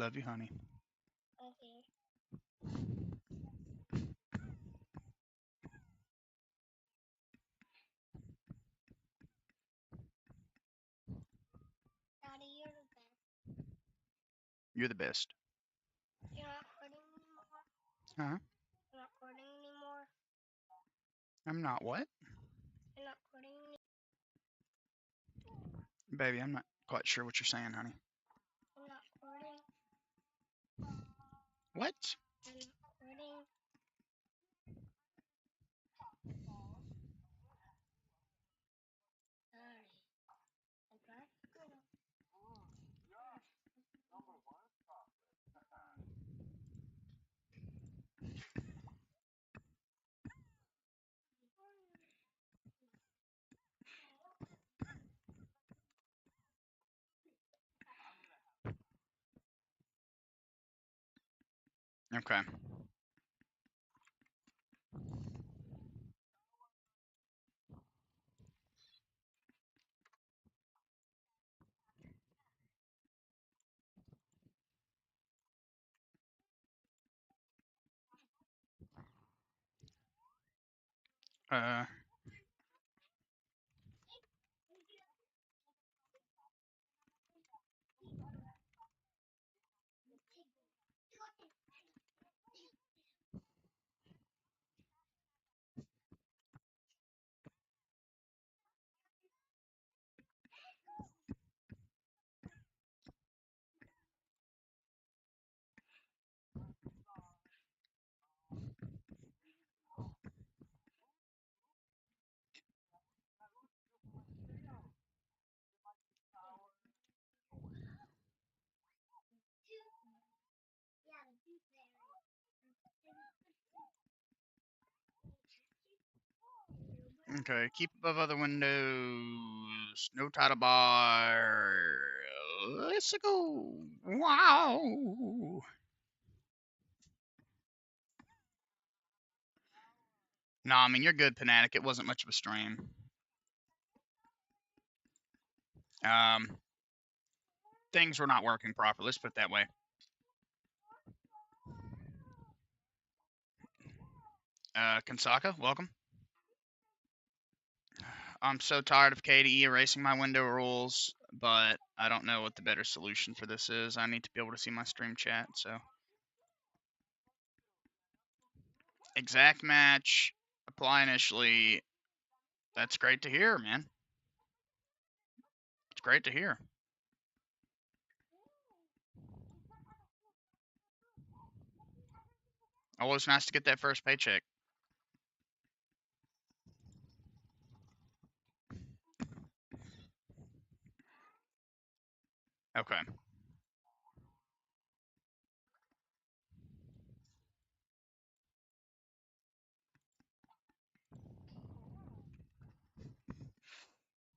Love you, honey. Okay. Daddy, you're the best. You're the best. You're not quitting anymore? Huh? You're not quitting anymore? I'm not what? You're not quitting anymore? Baby, I'm not quite sure what you're saying, honey. You're not quitting? What? You're not quitting? Sorry. That's good. Okay. Uh, okay. Keep above other windows. No title bar. Let's go. Wow. No, I mean, you're good, Panatic. It wasn't much of a stream. Things were not working properly. Let's put it that way. Kansaka, welcome. I'm so tired of KDE erasing my window rules, but I don't know what the better solution for this is. I need to be able to see my stream chat, so. Exact match, apply initially. That's great to hear, man. It's great to hear. Always nice to get that first paycheck. Okay.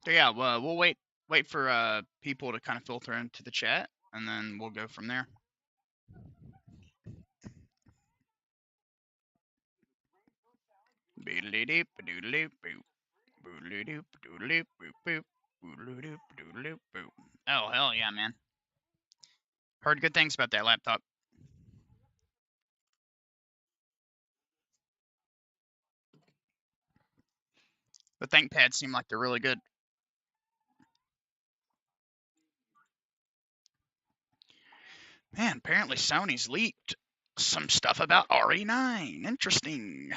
So yeah, well, we'll wait for people to kind of filter into the chat, and then we'll go from there. Oh hell yeah, man! Heard good things about that laptop. The ThinkPads seem like they're really good. Man, apparently Sony's leaked some stuff about RE9. Interesting.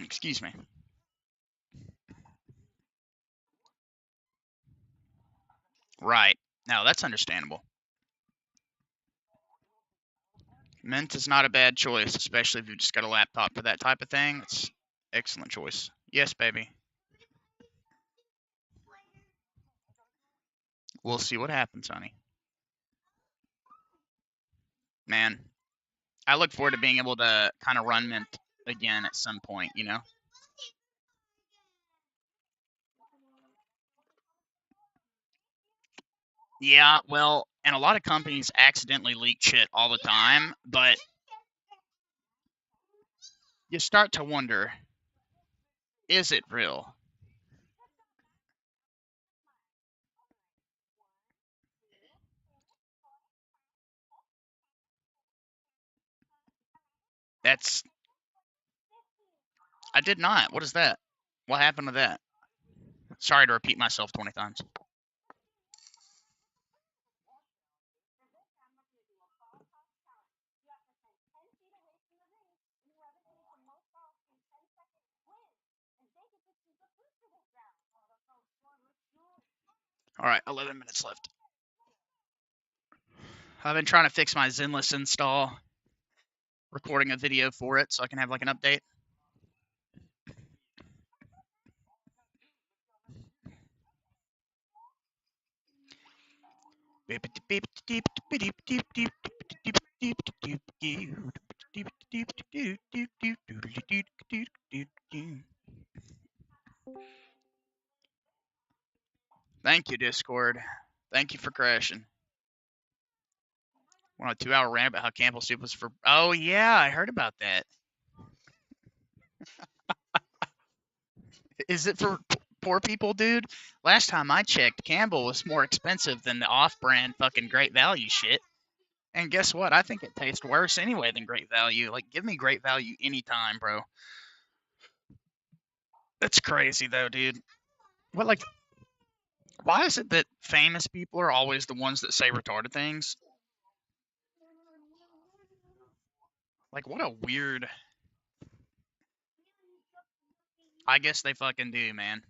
Excuse me. Right. Now that's understandable. Mint is not a bad choice, especially if you've just got a laptop for that type of thing. It's excellent choice. Yes, baby. We'll see what happens, honey. Man, I look forward to being able to kind of run Mint again at some point, you know? Yeah, well, and a lot of companies accidentally leak shit all the time, but you start to wonder, is it real? That's. I did not. What is that? What happened to that? Sorry to repeat myself 20 times. All right, 11 minutes left. I've been trying to fix my Zenless install, recording a video for it so I can have like an update. Thank you, Discord. Thank you for crashing. Went on a 2-hour rant about how Campbell soup was for. Oh yeah, I heard about that. Is it for poor people, dude? Last time I checked, Campbell was more expensive than the off-brand fucking Great Value shit. And guess what? I think it tastes worse anyway than Great Value. Like, give me Great Value anytime, bro. That's crazy though, dude. What, like, why is it that famous people are always the ones that say retarded things? Like, what a weird. I guess they fucking do, man.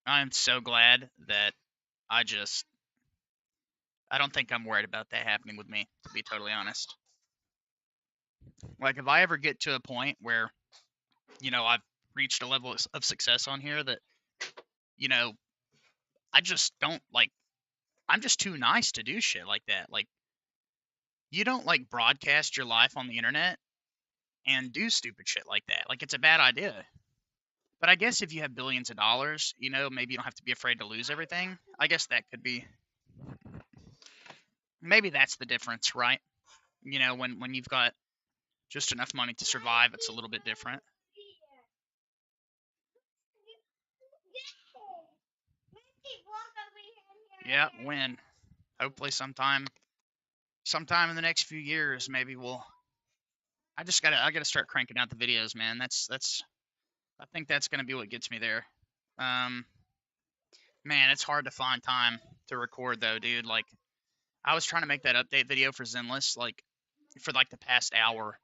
I'm so glad that I just. I don't think I'm worried about that happening with me, to be totally honest. Like, if I ever get to a point where, I've reached a level of success on here that, you know, I just don't, like, I'm just too nice to do shit like that. Like, you don't, like, broadcast your life on the internet and do stupid shit like that. Like, it's a bad idea. But I guess if you have billions of dollars, maybe you don't have to be afraid to lose everything. I guess that could be. Maybe that's the difference, right? When you've got just enough money to survive, it's a little bit different. Yeah, when. Hopefully sometime in the next few years, maybe we'll. I gotta start cranking out the videos, man. That's I think that's gonna be what gets me there. Um, Man, it's hard to find time to record though, dude. Like, I was trying to make that update video for Zenless, like, for like the past hour,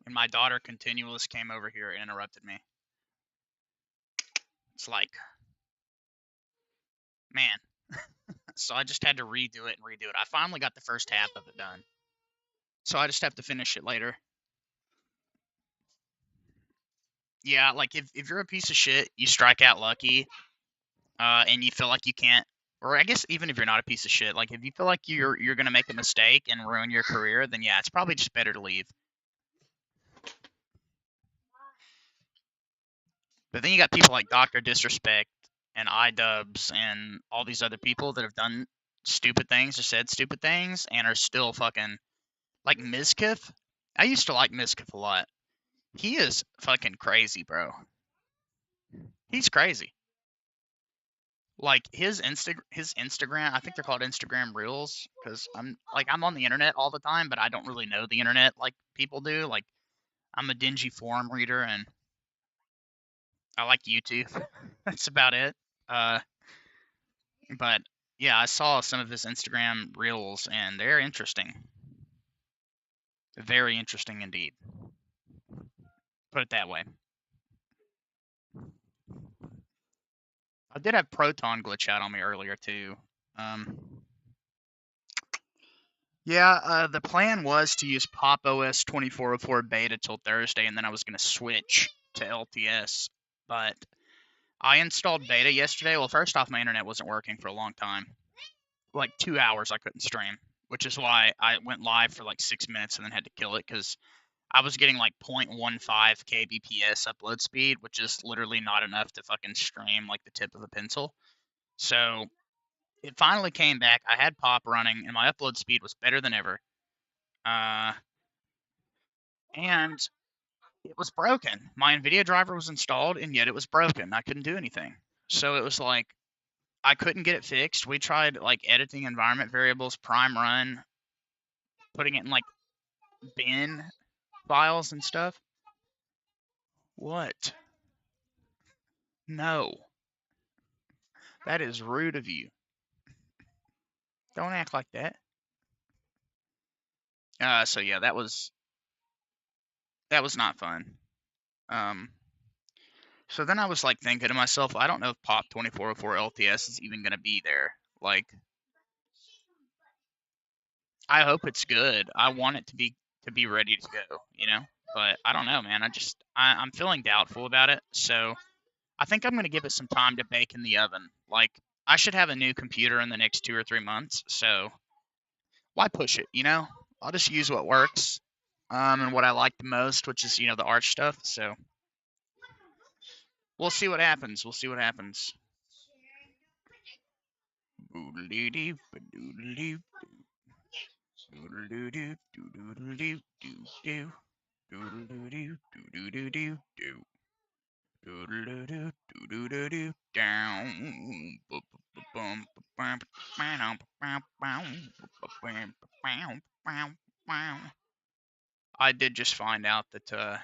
and my daughter Continuous came over here and interrupted me. It's like, man. So I just had to redo it. I finally got the first half of it done. So I just have to finish it later. Yeah, like if you're a piece of shit, you strike out lucky, and you feel like you can't, or I guess even if you're not a piece of shit, like if you feel like you're gonna make a mistake and ruin your career, then yeah, it's probably just better to leave. But then you got people like Dr. Disrespect and iDubbbz and all these other people that have done stupid things or said stupid things and are still fucking like Mizkif. I used to like Mizkif a lot. He is fucking crazy, bro. He's crazy. Like his Instagram, I think they're called Instagram Reels, because I'm on the internet all the time, but I don't really know the internet like people do. Like, I'm a dingy forum reader and I like YouTube. That's about it. Uh, but yeah, I saw some of his Instagram Reels and they're interesting. Very interesting indeed. Put it that way. I did have Proton glitch out on me earlier too. Yeah, the plan was to use Pop! OS 2404 beta till Thursday, and then I was going to switch to LTS. But I installed beta yesterday. Well, first off, my internet wasn't working for a long time. Like 2 hours I couldn't stream, which is why I went live for like 6 minutes and then had to kill it, because I was getting like 0.15 kbps upload speed, which is literally not enough to fucking stream like the tip of a pencil. So it finally came back. I had Pop running, and my upload speed was better than ever. And it was broken. My NVIDIA driver was installed, and yet it was broken. I couldn't do anything. So it was like, I couldn't get it fixed. We tried like editing environment variables, prime run, putting it in like bin. files and stuff. What? No. That is rude of you. Don't act like that. So yeah, that was not fun. So then I was like thinking to myself, I don't know if Pop 2404 LTS is even gonna be there. Like, I hope it's good. I want it to be ready to go, you know. But I don't know, man. I'm feeling doubtful about it. So I think I'm gonna give it some time to bake in the oven. Like, I should have a new computer in the next 2 or 3 months. So why push it, you know? I'll just use what works, and what I like the most, which is the Arch stuff. So we'll see what happens. We'll see what happens. I did just find out that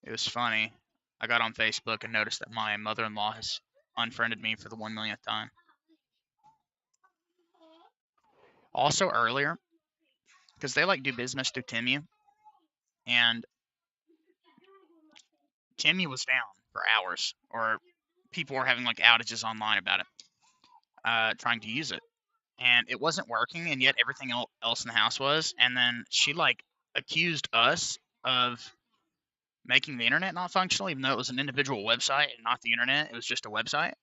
it was funny. I got on Facebook and noticed that my mother-in-law has unfriended me for the 1 millionth time. Also earlier, because they like do business through Timu, and Timu was down for hours, or people were having like outages online about it, trying to use it, and it wasn't working, and yet everything else in the house was. And then she like accused us of making the internet not functional, even though it was an individual website and not the internet. It was just a website.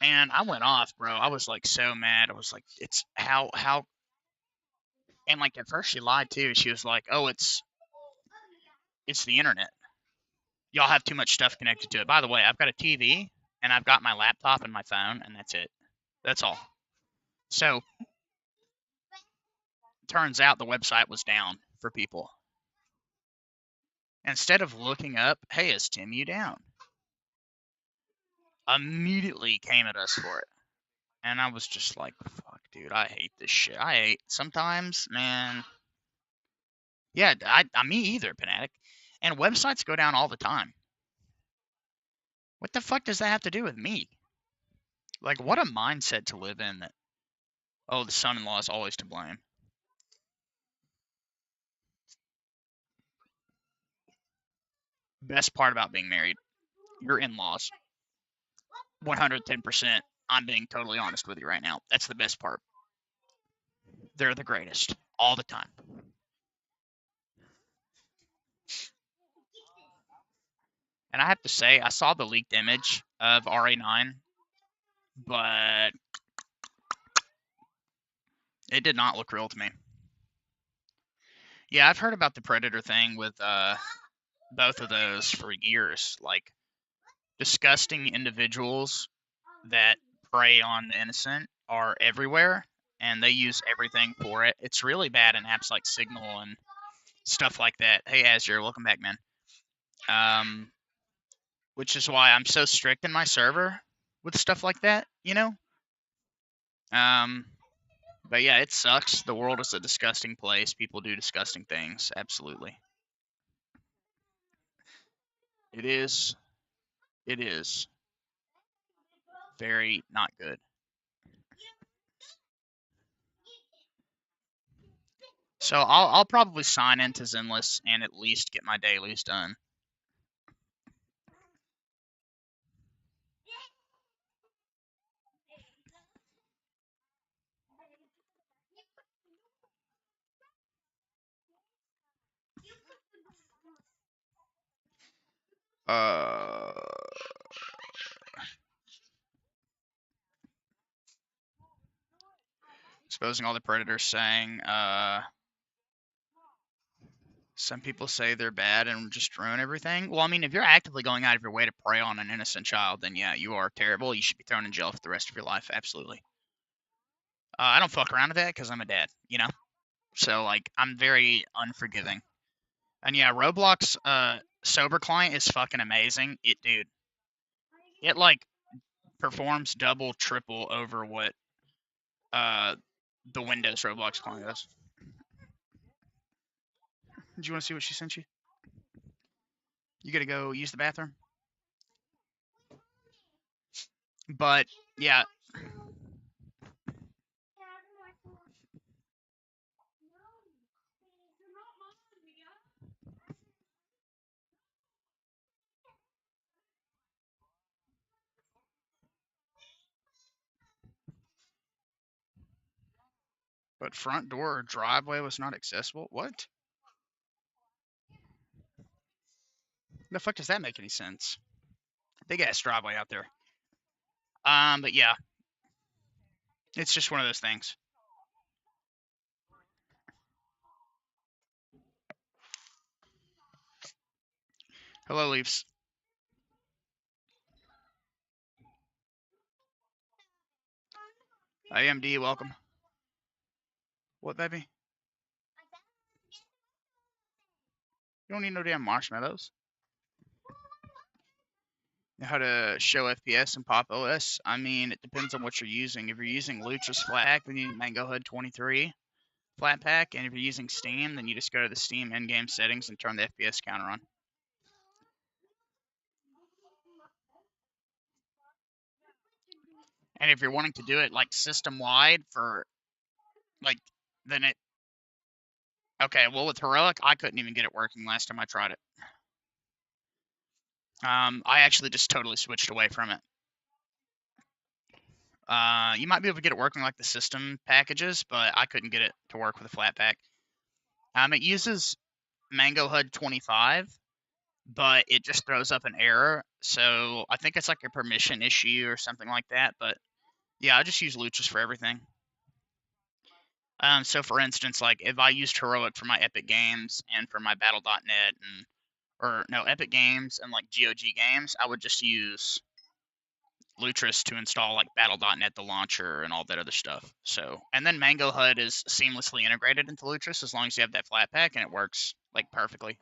And I went off, bro. I was like so mad. I was like, it's how. And like at first she lied too. She was like, oh, it's the internet. Y'all have too much stuff connected to it. By the way, I've got a TV and I've got my laptop and my phone, and that's it. That's all. So turns out the website was down for people. Instead of looking up, hey, is Timu down? Immediately came at us for it. And I was just like, fuck, dude, I hate this shit. I hate sometimes, man. Yeah, me either, Fanatic. And websites go down all the time. What the fuck does that have to do with me? Like, what a mindset to live in that, oh, the son-in-law is always to blame. Best part about being married, your in-laws. 110%. I'm being totally honest with you right now. That's the best part. They're the greatest all the time. And I have to say, I saw the leaked image of RA9, but it did not look real to me. Yeah, I've heard about the Predator thing with both of those for years. Like, disgusting individuals that prey on the innocent are everywhere, and they use everything for it. It's really bad in apps like Signal and stuff like that. Hey, Azure, welcome back, man. Which is why I'm so strict in my server with stuff like that, you know? But yeah, it sucks. The world is a disgusting place. People do disgusting things. Absolutely. It is. It is. Very not good. So I'll probably sign into Zenless and at least get my dailies done. Uh, Exposing all the predators, saying some people say they're bad and just ruin everything. Well, I mean, if you're actively going out of your way to prey on an innocent child, then yeah, you are terrible. You should be thrown in jail for the rest of your life. Absolutely. I don't fuck around with that because I'm a dad, you know? So, like, I'm very unforgiving. And yeah, Roblox sober client is fucking amazing. It like performs double, triple over what the Windows Roblox client does. Do you want to see what she sent you? You gotta go use the bathroom. But yeah, but front door or driveway was not accessible. What? The fuck does that make any sense? Big ass driveway out there. But yeah, it's just one of those things. Hello, Leafs. AMD, welcome. What, baby? You don't need no damn marshmallows. How to show FPS in Pop OS? I mean, it depends on what you're using. If you're using Lutra's Flatpak, then you need Mango HUD 23 Flatpak, and if you're using Steam, then you just go to the Steam in-game settings and turn the FPS counter on. And if you're wanting to do it like system-wide for like, then it. Okay, well with Heroic, I couldn't even get it working last time I tried it. I actually just totally switched away from it. You might be able to get it working like the system packages, but I couldn't get it to work with a Flatpak. It uses Mango HUD 25, but it just throws up an error. So I think it's like a permission issue or something like that. But yeah, I just use Luchas for everything. So for instance, like if I used Heroic for my Epic Games and for my Battle.net Epic Games and like GOG games, I would just use Lutris to install like Battle.net, the launcher, and all that other stuff. So, and then Mango HUD is seamlessly integrated into Lutris as long as you have that Flatpak, and it works like perfectly.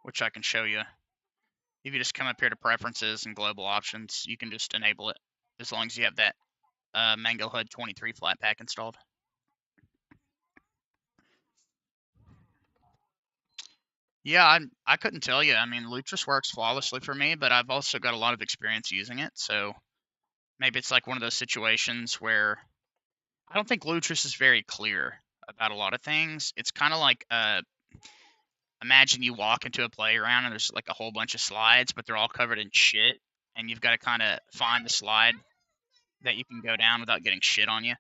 Which I can show you. If you just come up here to Preferences and Global Options, you can just enable it as long as you have that Mango HUD 23 Flatpak installed. Yeah, I couldn't tell you. I mean, Lutris works flawlessly for me, but I've also got a lot of experience using it, so maybe it's like one of those situations where I don't think Lutris is very clear about a lot of things. It's kind of like imagine you walk into a playground and there's like a whole bunch of slides, but they're all covered in shit, and you've got to kind of find the slide that you can go down without getting shit on you.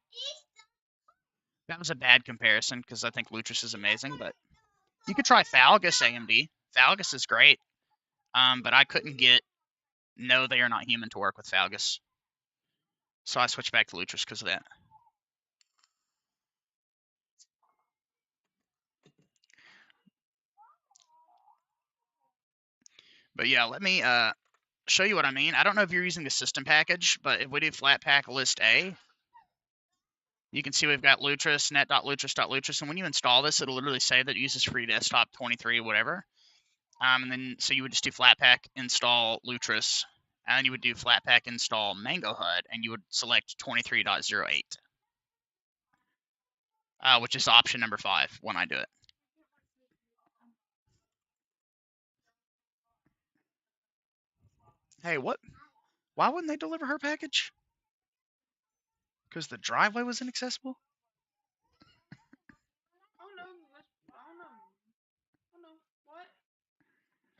That was a bad comparison because I think Lutris is amazing, but you could try Thalgus AMD. Thalgus is great, but I couldn't get No They Are Not Human to work with Thalgus, so I switched back to Lutris because of that. But yeah, let me show you what I mean. I don't know if you're using the system package, but if we do Flatpak list A, you can see we've got Lutris, net.lutris.lutris, and when you install this, it'll literally say that it uses free desktop 23, whatever. And then, so you would just do Flatpak install Lutris, and then you would do Flatpak install Mango HUD, and you would select 23.08, which is option number 5 when I do it. Hey, what? Why wouldn't they deliver her package? Because the driveway was inaccessible?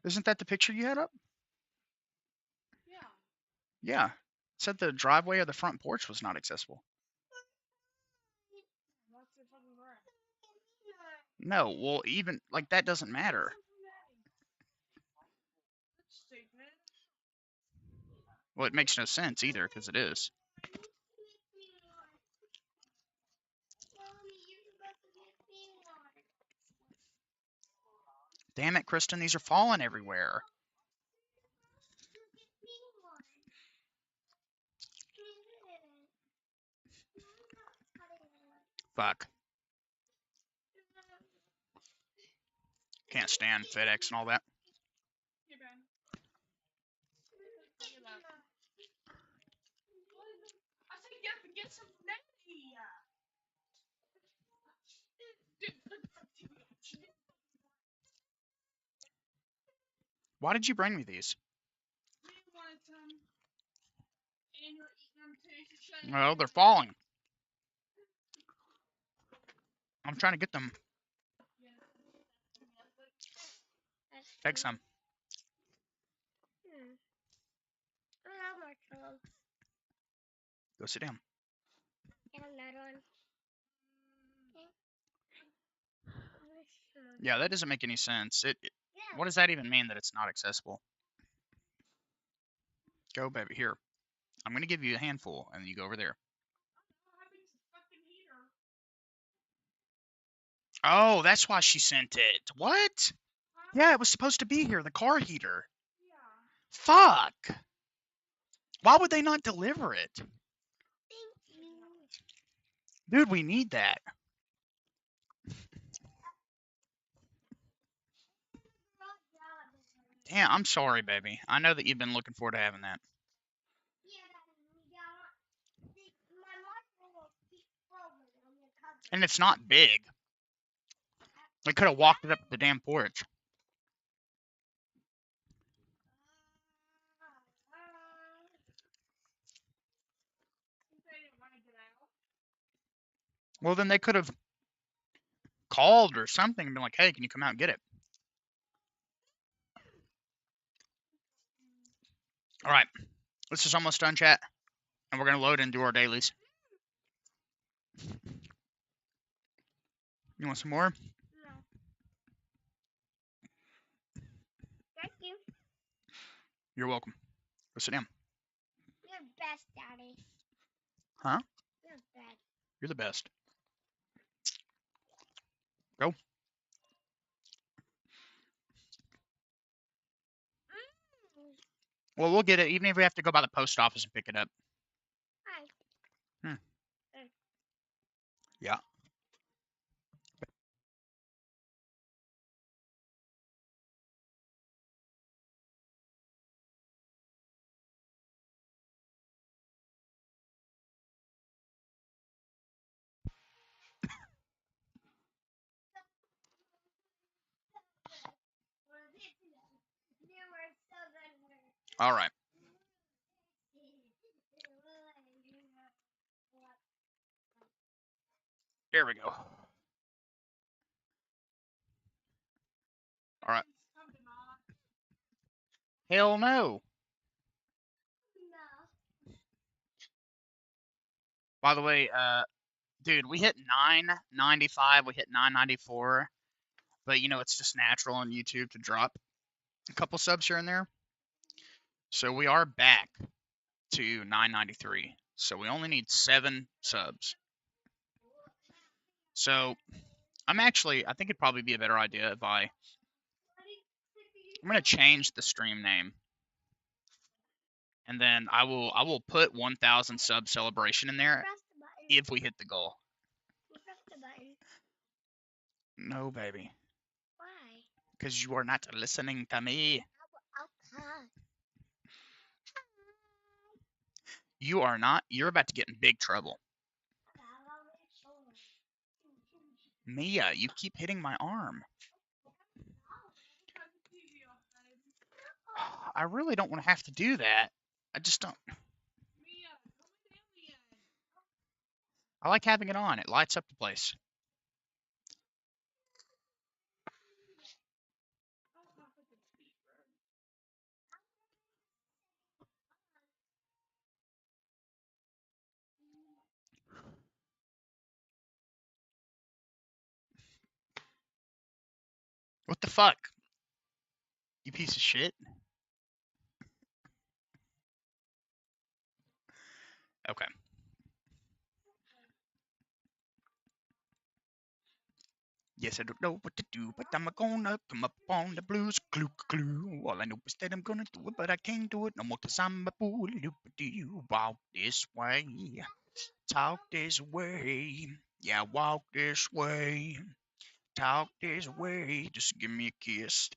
Isn't that the picture you had up? Yeah. It said the driveway or the front porch was not accessible. No, well, even, like, that doesn't matter. Well, it makes no sense either, because it is. Damn it, Kristen, these are falling everywhere. Fuck. Can't stand FedEx and all that. Why did you bring me these? Well, they're falling. I'm trying to get them. Take some. I love marshmallows. Go sit down. And that one. Yeah, that doesn't make any sense. Yeah. What does that even mean that it's not accessible? Go, baby. Here. I'm going to give you a handful, and you go over there. Oh, that's why she sent it. What? Yeah, it was supposed to be here, the car heater. Fuck. Why would they not deliver it? Thank you. Dude, we need that. Damn, I'm sorry, baby. I know that you've been looking forward to having that. And it's not big. I could have walked it up the damn porch. Well, then they could have called or something and been like, hey, can you come out and get it? All right. This is almost done, chat. And we're going to load and do our dailies. You want some more? No. Thank you. You're welcome. Go sit down. You're the best, Daddy. Huh? You're the best. You're the best. Go. Well, we'll get it, even if we have to go by the post office and pick it up. Hi. Yeah. All right. There we go. All right. Hell no. By the way, dude, we hit 995, we hit 994, but you know, it's just natural on YouTube to drop a couple subs here and there. So we are back to 993. So we only need 7 subs. So I think it'd probably be a better idea if I'm going to change the stream name. And then I will put 1,000 sub celebration in there if we hit the goal. Press the button. No, baby. Why? Because you are not listening to me. Okay. You are not. You're about to get in big trouble. Mia, you keep hitting my arm. I really don't want to have to do that. I just don't. I like having it on. It lights up the place. What the fuck? You piece of shit. Okay. Yes, I don't know what to do, but I'm gonna come up on the blues, clue, clue. All I know is that I'm gonna do it, but I can't do it no more, cause I'm a fool. Do you walk this way? Talk this way. Yeah, walk this way. Talk this way. Just give me a kiss.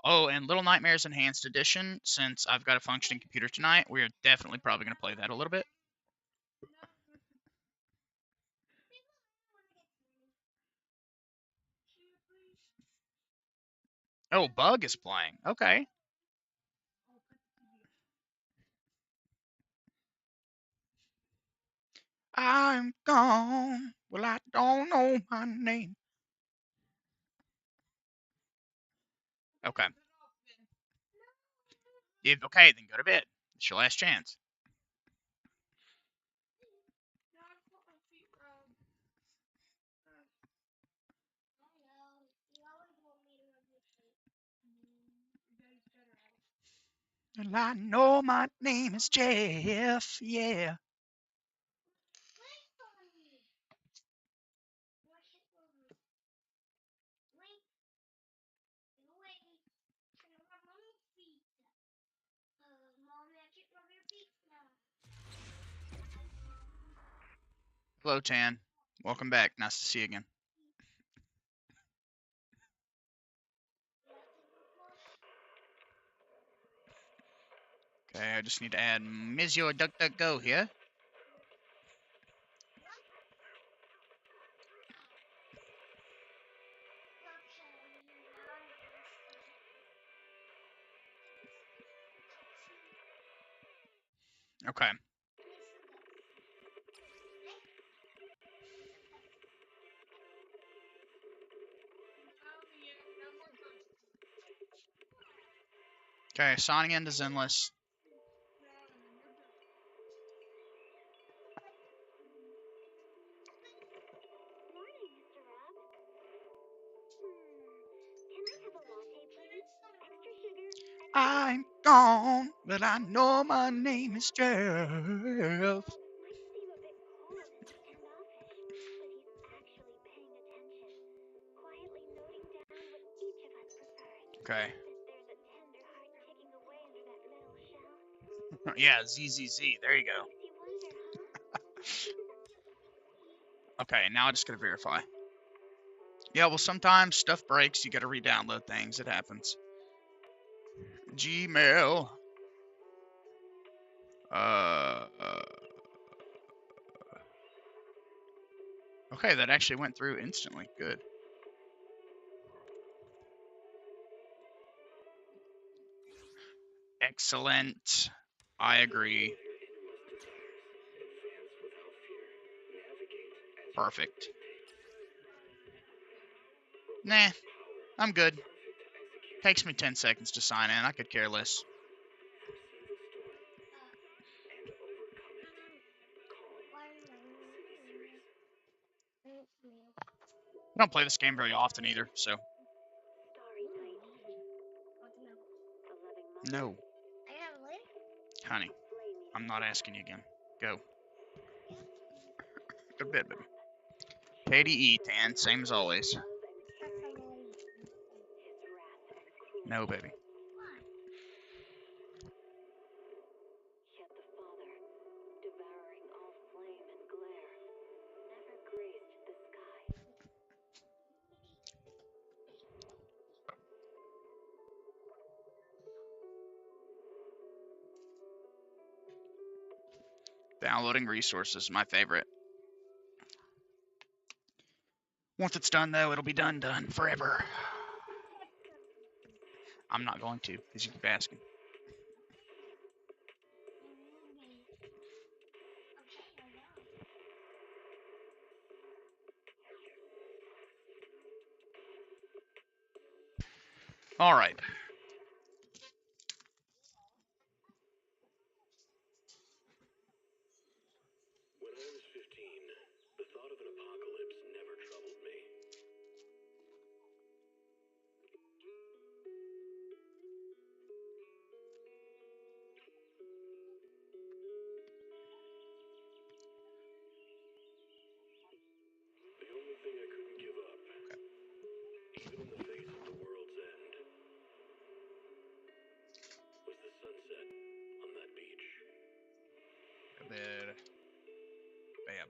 Oh, and Little Nightmares Enhanced Edition, since I've got a functioning computer tonight, we are definitely probably going to play that a little bit. Oh, Bug is playing. Okay. I'm gone. Well, I don't know my name. Okay. Okay, then go to bed. It's your last chance. Well, I know my name is Jeff. Yeah. Hello, Tan. Welcome back. Nice to see you again. Okay, I just need to add Mizio DuckDuckGo here. Okay. Okay, signing into Zenless. I'm gone, but I know my name is Jeff. Okay. Yeah, ZZZ. There you go. Okay, now I just gotta verify. Yeah, well, sometimes stuff breaks. You gotta re-download things. It happens. Gmail. Okay, that actually went through instantly. Good. Excellent. I agree. Perfect. Nah, I'm good. Takes me 10 seconds to sign in. I could care less. I don't play this game very often either, so. No. Honey, I'm not asking you again. Go. Go to bed, baby. KDE, Tan, same as always. No, baby. Downloading resources, my favorite. Once it's done, though, it'll be done forever. I'm not going to, because you keep asking. All right. Go bed. Bam.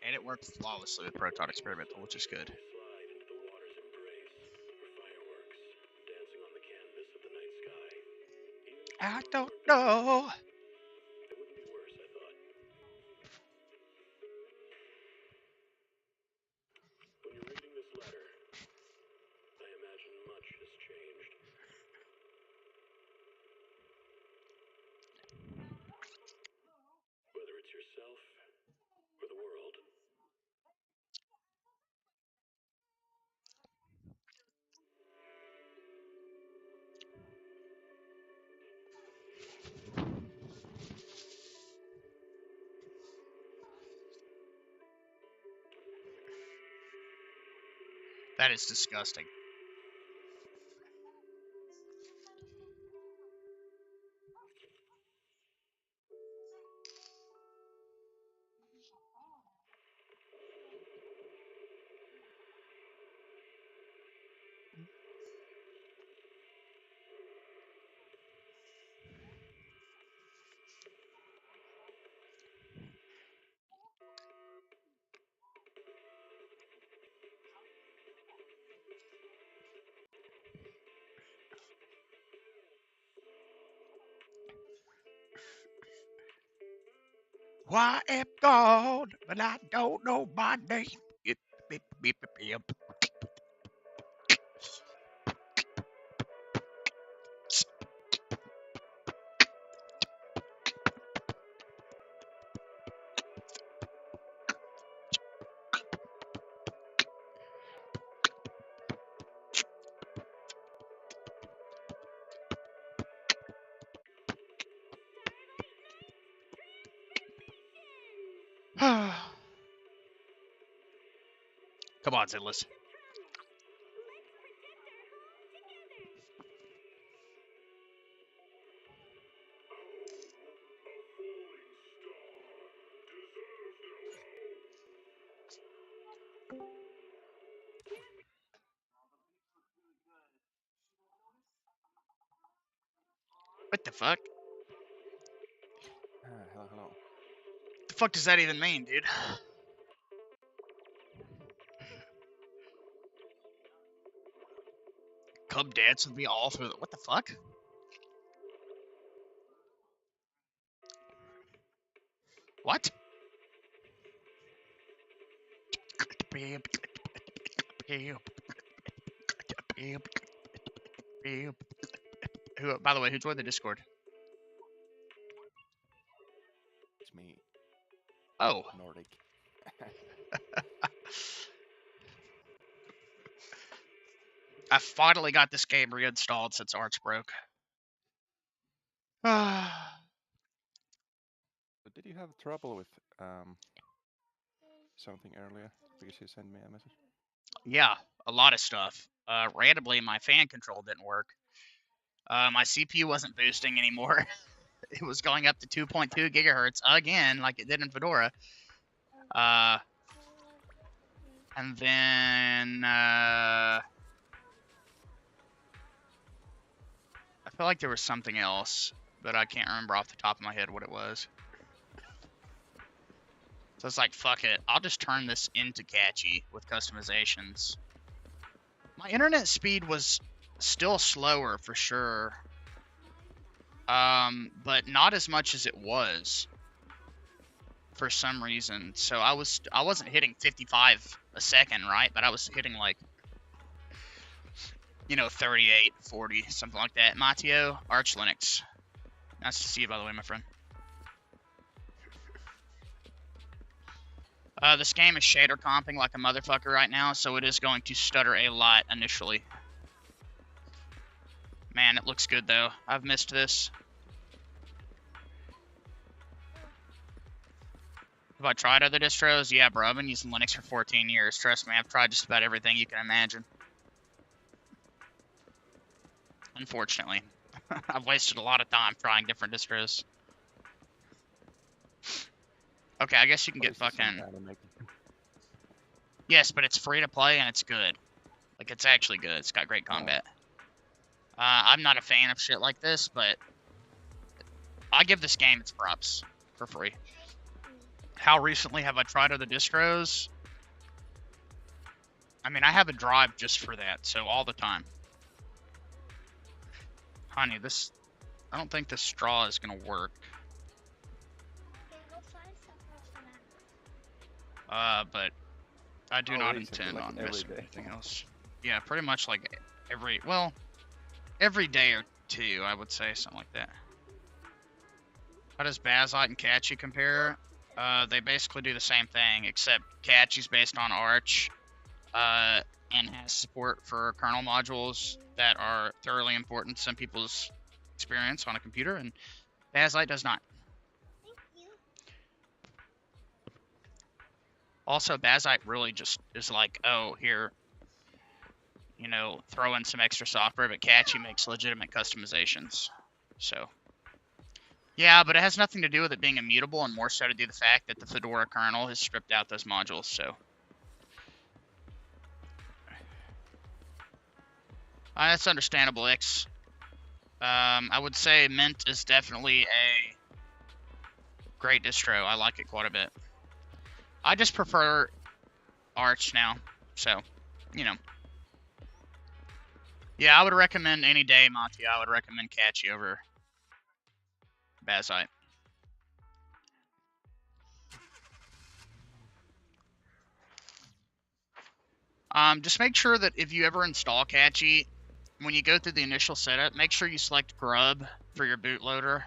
And it worked flawlessly with Proton Experimental, which is good. I don't know. That is disgusting. Why am God, but I don't know my name. Come on, Zidless. What the fuck? Hello, hello. What the fuck does that even mean, dude? Come dance with me all through the... What the fuck? What? Who, by the way, who joined the Discord? It's me, Oh. Nordic. I finally got this game reinstalled since Arch broke. But did you have trouble with something earlier? Because you sent me a message. Yeah, a lot of stuff. Randomly, my fan control didn't work. My CPU wasn't boosting anymore. It was going up to 2.2 gigahertz again, like it did in Fedora. And then I feel like there was something else, but I can't remember off the top of my head what it was. So it's like, fuck it. I'll just turn this into catchy with customizations. My internet speed was still slower for sure. But not as much as it was for some reason. So I wasn't hitting 55 a second, right? But I was hitting like, you know, 38, 40, something like that. Mateo, Arch Linux. Nice to see you, by the way, my friend. This game is shader comping like a motherfucker right now, so it is going to stutter a lot initially. Man, it looks good though. I've missed this. Have I tried other distros? Yeah, bro. I've been using Linux for 14 years. Trust me, I've tried just about everything you can imagine. Unfortunately. I've wasted a lot of time trying different distros. Okay, I guess you can get fucking... Yes, but it's free to play and it's good. Like, it's actually good. It's got great combat. I'm not a fan of shit like this, but I give this game its props for free. How recently have I tried other distros? I mean, I have a drive just for that, so all the time. Honey, this... I don't think this straw is gonna work. But I do not intend on messing with anything else. Yeah, pretty much like every day or two, I would say, something like that. How does Bazzite and Catchy compare? They basically do the same thing, except Catchy's based on Arch, and has support for kernel modules that are thoroughly important to some people's experience on a computer, and Bazzite does not. Also, Bazzite really just is like, oh, here, you know, throw in some extra software, but Catchy makes legitimate customizations. So, yeah, but it has nothing to do with it being immutable, and more so to do the fact that the Fedora kernel has stripped out those modules. So, that's understandable, X. I would say Mint is definitely a great distro. I like it quite a bit. I just prefer Arch now, so, you know. Yeah, I would recommend any day, Monty. I would recommend Catchy over Bazite. Just make sure that if you ever install Catchy, when you go through the initial setup, make sure you select Grub for your bootloader,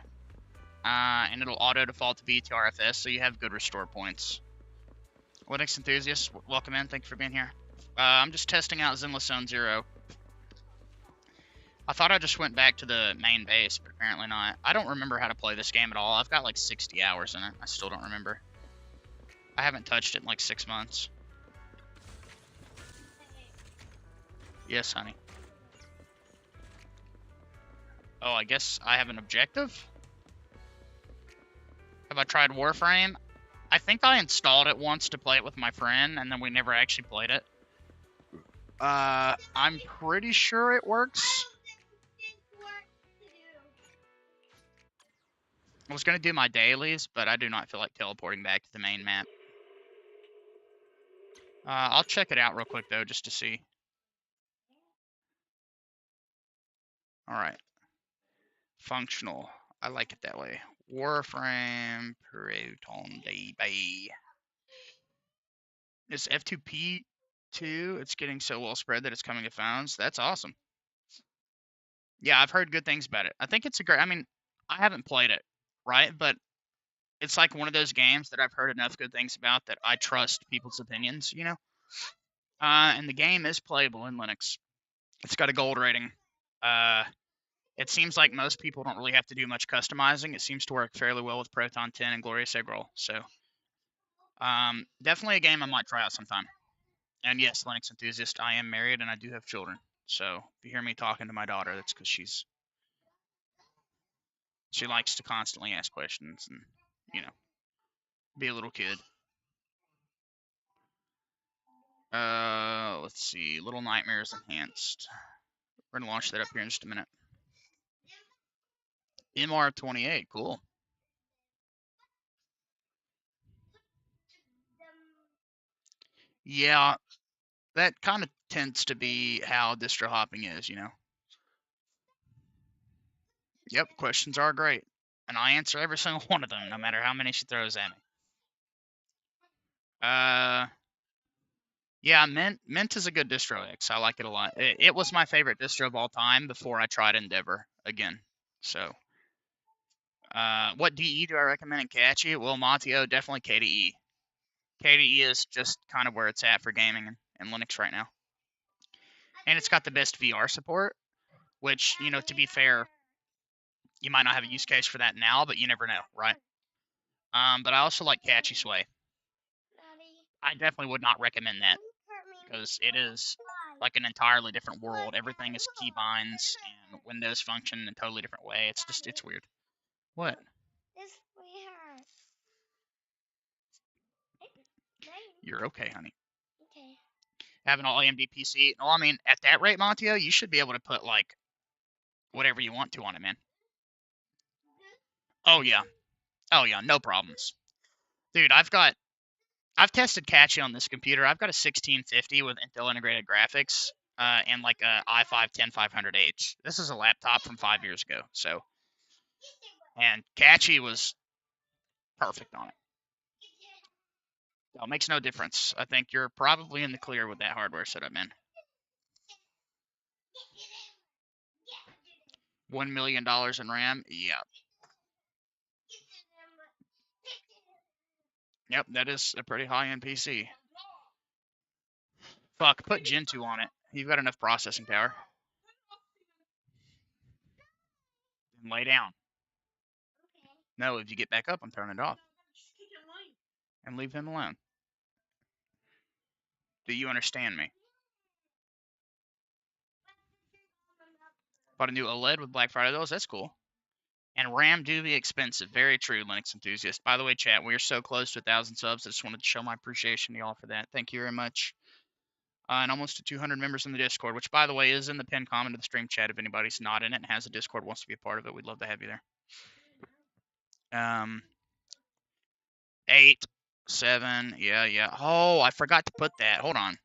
and it'll auto default to BTRFS, so you have good restore points. Linux enthusiasts, welcome in. Thank you for being here. I'm just testing out Zenless Zone 0. I thought I just went back to the main base, but apparently not. I don't remember how to play this game at all. I've got like 60 hours in it. I still don't remember. I haven't touched it in like 6 months. Yes, honey. Oh, I guess I have an objective? Have I tried Warframe? I think I installed it once to play it with my friend, and then we never actually played it. I'm pretty sure it works. I was going to do my dailies, but I do not feel like teleporting back to the main map. I'll check it out real quick, though, just to see. Alright. Functional. I like it that way. Warframe Proton DB. It's F2P2. It's getting so well spread that it's coming to phones. That's awesome. Yeah, I've heard good things about it. I think it's a great... I mean, I haven't played it, right? But it's like one of those games that I've heard enough good things about that I trust people's opinions, you know? And the game is playable in Linux. It's got a gold rating. It seems like most people don't really have to do much customizing. It seems to work fairly well with Proton 10 and Glorious Egg Roll. So, definitely a game I might try out sometime. And yes, Linux enthusiast, I am married and I do have children. So, if you hear me talking to my daughter, that's because she likes to constantly ask questions and, you know, be a little kid. Let's see. Little Nightmares Enhanced. We're going to launch that up here in just a minute. MR28, cool. Yeah, that kind of tends to be how distro hopping is, you know. Yep, questions are great. And I answer every single one of them, no matter how many she throws at me. Yeah, Mint is a good distro, X. I like it a lot. It was my favorite distro of all time before I tried Endeavor again. So, what DE do I recommend in Catchy? Well, Montio, definitely KDE. KDE is just kind of where it's at for gaming and Linux right now. And it's got the best VR support, which, you know, to be fair, you might not have a use case for that now, but you never know, right? But I also like Catchy Sway. I definitely would not recommend that because it is like an entirely different world. Everything is keybinds and Windows function in a totally different way. It's weird. What? You're okay, honey. Okay. Have an all AMD PC. No, I mean, at that rate, Montio, you should be able to put like whatever you want to on it, man. Oh yeah. Oh yeah, no problems. Dude, I've tested Catchy on this computer. I've got a 1650 with Intel integrated graphics, and like a i5-10500H. This is a laptop from 5 years ago, so. And Catchy was perfect on it. So it makes no difference. I think you're probably in the clear with that hardware setup, man. $1 million in RAM? Yeah. Yep, that is a pretty high-end PC. Fuck, put Gen 2 on it. You've got enough processing power. And lay down. No, if you get back up, I'm turning it off. And leave him alone. Do you understand me? Bought a new OLED with Black Friday deals. That's cool. And RAM do be expensive. Very true, Linux enthusiast. By the way, chat, we are so close to 1,000 subs. I just wanted to show my appreciation to y'all for that. Thank you very much. And almost to 200 members in the Discord, which, by the way, is in the pinned comment of the stream chat. If anybody's not in it and has a Discord, wants to be a part of it, we'd love to have you there. 8, 7, yeah. Oh, I forgot to put that. Hold on.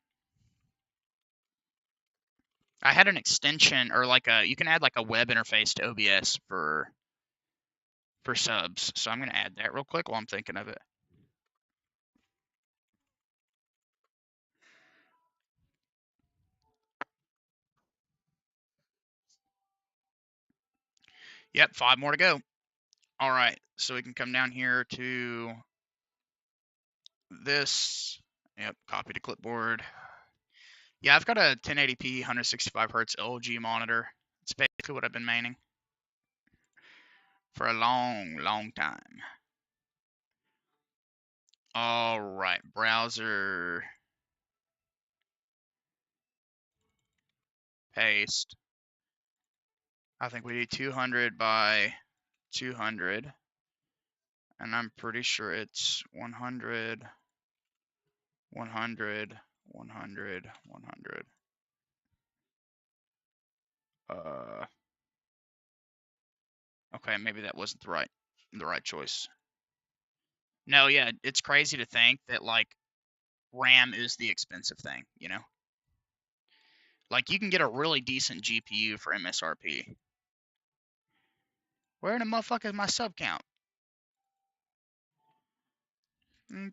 I had an extension, or you can add like a web interface to OBS for subs. So I'm gonna add that real quick while I'm thinking of it. Yep, 5 more to go. All right, so we can come down here to this. Yep, copy to clipboard. Yeah, I've got a 1080p 165 hertz LG monitor. It's basically what I've been maining for a long time. All right, browser, paste. I think we need 200 by 200, and I'm pretty sure it's 100, 100, 100, 100. Okay, maybe that wasn't the right choice. No, yeah, it's crazy to think that like RAM is the expensive thing, you know? Like you can get a really decent GPU for MSRP. Where in the motherfucker is my sub count?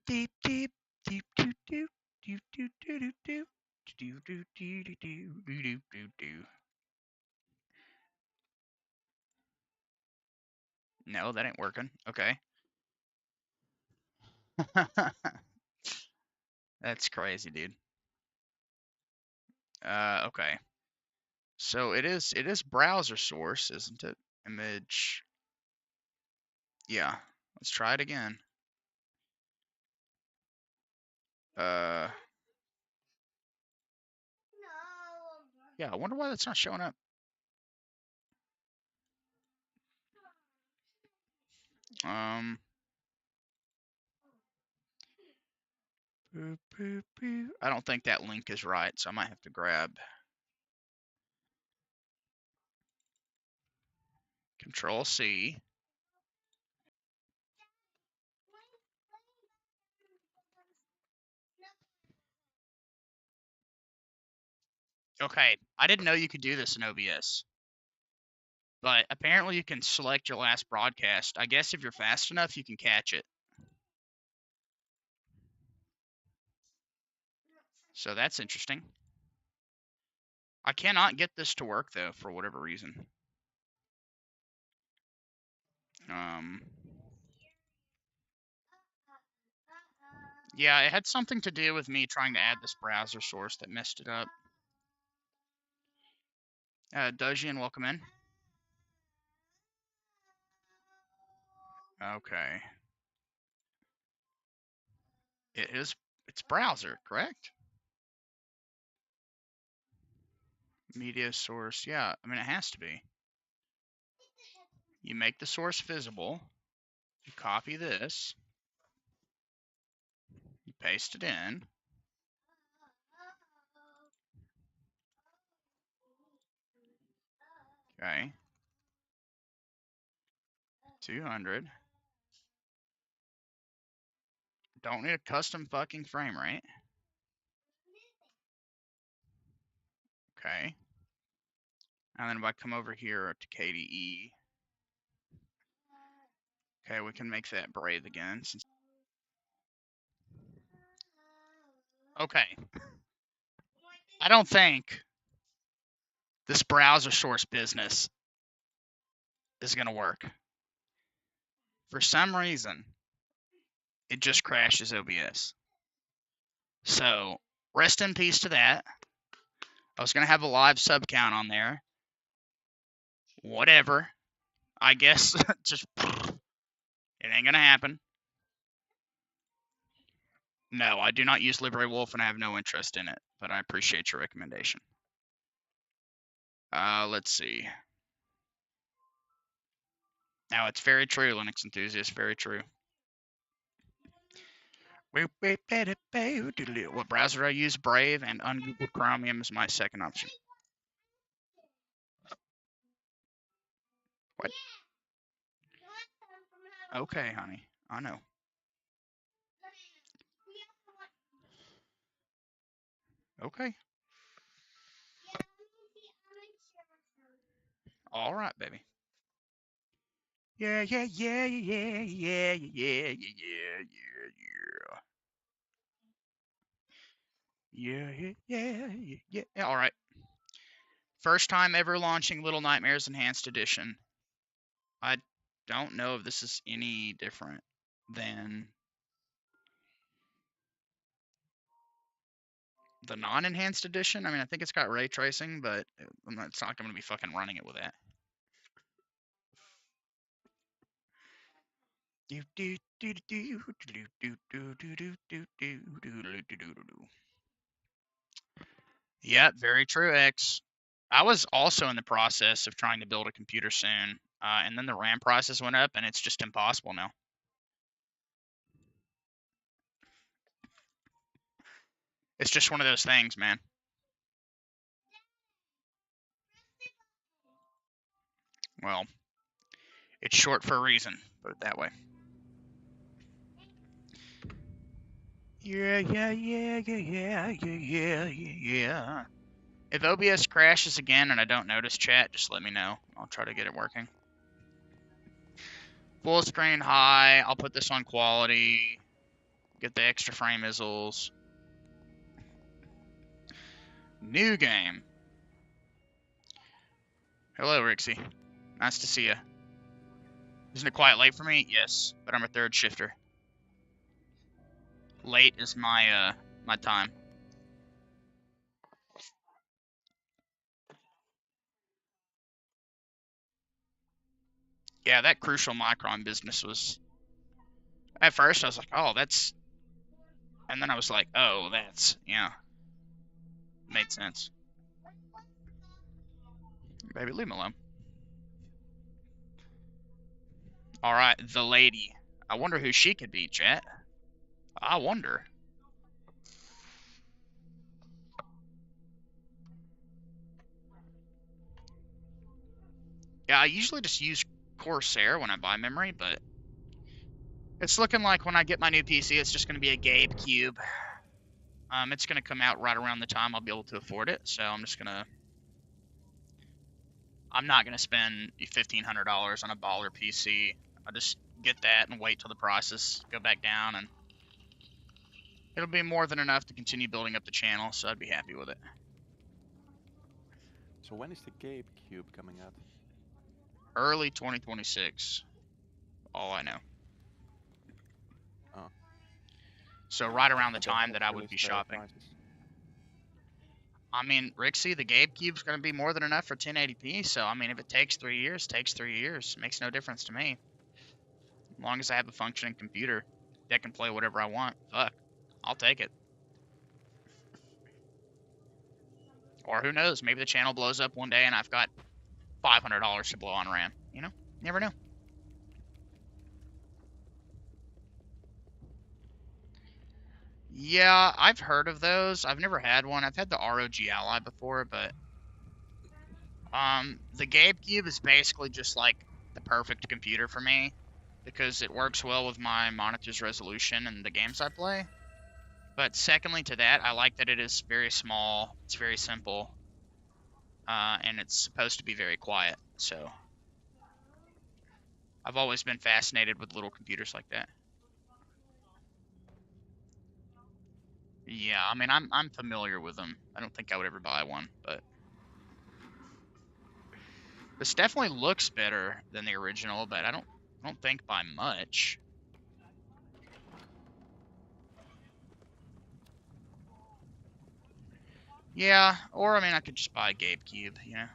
Deep deep deep doop doop doop doop doop doop doop doop doop doop doop doop. No, that ain't working. Okay. That's crazy, dude. Okay. So it is browser source, isn't it? Image. Yeah. Let's try it again. Yeah, I wonder why that's not showing up. I don't think that link is right, so I might have to grab Control C. Okay, I didn't know you could do this in OBS, but apparently you can select your last broadcast. I guess if you're fast enough, you can catch it. So that's interesting. I cannot get this to work though, for whatever reason. Yeah, it had something to do with me trying to add this browser source that messed it up. Dojian, welcome in. Okay. It's browser, correct? Media source, yeah, I mean, it has to be. You make the source visible, you copy this, you paste it in. Okay. 200. Don't need a custom fucking frame rate. Okay. And then if I come over here to KDE, okay, we can make that Brave again. Okay. I don't think this browser source business is going to work. For some reason, it just crashes OBS. So, rest in peace to that. I was going to have a live sub count on there. Whatever. I guess just it ain't going to happen. No, I do not use LibraWolf and I have no interest in it, but I appreciate your recommendation. Let's see. Now, it's very true, Linux enthusiasts, very true. What browser do I use? Brave, and ungoogled Chromium is my second option. What? Okay, honey. I know. Okay. All right, baby. Yeah, yeah, yeah, yeah, yeah, yeah, yeah, yeah, yeah, yeah, yeah, yeah, yeah, yeah. All right. First time ever launching Little Nightmares Enhanced Edition. I don't know if this is any different than the non-enhanced edition. I mean, I think it's got ray tracing, but it's not going to be fucking running it with that. Yeah, very true, X. I was also in the process of trying to build a computer soon, and then the RAM prices went up, and it's just impossible now. It's just one of those things, man. Well, it's short for a reason, put it that way. Yeah, yeah, yeah, yeah, yeah, yeah, yeah, yeah. If OBS crashes again and I don't notice chat, just let me know. I'll try to get it working. Full screen high. I'll put this on quality. Get the extra frame izzles. New game. Hello, Rixie. Nice to see you. Isn't it quite late for me? Yes, but I'm a third shifter. Late is my my time. Yeah, that Crucial Micron business was... At first, I was like, oh, that's... And then I was like, oh, that's... Yeah. Made sense. Baby, leave me alone. Alright, the lady. I wonder who she could be, chat. I wonder. Yeah, I usually just use Corsair when I buy memory, but it's looking like when I get my new PC, it's just going to be a Gabe Cube. It's going to come out right around the time I'll be able to afford it, so I'm just going to... I'm not going to spend $1,500 on a baller PC. I'll just get that and wait till the prices go back down, and it'll be more than enough to continue building up the channel, so I'd be happy with it. So when is the Gabe Cube coming out? Early 2026. All I know. Oh. So right around the And they time that I haven't would be released their shopping. prices. I mean, Rixie, the Gabe Cube's going to be more than enough for 1080p, so I mean, if it takes 3 years, it takes 3 years. It makes no difference to me. As long as I have a functioning computer that can play whatever I want, fuck, I'll take it. Or who knows, maybe the channel blows up one day and I've got $500 to blow on RAM. You know, never know. Yeah, I've heard of those. I've never had one. I've had the ROG Ally before, but the Gabe Cube is basically just like the perfect computer for me because it works well with my monitor's resolution and the games I play. But secondly to that, I like that it is very small, it's very simple, and it's supposed to be very quiet. So I've always been fascinated with little computers like that. Yeah, I mean, I'm familiar with them. I don't think I would ever buy one, but this definitely looks better than the original, but I don't think by much. Yeah, or I mean, I could just buy a Gabe Cube, you know.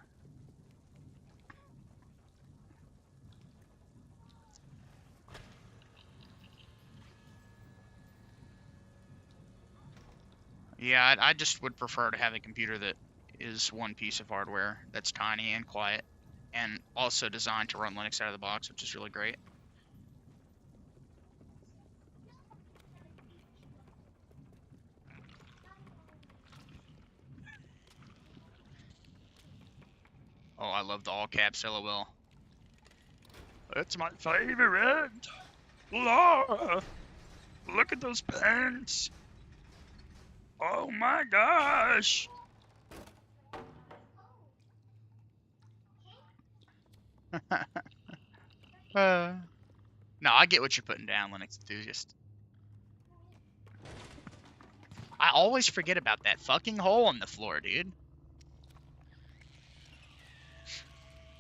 Yeah, I just would prefer to have a computer that is one piece of hardware that's tiny and quiet. and also designed to run Linux out of the box, which is really great. Oh, I love the all caps LOL. That's my favorite. Laura, look at those pants. Oh my gosh. No, I get what you're putting down, Linux enthusiast. I always forget about that fucking hole in the floor, dude.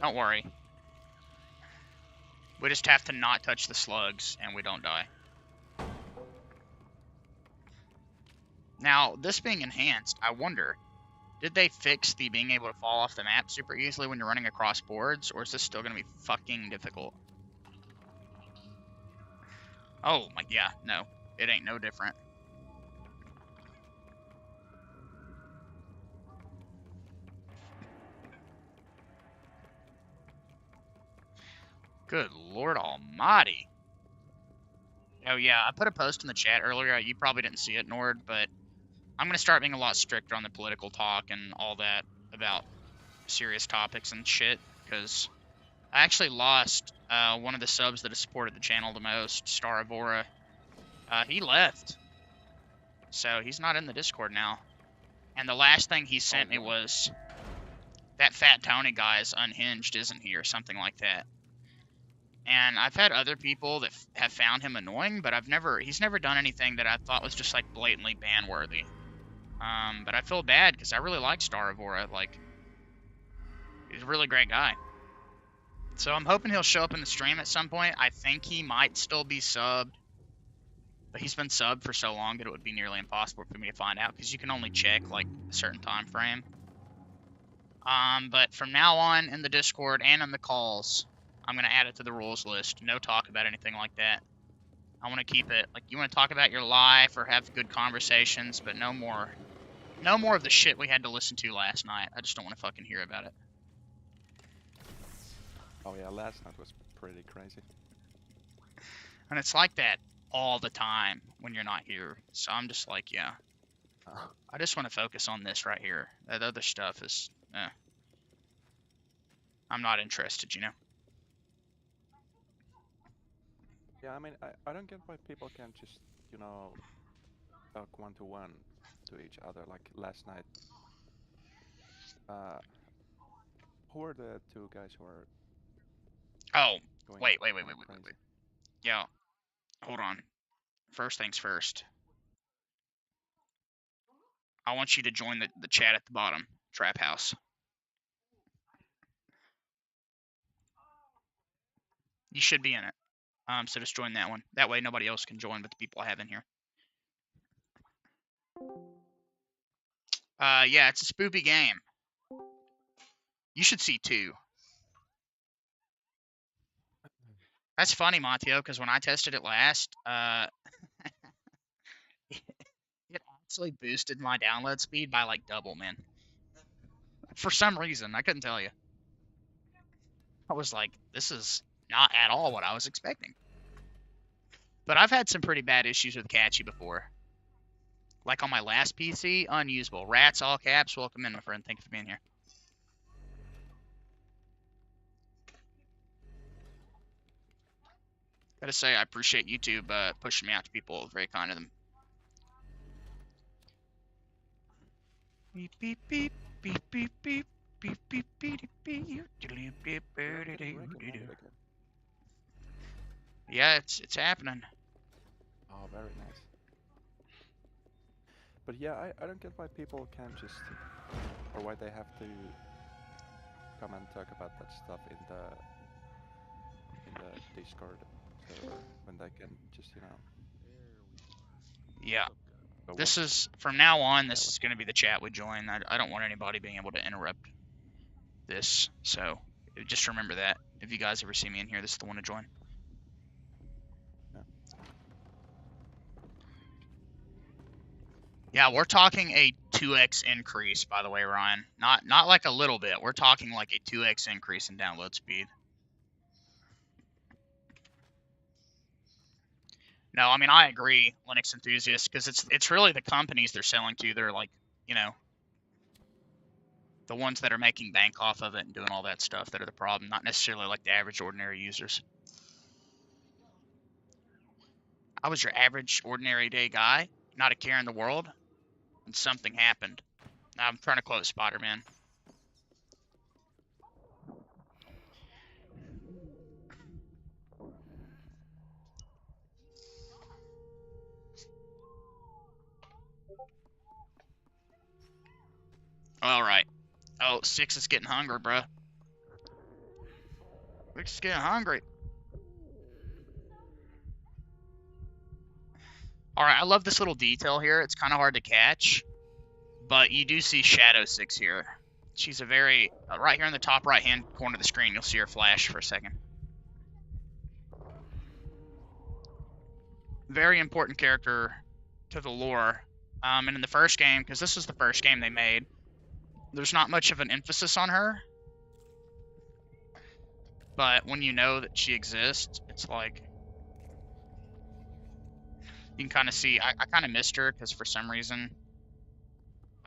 Don't worry. We just have to not touch the slugs and we don't die. Now, this being enhanced, I wonder, did they fix the being able to fall off the map super easily when you're running across boards, or is this still going to be fucking difficult? Oh, my, yeah, no. It ain't no different. Good Lord Almighty. Oh, yeah, I put a post in the chat earlier. You probably didn't see it, Nord, but I'm going to start being a lot stricter on the political talk and all that about serious topics and shit, because I actually lost one of the subs that has supported the channel the most, Staravora. He left, so he's not in the Discord now. And the last thing he sent me was, that Fat Tony guy is unhinged, isn't he, or something like that. And I've had other people that have found him annoying, but he's never done anything that I thought was just like blatantly ban worthy. But I feel bad because I really like Staravora. Like, he's a really great guy. So I'm hoping he'll show up in the stream at some point. I think he might still be subbed, but he's been subbed for so long that it would be nearly impossible for me to find out because you can only check like a certain time frame. But from now on in the Discord and in the calls, I'm going to add it to the rules list. No talk about anything like that. I want to keep it, like, you want to talk about your life or have good conversations, but no more of the shit we had to listen to last night. I just don't want to fucking hear about it. Oh yeah, last night was pretty crazy. And it's like that all the time when you're not here. So I'm just like, yeah. I just want to focus on this right here. That other stuff is, I'm not interested, you know? Yeah, I mean, I don't get why people can't just, you know, talk one-to-one to each other, like last night. Who are the two guys who are... Oh, going wait. crazy? Yeah, hold on. First things first. I want you to join the chat at the bottom, Trap House. You should be in it. So just join that one. That way nobody else can join but the people I have in here. Yeah, it's a spoopy game. You should see 2. That's funny, Mateo, because when I tested it last, it actually boosted my download speed by like double, man. For some reason, I couldn't tell you. I was like, this is not at all what I was expecting. But I've had some pretty bad issues with Catchy before. Like on my last PC, unusable. Rats, all caps, welcome in, my friend. Thank you for being here. Gotta say, I appreciate YouTube pushing me out to people. Very kind of them. Beep, beep, beep, beep, beep, beep, beep, beep, beep, beep, beep, yeah, it's happening. Oh, very nice. But yeah, I don't get why people can't just, or why they have to come and talk about that stuff in the Discord server when they can just, you know. Yeah. This is, from now on, this is going to be the chat we join. I don't want anybody being able to interrupt this, so just remember that. If you guys ever see me in here, this is the one to join. Yeah, we're talking a 2x increase, by the way, Ryan. Not like a little bit. We're talking like a 2x increase in download speed. No, I mean I agree, Linux enthusiasts, because it's really the companies they're selling to. They're like, you know, the ones that are making bank off of it and doing all that stuff that are the problem, not necessarily like the average ordinary users. I was your average ordinary day guy, not a care in the world, and something happened. I'm trying to quote Spider-Man. All right. Oh, 6 is getting hungry, bruh. 6 is getting hungry. All right, I love this little detail here. It's kind of hard to catch, but you do see Shadow 6 here. She's a very, right here in the top right-hand corner of the screen, you'll see her flash for a second. Very important character to the lore. And in the first game, because this was the first game they made, there's not much of an emphasis on her. But when you know that she exists, it's like, you can kind of see, I kind of missed her because for some reason,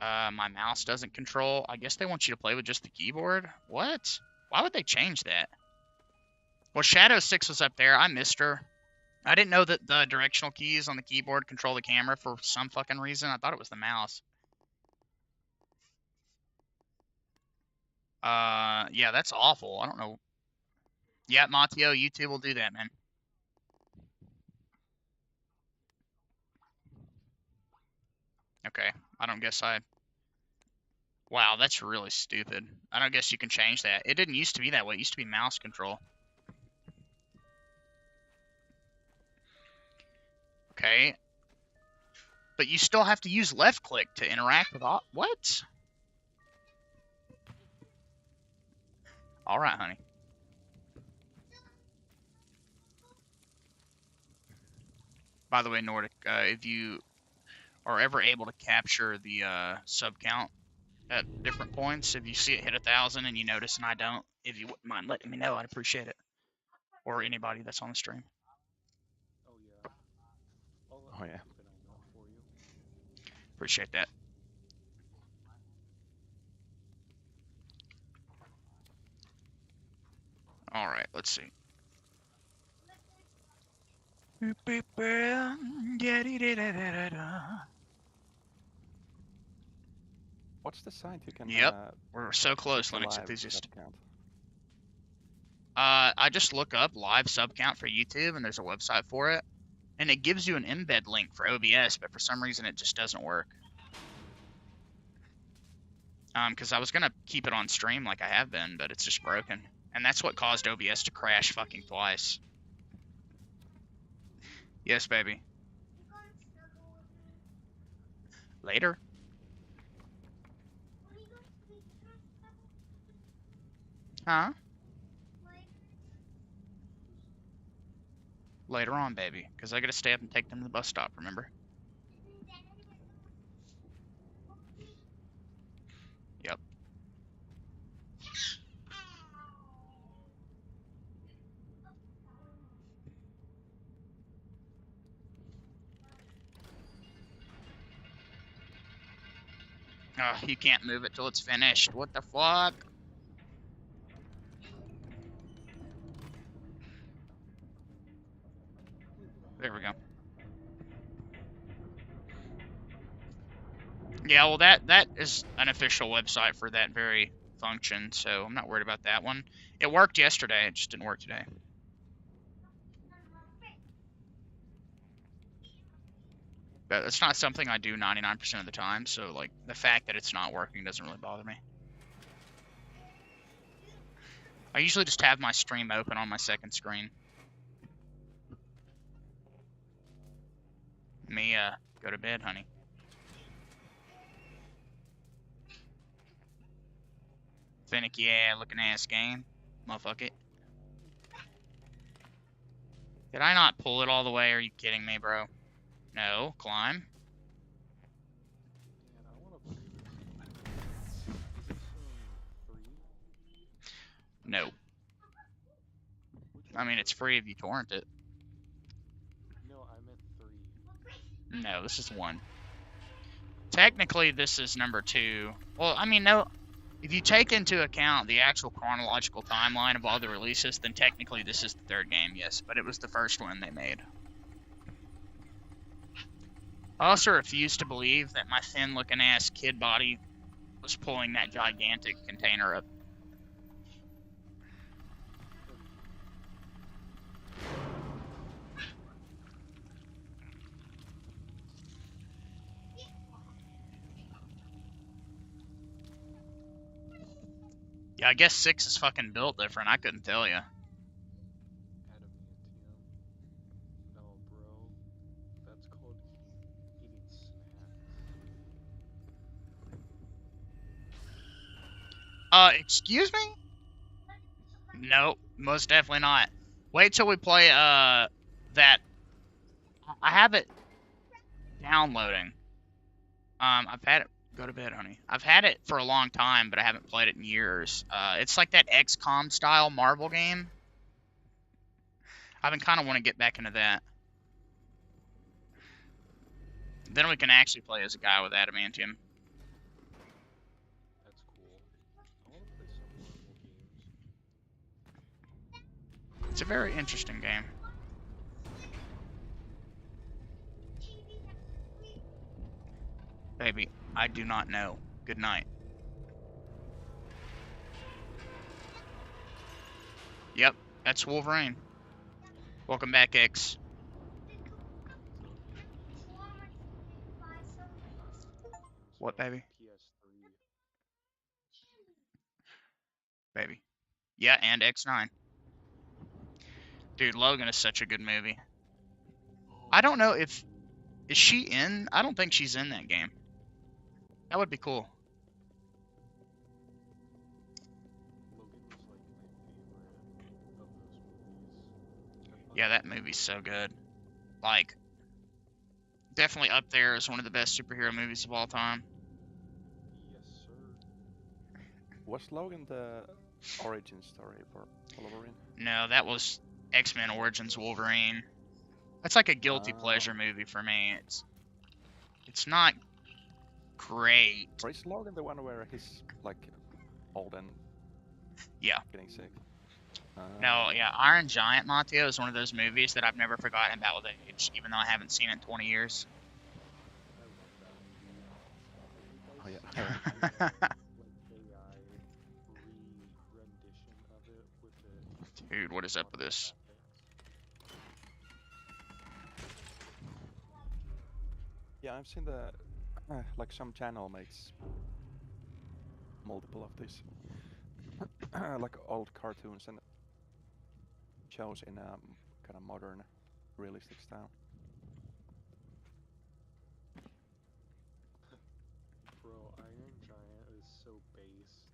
my mouse doesn't control. I guess they want you to play with just the keyboard. What? Why would they change that? Well, Shadow 6 was up there. I missed her. I didn't know that the directional keys on the keyboard control the camera for some fucking reason. I thought it was the mouse. Yeah, that's awful. I don't know. Yeah, Mateo, YouTube will do that, man. Okay, I don't guess I... Wow, that's really stupid. I don't guess you can change that. It didn't used to be that way. It used to be mouse control. Okay. But you still have to use left click to interact with all... What? Alright, honey. By the way, Nordic, if you are ever able to capture the sub count at different points, if you see it hit 1,000 and you notice and I don't, if you wouldn't mind letting me know, I'd appreciate it. Or anybody that's on the stream. Oh yeah. Oh yeah. For you. Appreciate that. All right, let's see. What's the site you can? Yep, we're so close, check the Linux live enthusiast. sub count? I just look up live sub count for YouTube, and there's a website for it, and it gives you an embed link for OBS, but for some reason it just doesn't work. Because I was gonna keep it on stream like I have been, but it's just broken, and that's what caused OBS to crash fucking twice. Yes, baby. Later. Huh? Later on, baby, because I gotta stay up and take them to the bus stop, remember? Yep. Oh, you can't move it till it's finished. What the fuck? There we go. Yeah, well, that is an official website for that very function, so I'm not worried about that one. It worked yesterday, it just didn't work today. But it's not something I do 99% of the time, so, like, the fact that it's not working doesn't really bother me. I usually just have my stream open on my second screen. Mia, go to bed, honey. Finicky, yeah, looking ass game. Motherfuck it. Did I not pull it all the way? Are you kidding me, bro? No, climb. No. I mean, it's free if you torrent it. No, I meant 3. No, this is 1. Technically, this is number 2. Well, I mean, no. If you take into account the actual chronological timeline of all the releases, then technically this is the 3rd game, yes. But it was the first one they made. I also refuse to believe that my thin-looking ass kid body was pulling that gigantic container up. Yeah, I guess 6 is fucking built different. I couldn't tell you. Adamantium. No, bro. That's called eating snacks. Excuse me? No, most definitely not. Wait till we play, that. I have it downloading. I've had it. Go to bed, honey. I've had it for a long time, but I haven't played it in years. It's like that XCOM style Marvel game. I've been kind of want to get back into that. Then we can actually play as a guy with adamantium. That's cool. I want to play some Marvel games. It's a very interesting game. Baby, I do not know. Good night. Yep, that's Wolverine. Welcome back, X. What, baby? PS3. Baby. Yeah, and X9. Dude, Logan is such a good movie. I don't know if... Is she in? I don't think she's in that game. That would be cool. Logan is like my favorite of those movies. Yeah, that movie's so good. Like, definitely up there as one of the best superhero movies of all time. Yes, sir. Was Logan the origin story for Wolverine? No, that was X-Men Origins Wolverine. That's like a guilty pleasure movie for me. It's not great. Or is Logan the one where he's like old and Yeah. getting sick? No, yeah, Iron Giant, Mateo, is one of those movies that I've never forgotten about with age, even though I haven't seen it in 20 years. I love that movie. Oh yeah. Like AI re-rendition of it with it. Dude, what is up with this? Yeah, I've seen the like some channel makes multiple of these like old cartoons and shows in a kind of modern, realistic style. Bro, Iron Giant is so based.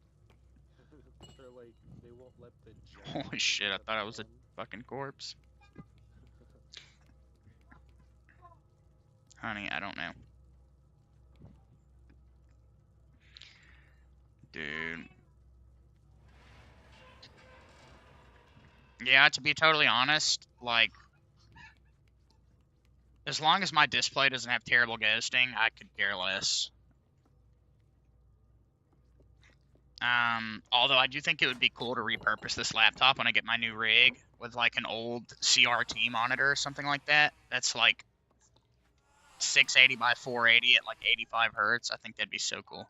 They're like, they won't let the giant Holy shit, I the thought I was a man. fucking corpse. Honey, I don't know. Dude. Yeah, to be totally honest, like, as long as my display doesn't have terrible ghosting, I could care less. Although I do think it would be cool to repurpose this laptop when I get my new rig with like an old CRT monitor or something like that. That's like 680 by 480 at like 85 hertz. I think that'd be so cool.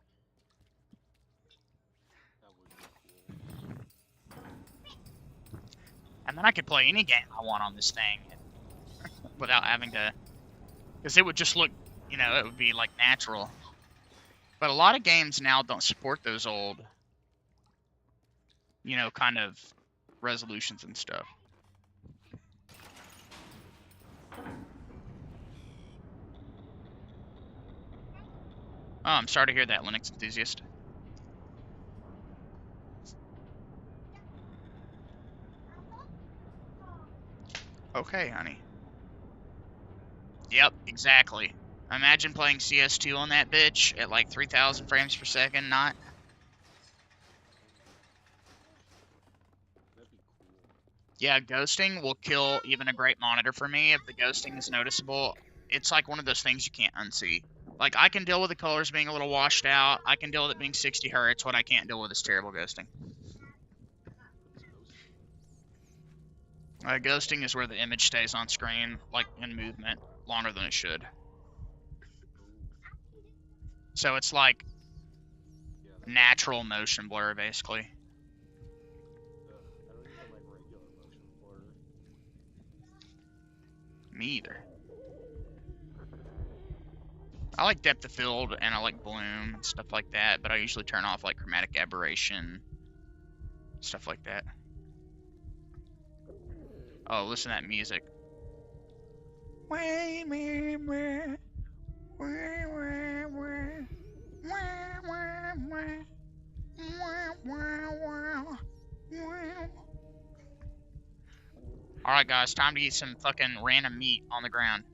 That would be cool. And then I could play any game I want on this thing without having to, because it would just look, you know, it would be like natural. But a lot of games now don't support those old, you know, kind of resolutions and stuff. Oh, I'm sorry to hear that, Linux enthusiast. Okay, honey. Yep, exactly. Imagine playing CS2 on that bitch at like 3,000 frames per second, not... Yeah, ghosting will kill even a great monitor for me. If the ghosting is noticeable, it's like one of those things you can't unsee. Like, I can deal with the colors being a little washed out. I can deal with it being 60 hertz. What I can't deal with is terrible ghosting. Ghosting is where the image stays on screen, like in movement, longer than it should. So it's like natural motion blur, basically. I don't even like regular motion blur. Me either. I like depth of field and I like bloom and stuff like that, but I usually turn off like chromatic aberration, stuff like that. Oh, listen to that music. Alright guys, time to eat some fucking random meat on the ground.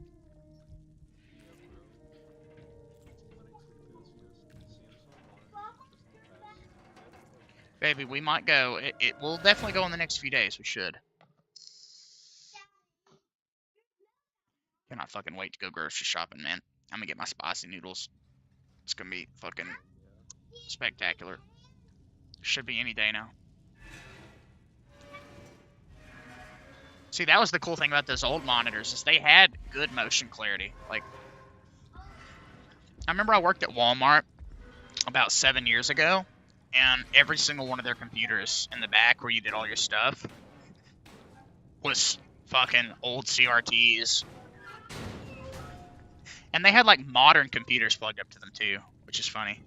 Baby, we might go. It will definitely go in the next few days. We should. Cannot fucking wait to go grocery shopping, man. I'm gonna get my spicy noodles. It's gonna be fucking spectacular. Should be any day now. See, that was the cool thing about those old monitors, is they had good motion clarity. Like, I remember I worked at Walmart about 7 years ago, and every single one of their computers in the back where you did all your stuff was fucking old CRTs. And they had like modern computers plugged up to them too, which is funny.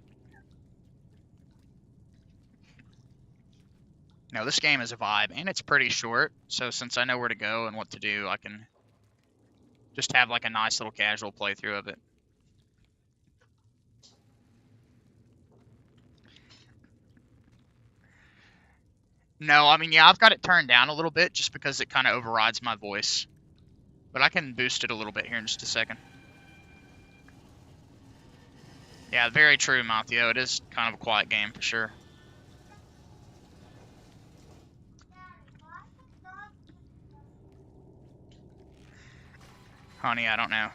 No, this game is a vibe, and it's pretty short, so since I know where to go and what to do, I can just have like a nice little casual playthrough of it. No, I mean, yeah, I've got it turned down a little bit just because it kind of overrides my voice. But I can boost it a little bit here in just a second. Yeah, very true, Matteo. It is kind of a quiet game for sure. Honey, I don't know.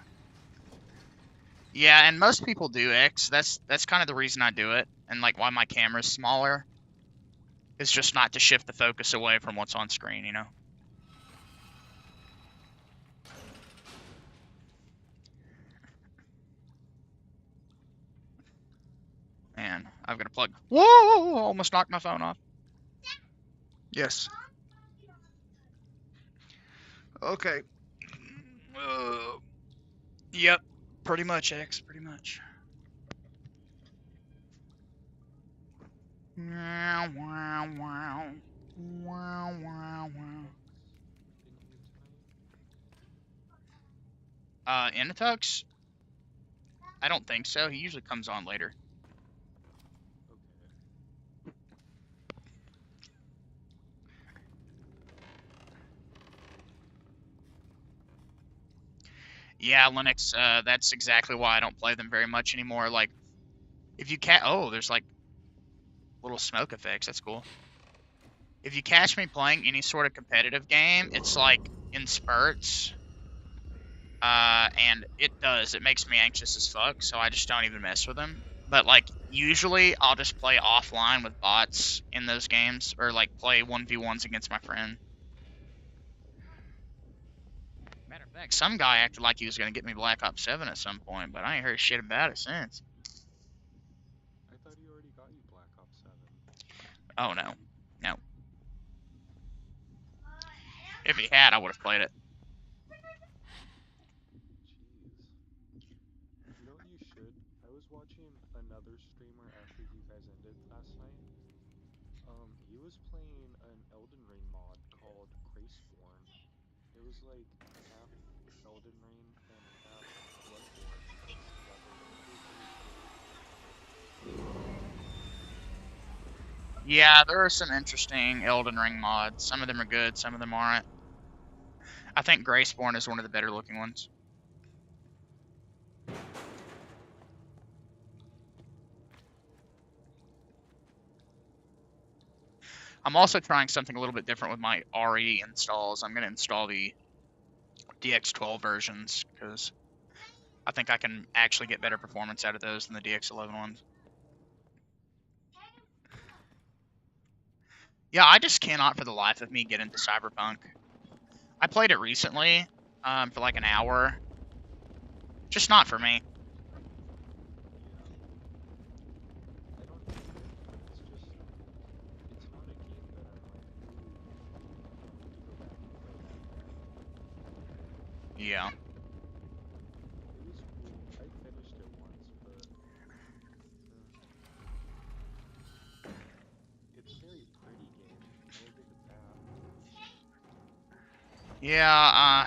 Yeah, and most people do X. That's kind of the reason I do it, and like why my camera's smaller. Is just not to shift the focus away from what's on screen, you know? Man, I've got to plug. Whoa! Almost knocked my phone off. Yes. Okay. Yep. Pretty much, X. Pretty much. Wow, wow, wow. Wow, wow, wow. Inatux? I don't think so. He usually comes on later. Yeah, Linux, that's exactly why I don't play them very much anymore. Like, if you oh, there's like little smoke effects. That's cool. If you catch me playing any sort of competitive game, it's like in spurts. And it makes me anxious as fuck, so I just don't even mess with them. But like, usually I'll just play offline with bots in those games, or like play 1v1s against my friend. Matter of fact, some guy acted like he was gonna get me Black Ops 7 at some point, but I ain't heard shit about it since. I thought he already got you Black Ops 7. Oh no. No. If he had, I would have played it. Jeez. You know what you should? I was watching another streamer after you guys ended last night. He was playing an Elden Ring mod called Gh0st. It was like half Elden Ring and half Bloodborne mixed together. It was really cool. Yeah, there are some interesting Elden Ring mods. Some of them are good, some of them aren't. I think Gh0st is one of the better looking ones. I'm also trying something a little bit different with my RE installs. I'm going to install the DX12 versions because I think I can actually get better performance out of those than the DX11 ones. Yeah, I just cannot for the life of me get into Cyberpunk. I played it recently for like an hour. Just not for me. I don't hate it, but it's just, it's not a game that I'm like, ooh, I need to go back and play that again. Yeah. It was cool. I finished it once, but it's a very pretty game. I will give it that. Yeah,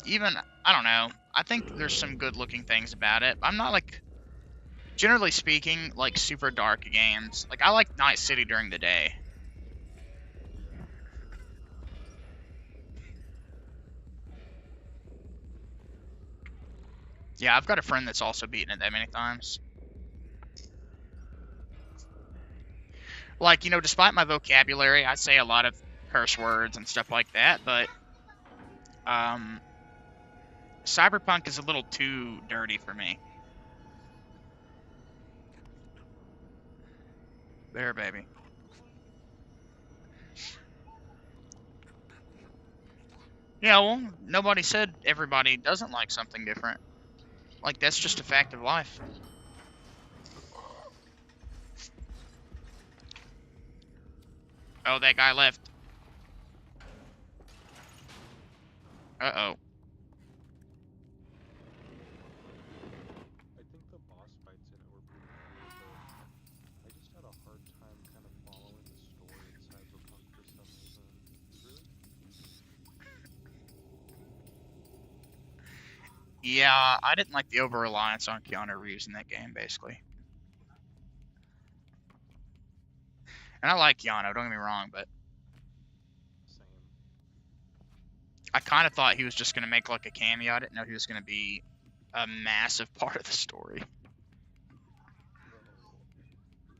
even, I don't know. I think there's some good looking things about it. I'm not like, generally speaking, like super dark games. Like I like Night City during the day. Yeah, I've got a friend that's also beaten it that many times. Like, you know, despite my vocabulary, I say a lot of curse words and stuff like that, but Cyberpunk is a little too dirty for me. There, baby. Yeah, well, nobody said everybody doesn't like something different. Like, that's just a fact of life. Oh, that guy left. Uh-oh. I think the boss fights in it were pretty cool, but I just had a hard time kind of following the story in Cyberpunk for some reason. It's really confusing. Yeah, I didn't like the over-reliance on Keanu Reeves in that game, basically. And I like Keanu, don't get me wrong, but Same. I kind of thought he was just going to make like a cameo. I didn't know he was going to be a massive part of the story. Bro,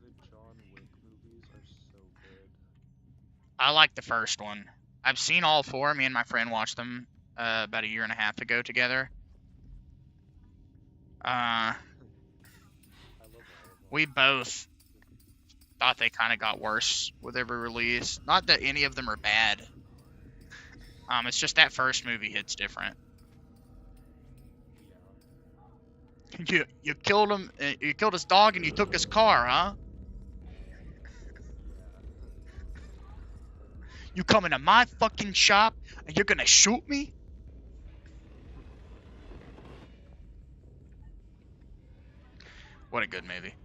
the John Wick movies are so good. I like the first one. I've seen all four. Me and my friend watched them about a year and a half ago together. I love all of them. We both thought they kind of got worse with every release. Not that any of them are bad. It's just that first movie hits different. Yeah. You killed him. You killed his dog and you took his car, huh? You come into my fucking shop and you're gonna shoot me? What a good movie.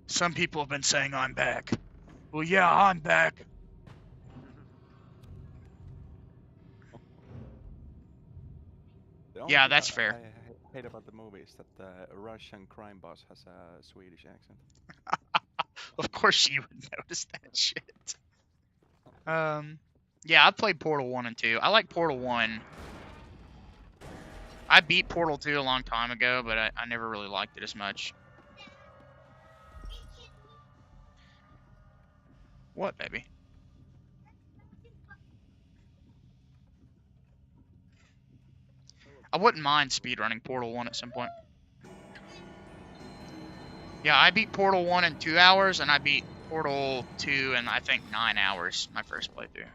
Some people have been saying I'm back. Well, yeah, I'm back. Yeah, that's fair. I hate about the movie is that the Russian crime boss has a Swedish accent. Of course you would notice that shit. Yeah, I played Portal 1 and 2. I like Portal 1. I beat Portal 2 a long time ago, but I never really liked it as much. What, baby? I wouldn't mind speedrunning Portal 1 at some point. Yeah, I beat Portal 1 in 2 hours, and I beat Portal 2 in, I think, 9 hours, my first playthrough.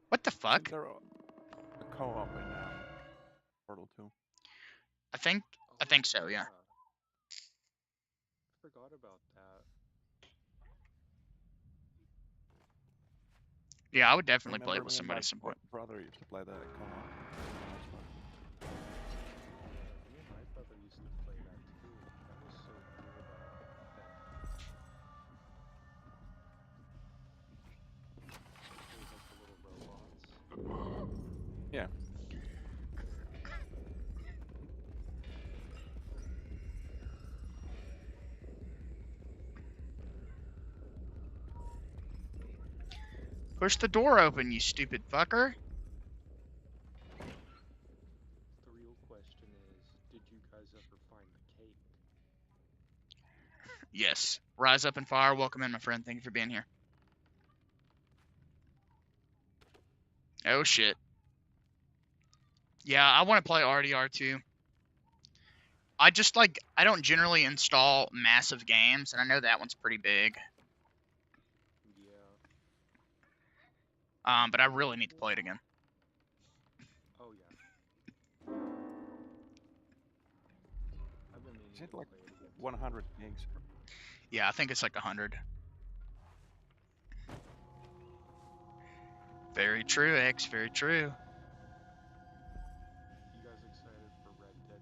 What the fuck? Is there a co-op in Portal 2? I think so, yeah. I forgot about that. Yeah, I would definitely play it Remember with me and somebody my at some point. brother used to play the co-op. Me and my brother used to play that too. That was so cool about that. It was like the little robots. Yeah. Push the door open, you stupid fucker. The real question is, did you guys ever find the cake? Eyes Up and Fire, welcome in, my friend. Thank you for being here. Oh, shit. Yeah, I want to play RDR2. I just, like, I don't generally install massive games, and I know that one's pretty big. Yeah. But I really need to play it again. Oh yeah. I've been meaning Is it to like play it again. 100 gigs? Yeah, I think it's like 100. Very true, X. Very true. You guys excited for Red Dead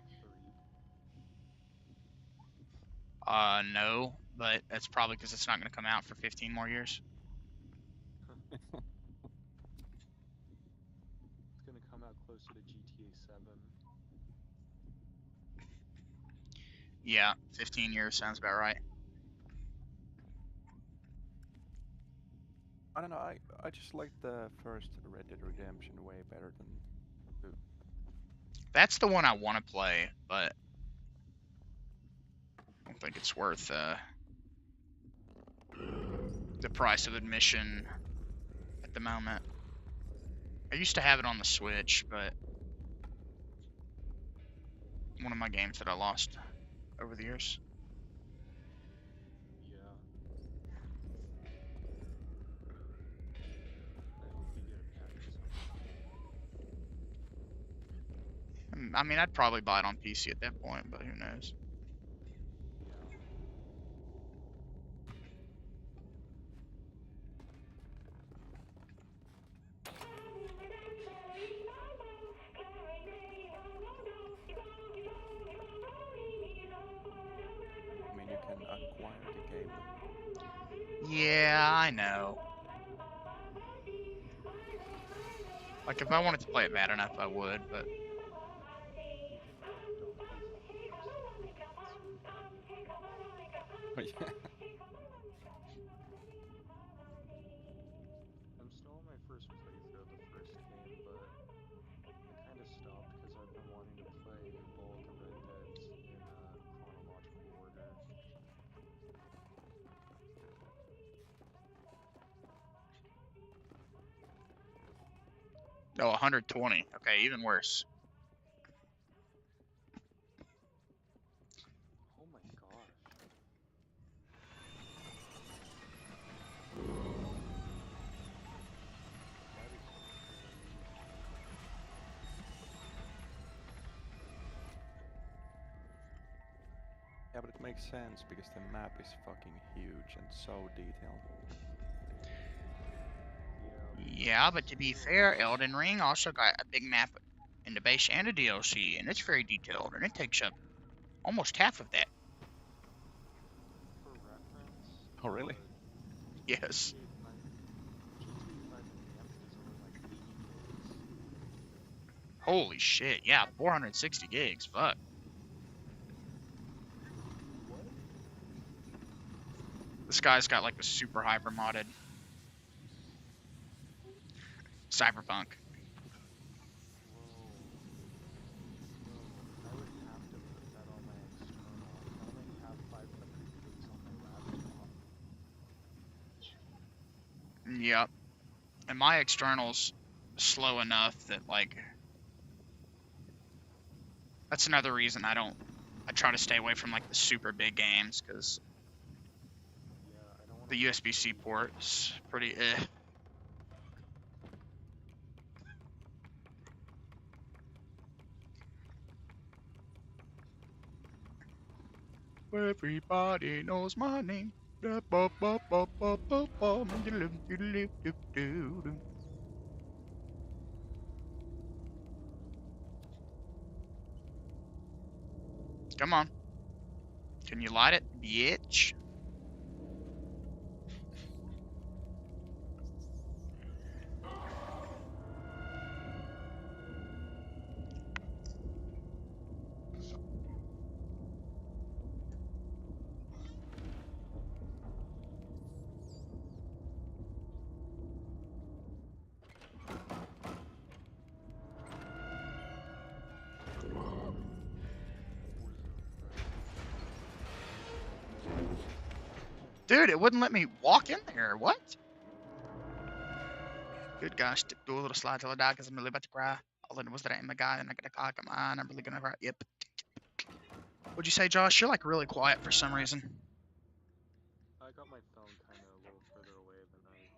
3? No, but that's probably because it's not going to come out for 15 more years. It's gonna come out closer to GTA 7. Yeah, 15 years sounds about right. I don't know. I just like the first Red Dead Redemption way better than 2. That's the one I want to play, but I don't think it's worth the price of admission at the moment. I used to have it on the Switch, but one of my games that I lost over the years. Yeah. I hope you get a patch sometime. I mean, I'd probably buy it on PC at that point, but who knows? Yeah. I mean, you can acquire the game. Yeah, I know. Like, if I wanted to play it bad enough, I would, but... But yeah. I'm still on my first playthrough of the first game, but I kind of stopped because I've been wanting to play all the Red Deads in chronological order. Oh, 120. Okay, even worse. Oh my gosh. That is crazy. Yeah, but it makes sense because the map is fucking huge and so detailed. Yeah, but to be fair, Elden Ring also got a big map in the base and a DLC, and it's very detailed, and it takes up almost half of that. For reference, Oh, really? Yes. GTA 5 Enhanced is only like 80 gigs. Holy shit, yeah, 460 gigs, fuck. What? This guy's got like a super hyper modded Cyberpunk. Whoa. I would have to put that on my external. I only have 500 gigs on my laptop. Yep. And my external's slow enough that, like, that's another reason I try to stay away from, like, the super big games, because Yeah, I don't want the USB-C port's pretty Everybody knows my name. Come on. Can you light it, bitch? Dude, it wouldn't let me walk in there. What? Good gosh, do a little slide till I die because I'm really about to cry. All in was that I am a guy and I got a cock of mine. I'm really gonna cry. Yep. What'd you say, Josh? You're like really quiet for some reason. I got my phone kind of a little further away than I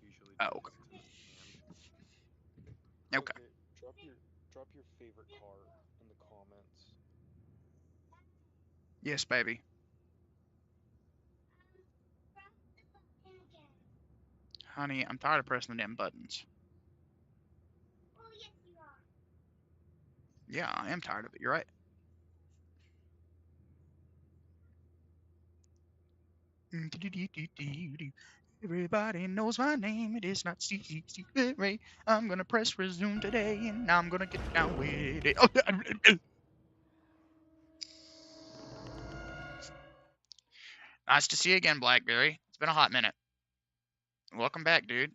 usually do. Oh, okay. It's in my hand. Okay. Drop your favorite car in the comments. Yes, baby. Honey, I'm tired of pressing the damn buttons. Oh, yes, you are. Yeah, I am tired of it. You're right. Everybody knows my name. It is not Stevie Ray. I'm gonna press resume today, and I'm gonna get down with it. Nice to see you again, Blackberry. It's been a hot minute. Welcome back, dude.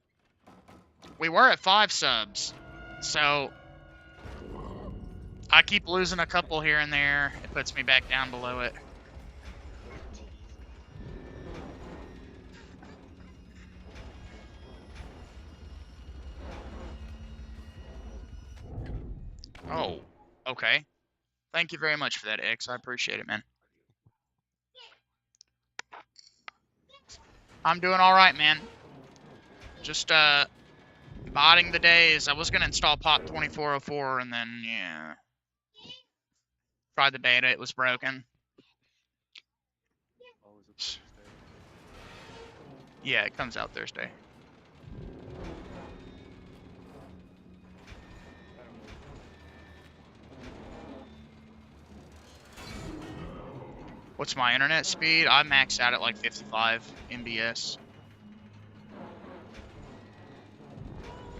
We were at 5 subs, so I keep losing a couple here and there. It puts me back down below it. Oh, okay. Thank you very much for that, X. I appreciate it, man. I'm doing all right, man. Just biding the days. I was gonna install Pop 2404, and then yeah, tried the beta. It was broken. Oh, is it Thursday? Yeah, it comes out Thursday. What's my internet speed? I max out at like 55 MBS.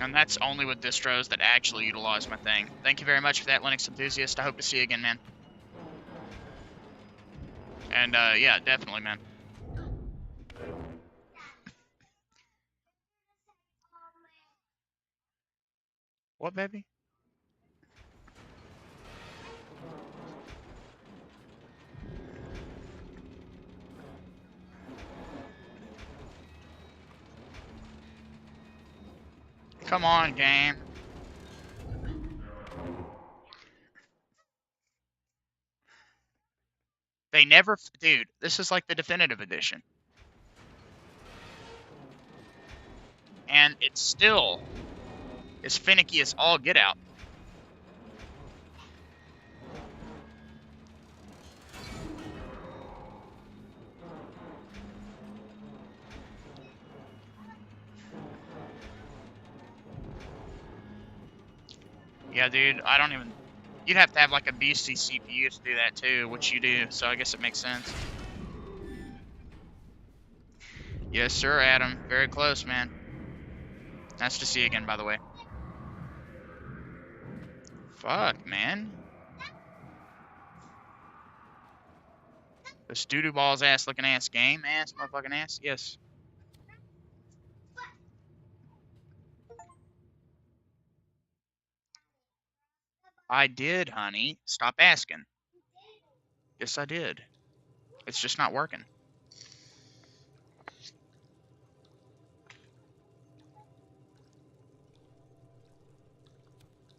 And that's only with distros that actually utilize my thing. Thank you very much for that, Linux enthusiast. I hope to see you again, man. And yeah, definitely, man. What, baby? Come on, game. They never, dude, this is like the definitive edition. And it's still as finicky as all get out. Yeah, dude, I don't even... You'd have to have like a beastie CPU to do that too, which you do, so I guess it makes sense. Yes, sir, Adam. Very close, man. Nice to see you again, by the way. Fuck, man. This doo-doo balls ass looking ass game ass motherfucking ass. Yes. I did, honey. Stop asking. Yes, I did. It's just not working.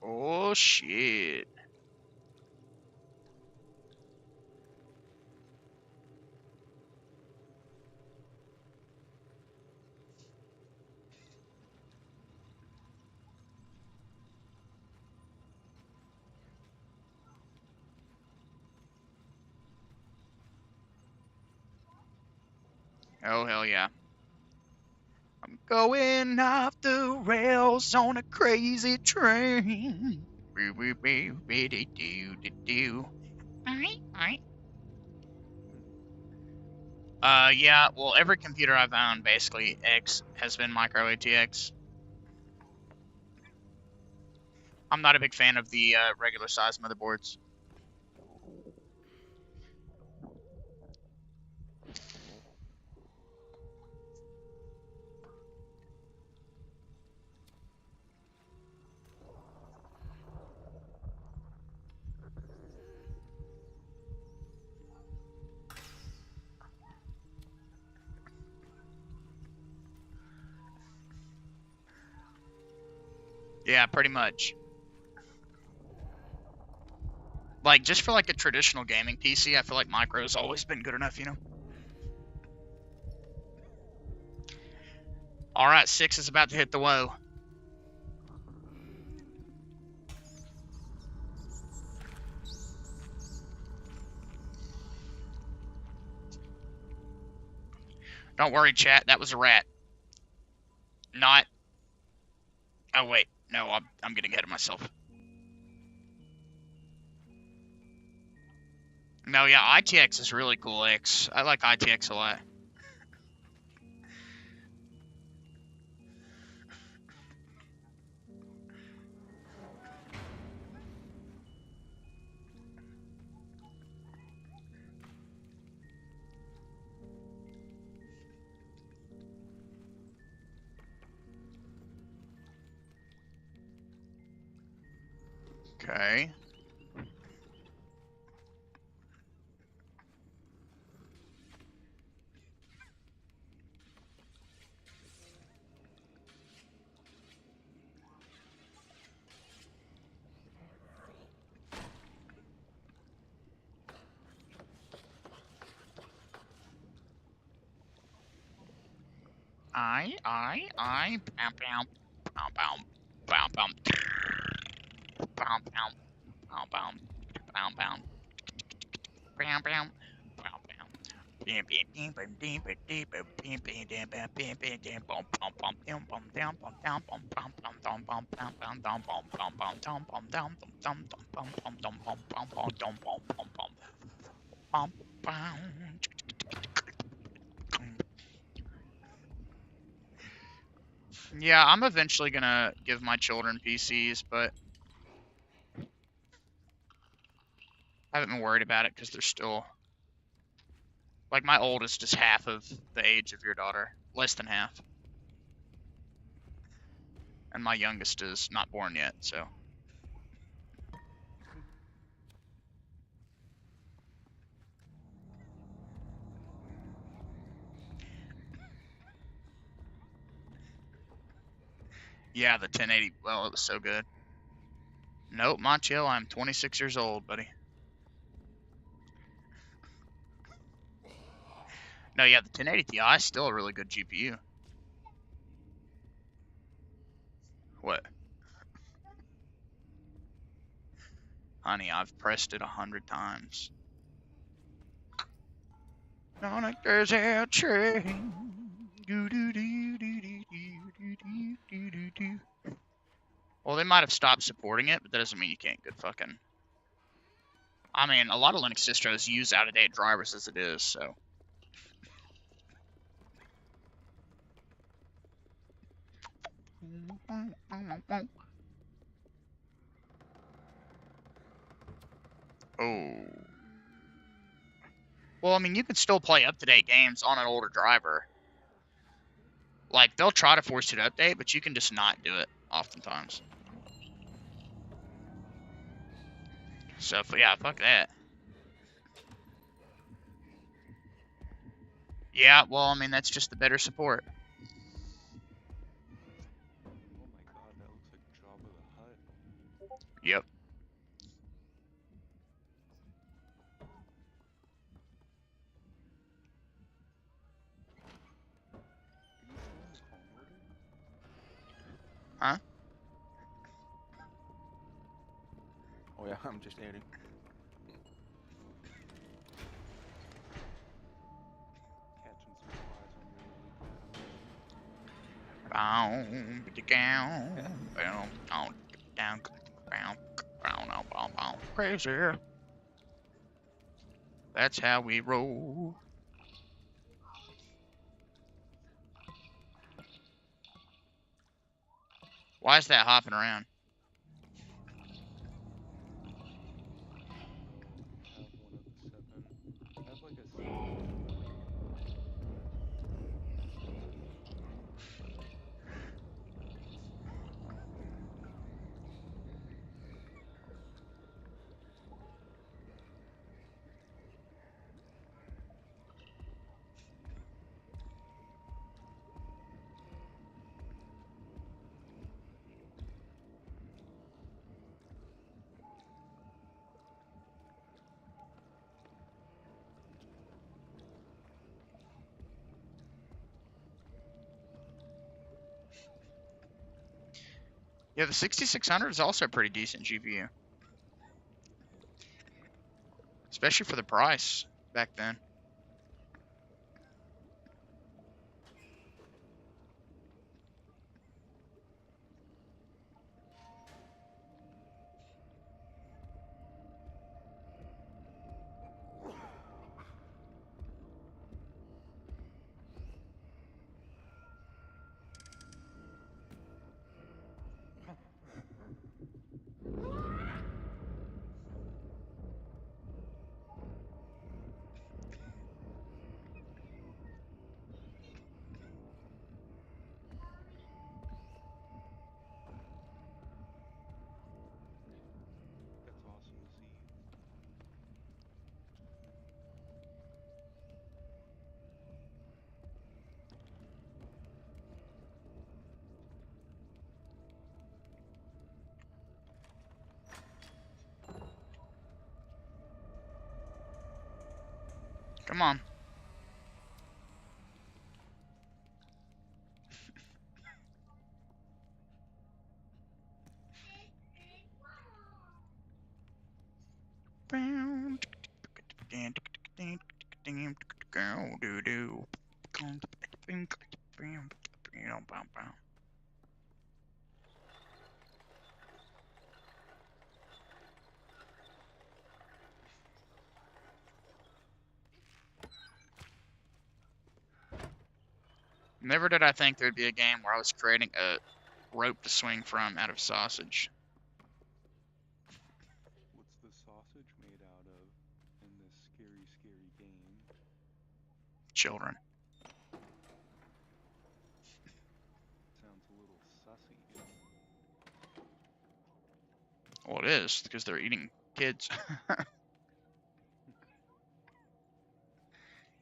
Oh, shit. Oh, hell yeah. I'm going off the rails on a crazy train. Yeah, well, every computer I've owned, basically, X has been micro ATX. I'm not a big fan of the regular size motherboards. Yeah, pretty much. Like, just for like a traditional gaming PC, I feel like micro's always been good enough, you know? Alright, 6 is about to hit the woe. Don't worry, chat, that was a rat. Not... Oh, wait. No, I'm getting ahead of myself. No, yeah, ITX is really cool, X. I like ITX a lot. Okay. I, bow, bow, bow, bow, bow, bow, bow, bow, bow, bow, bow, bow, bow, bow, bow, bow. Yeah, I'm eventually gonna give my children PCs, but I haven't been worried about it because they're still... Like, my oldest is half of the age of your daughter. Less than half. And my youngest is not born yet, so... Yeah, the 1080, well, it was so good. Nope, my chill, I'm 26 years old, buddy. No, yeah, the 1080 Ti is still a really good GPU. What? Honey, I've pressed it 100 times. On a desert train. Well, they might have stopped supporting it, but that doesn't mean you can't get fucking... I mean, a lot of Linux distros use out-of-date drivers as it is, so... Oh. Well, I mean, you can still play up-to-date games on an older driver. Like, they'll try to force you to update, but you can just not do it, oftentimes. So, yeah, fuck that. Yeah, well, I mean, that's just the better support. Oh my god, that looks like Jabba the Hutt. Yep. Are you still in the clone order? Huh? Oh yeah, I'm just eating. Catching some flies on your lily pad. Boom, down, down, down, down, down, crazy. That's how we roll. Why is that hopping around? Have one of the 7. I have like a 7-year-old. Yeah, the 6600 is also a pretty decent GPU, especially for the price back then. That's awesome to see. Come on. Never did I think there'd be a game where I was creating a rope to swing from out of sausage. What's the sausage made out of in this scary, scary game? Children. Sounds a little sussy. Well, it is, because they're eating kids.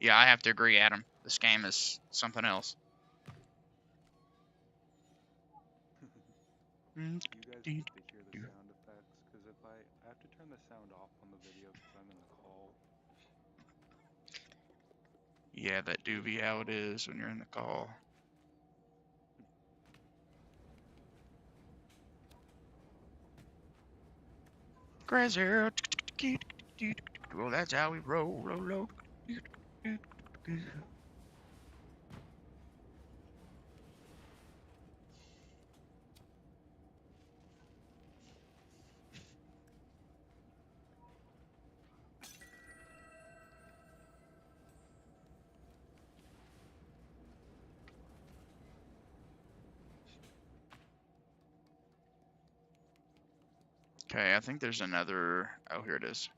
Yeah, I have to agree, Adam. This game is something else. You guys need to hear the sound effects, because if I have to turn the sound off on the video because I'm in the call. Yeah, that do be how it is when you're in the call. Crazy. Well, that's how we roll. Okay, I think there's another. Oh, here it is.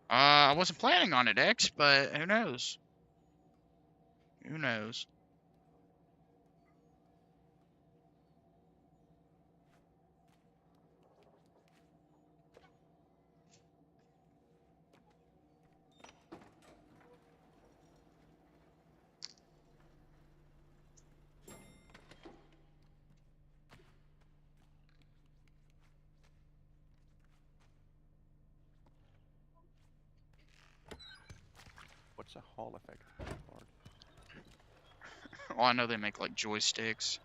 I wasn't planning on it, X, but who knows? Who knows? What's a Hall effect board? Well, I know they make like joysticks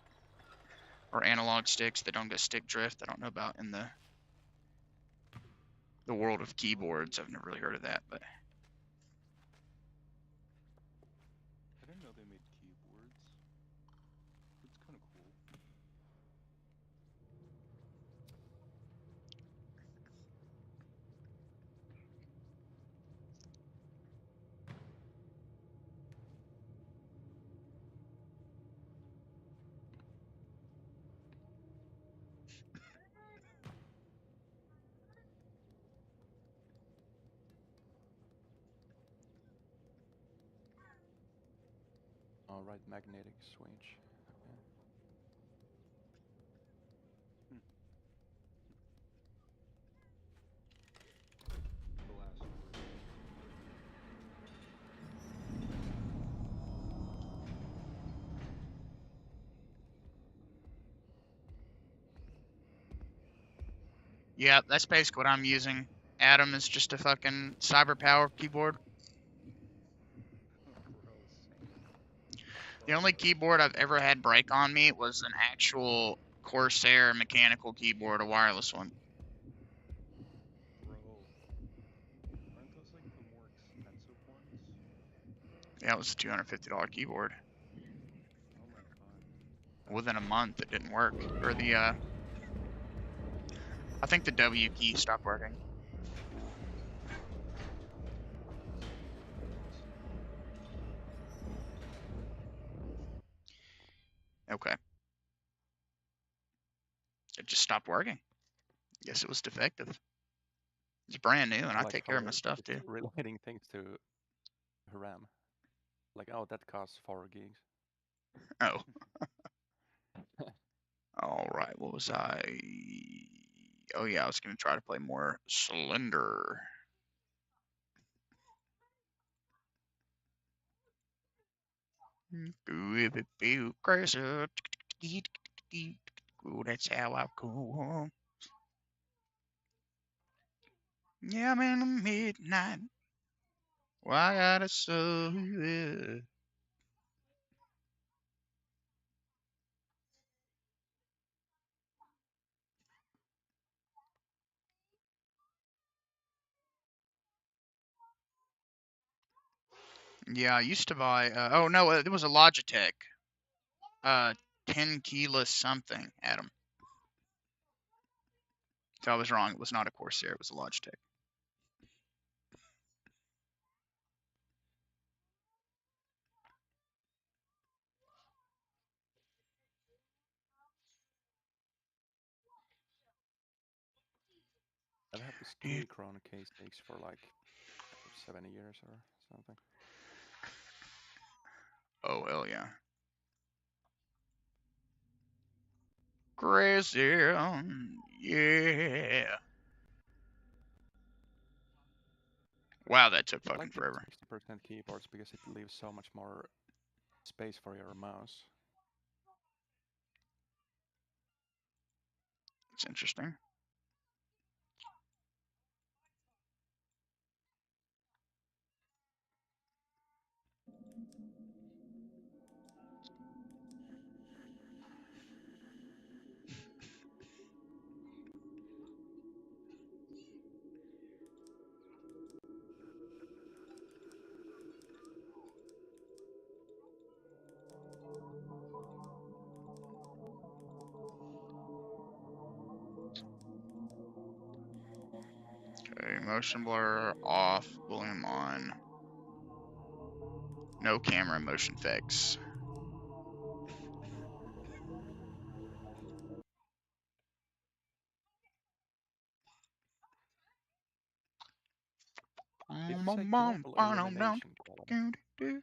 or analog sticks that don't get stick drift. I don't know about in the world of keyboards. I've never really heard of that, but I didn't know they made keyboards. It's kind of cool. All right, magnetic switch. Okay. The last word. yeah, that's basically what I'm using Atom is just a fucking cyber power keyboard. The only keyboard I've ever had break on me was an actual Corsair mechanical keyboard, a wireless one. Bro, aren't those like the more expensive ones? Yeah, it was a $250 keyboard. Oh my god. Within a month, it didn't work. Or the, I think the W key stopped working. Okay. It just stopped working. Guess it was defective. It's brand new, and I Like take care of how my stuff it's too. relating things to RAM. Like, oh, that costs 4 gigs. Oh. All right. What was I? Oh yeah, I was gonna try to play more Slender. Crazy. Ooh, that's how I go. Yeah, I'm in the midnight. Well, I got a soul. Yeah, I used to buy. Oh no, it was a Logitech. 10 keyless something, Adam. If I was wrong, it was not a Corsair. It was a Logitech. I've had this Gh0st case for like 7 years or something. Oh hell yeah. Crazy, yeah. Wow, that took I fucking like the forever. 60% keyboards because it leaves so much more space for your mouse. It's interesting. Okay, motion blur off, volume on. No camera motion effects. Did it say global illumination quality?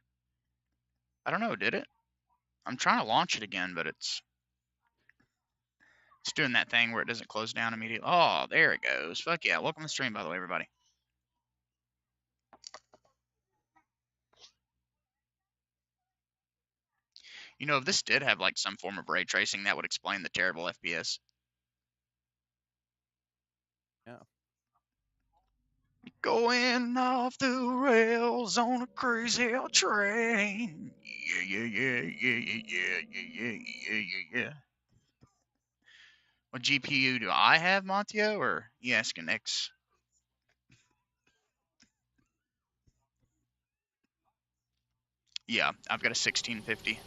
I don't know, did it? I'm trying to launch it again, but it's doing that thing where it doesn't close down immediately. Oh, there it goes. Fuck yeah. Welcome to the stream, by the way, everybody. You know, if this did have like some form of ray tracing, that would explain the terrible FPS. Yeah. Going off the rails on a crazy train. Yeah, yeah, yeah, yeah, yeah, yeah, yeah, yeah, yeah, yeah. What GPU do I have, Montio, or you asking X? Yeah, I've got a 1650.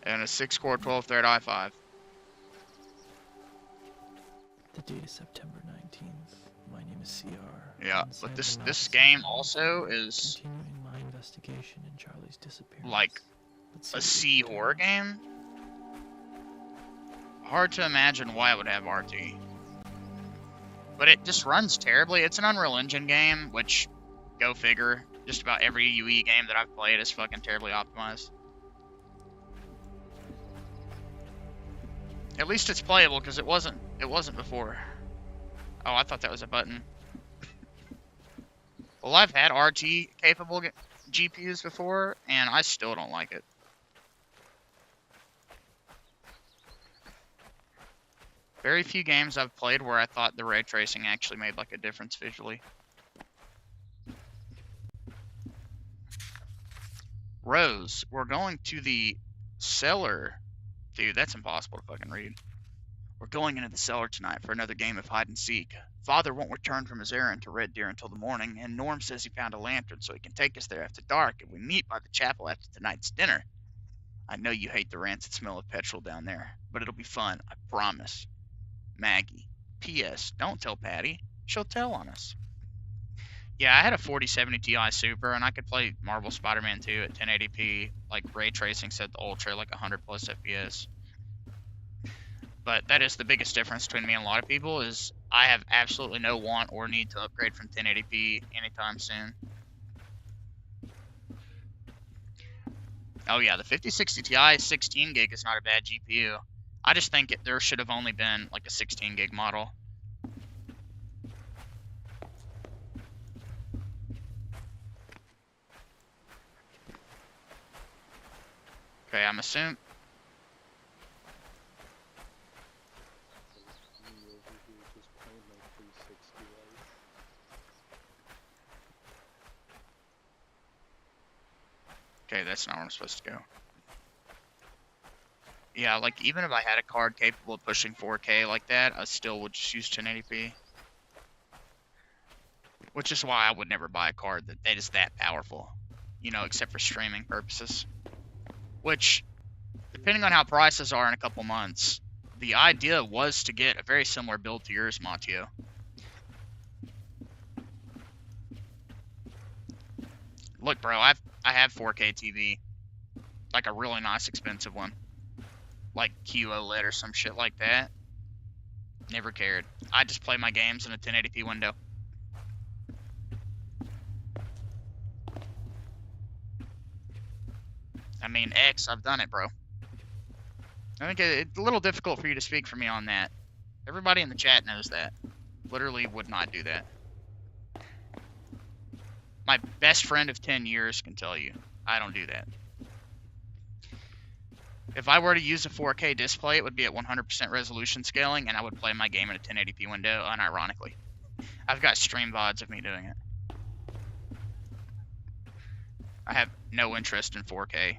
And a 6-core 12-thread i5. The date is September 19th. My name is CR. Yeah, and but Sandra this Matheson game and I also are is continuing my investigation in Charlie's disappearance. like Let's a see what C we can horror do. game. Hard to imagine why it would have RT. But it just runs terribly. It's an Unreal Engine game, which, go figure, just about every UE game that I've played is fucking terribly optimized. At least it's playable, because it wasn't before. Oh, I thought that was a button. Well, I've had RT capable GPUs before, and I still don't like it. Very few games I've played where I thought the ray tracing actually made like a difference visually. Rose, we're going to the cellar. Dude, that's impossible to fucking read. We're going into the cellar tonight for another game of hide and seek. Father won't return from his errand to Red Deer until the morning, and Norm says he found a lantern so he can take us there after dark, and we meet by the chapel after tonight's dinner. I know you hate the rancid smell of petrol down there, but it'll be fun, I promise. Maggie. P.S. Don't tell Patty. She'll tell on us. Yeah, I had a 4070 Ti Super, and I could play Marvel Spider-Man 2 at 1080p, like ray tracing set to ultra, like 100 plus FPS. But that is the biggest difference between me and a lot of people, is I have absolutely no want or need to upgrade from 1080p anytime soon. Oh yeah, the 5060 Ti 16 gig is not a bad GPU. I just think there should have only been like a 16 gig model. Okay, I'm assuming. Me over here just playing my 360 life. Okay, that's not where I'm supposed to go. Yeah, like even if I had a card capable of pushing 4K like that, I still would just use 1080p. Which is why I would never buy a card that is that powerful. You know, except for streaming purposes. Which, depending on how prices are in a couple months, the idea was to get a very similar build to yours, Mateo. Look, bro, I have 4K TV. Like a really nice expensive one. Like QOLED or some shit like that. Never cared. I just play my games in a 1080p window. I mean, X, I've done it, bro. I think it's a little difficult for you to speak for me on that. Everybody in the chat knows that. Literally would not do that. My best friend of 10 years can tell you, I don't do that. If I were to use a 4K display, it would be at 100% resolution scaling, and I would play my game in a 1080p window, unironically. I've got stream VODs of me doing it. I have no interest in 4K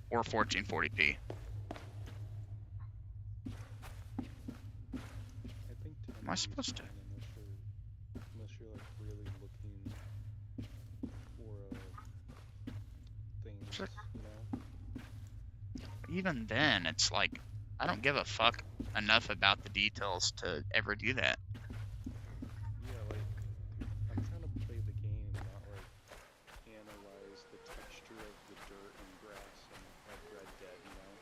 or 1440p. I think Am I supposed to? Unless you're like really looking for things, Sure. you know? Even then, it's like, I don't give a fuck enough about the details to ever do that. Yeah, like, I'm trying to play the game, not like analyze the texture of the dirt and grass and like Red Dead, you know?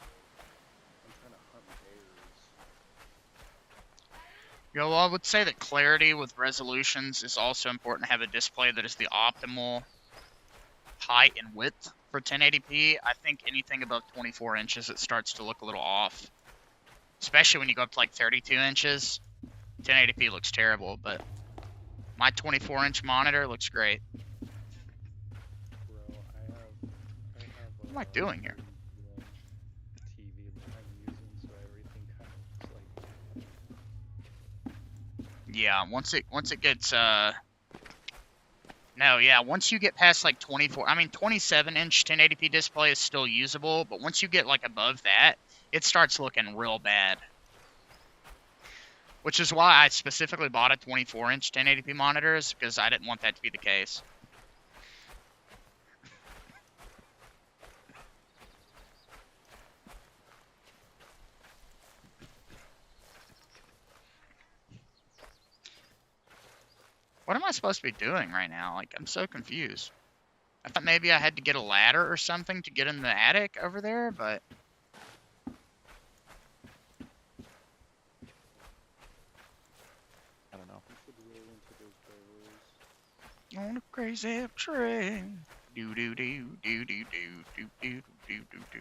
I'm trying to hunt bears. You know, well, I would say that clarity with resolutions is also important to have a display that is the optimal height and width for 1080p. I think anything above 24 inches, it starts to look a little off. Especially when you go up to like 32 inches. 1080p looks terrible, but my 24-inch monitor looks great. Bro, I have What am I doing here? TV that I'm using, so everything kind of looks like. Yeah, once it gets no, yeah, once you get past like 24, I mean 27-inch 1080p display is still usable, but once you get like above that, it starts looking real bad. Which is why I specifically bought a 24-inch 1080p monitor, because I didn't want that to be the case. What am I supposed to be doing right now? Like, I'm so confused. I thought maybe I had to get a ladder or something to get in the attic over there, but... I don't know. You should roll into those barrels. On a crazy train. Do do do do do do do do do do do.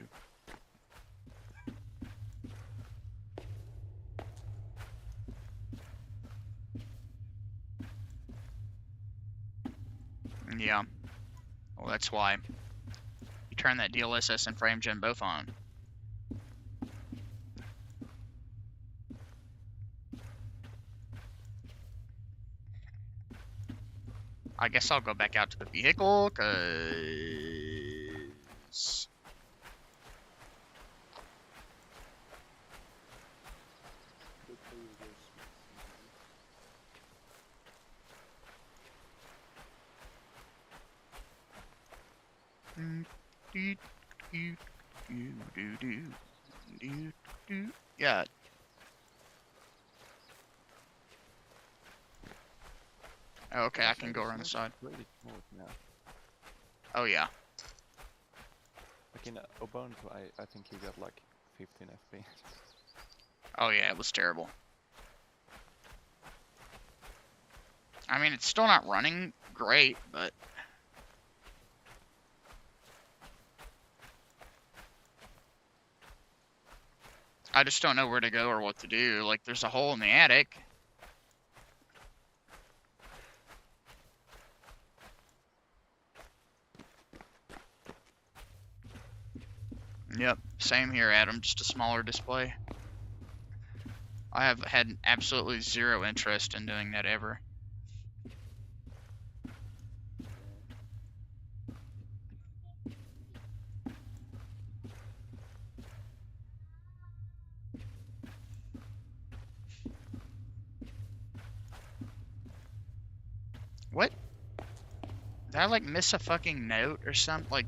Yeah. Well, that's why you turn that DLSS and frame gen both on. I guess I'll go back out to the vehicle, cause Good for you to go smoke some weed. Yeah. Okay, I can go around the side. Really smooth now. Oh yeah. Like in Ubuntu, I think you got like 15 FPS. Oh yeah, it was terrible. I mean, it's still not running great, but I just don't know where to go or what to do. Like, there's a hole in the attic. Yep, same here, Adam, just a smaller display. I have had absolutely zero interest in doing that ever. What? Did I, like, miss a fucking note or something? Like,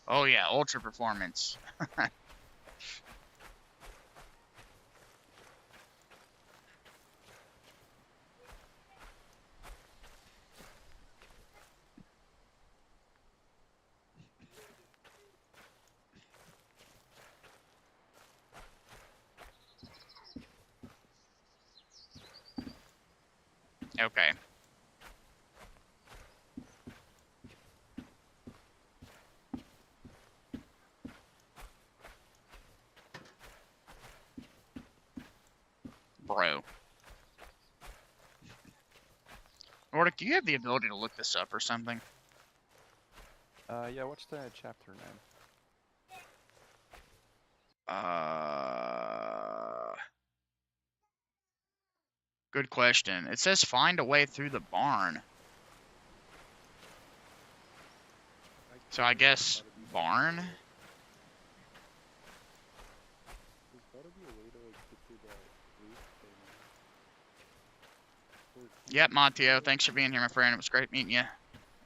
oh yeah, ultra performance. Okay. Bro. Nordic, do you have the ability to look this up or something? Yeah, what's the chapter name? Good question. It says find a way through the barn. So I guess barn? There's gotta be a way to like get through that roof thing. Yep, Montio, thanks for being here, my friend. It was great meeting you.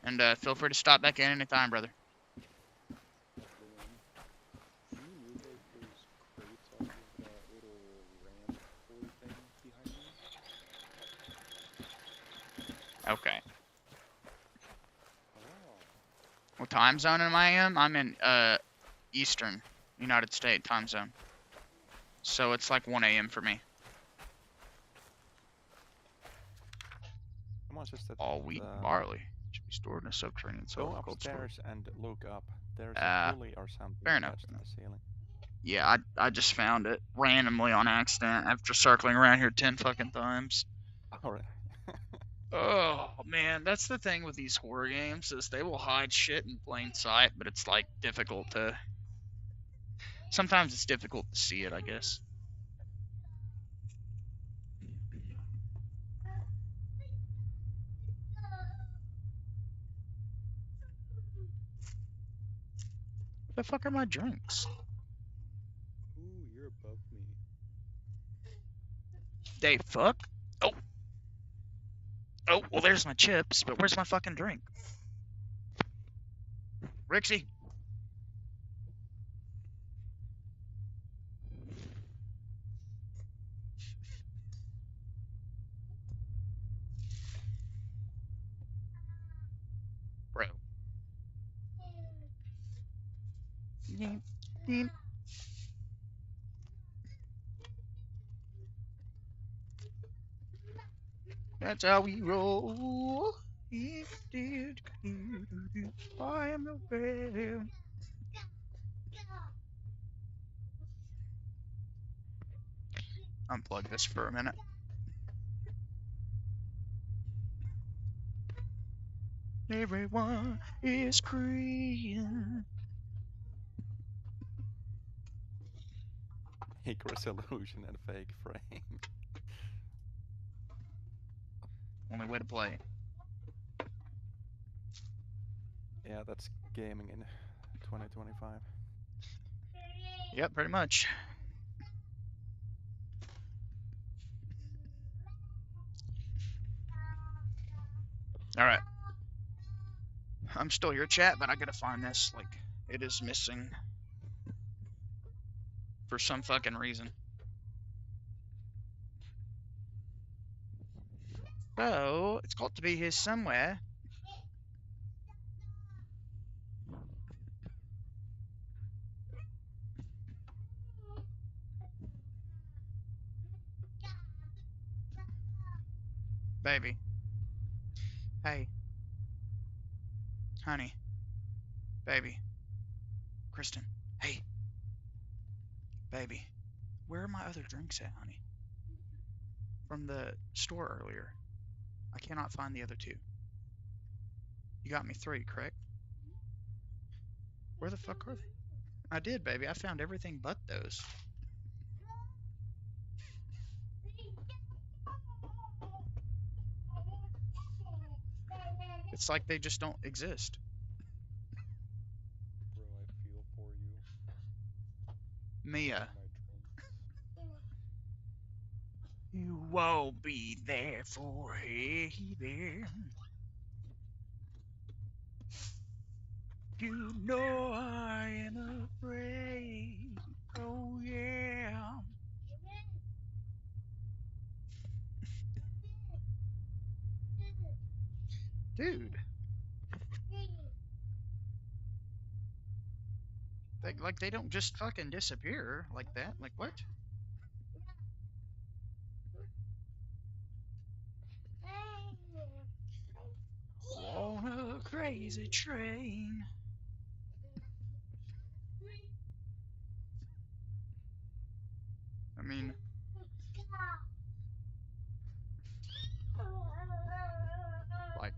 And feel free to stop back in anytime, brother. Can you move like those crates off of that little ramp pulley thing behind me? Okay. Oh. What time zone am I in? I'm in Eastern United States time zone. So it's like 1 a.m. for me. Someone says that All wheat and barley should be stored in a subterranean cell. go Cold storage. upstairs and look up. There's a pulley or something fair enough. attached to the ceiling. Yeah, I just found it randomly on accident after circling around here 10 fucking times. Alright. Oh man, that's the thing with these horror games is they will hide shit in plain sight, but it's like difficult to. Sometimes it's difficult to see it, I guess. What the fuck are my drinks? Ooh, you're above me. They fuck? Oh. Oh, well there's my chips, but where's my fucking drink? Rixie? Bro. That's how we roll. I am the man. Unplug this for a minute. Everyone is Korean. Fake resolution and fake frame. Only way to play. Yeah, that's gaming in 2025. Yep, pretty much. All right. I'm still here, chat, but I gotta find this. Like, it is missing for some fucking reason. So, it's got to be here somewhere. Baby. Hey. Honey. Baby. Kristen. Hey. Baby. Where are my other drinks at, honey? From the store earlier. I cannot find the other two. You got me 3, correct? Where the fuck are they? I did, baby. I found everything but those. It's like they just don't exist. Bro, I feel for you. Mia. My drinks. You won't be there forever. You know I am afraid. Oh yeah. Dude. They don't just fucking disappear like that. Like what? On a crazy train. I mean, like,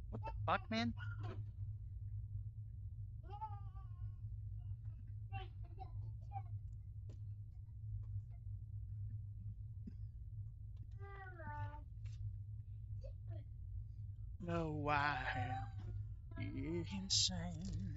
what the fuck, man? No, I am insane.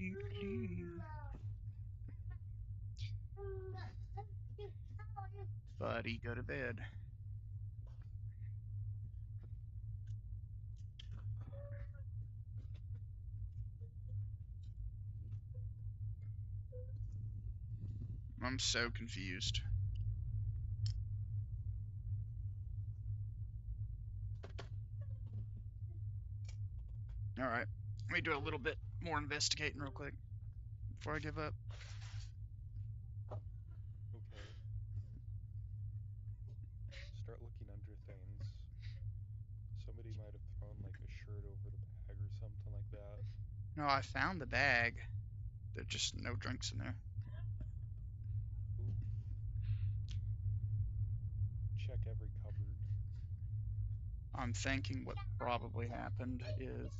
Do. Buddy, go to bed. I'm so confused. All right, let me do a little bit more investigating real quick before I give up. Okay. Start looking under things. Somebody might have thrown like a shirt over the bag or something like that. No, I found the bag. There's just no drinks in there. Oof. Check every cupboard. I'm thinking what probably happened is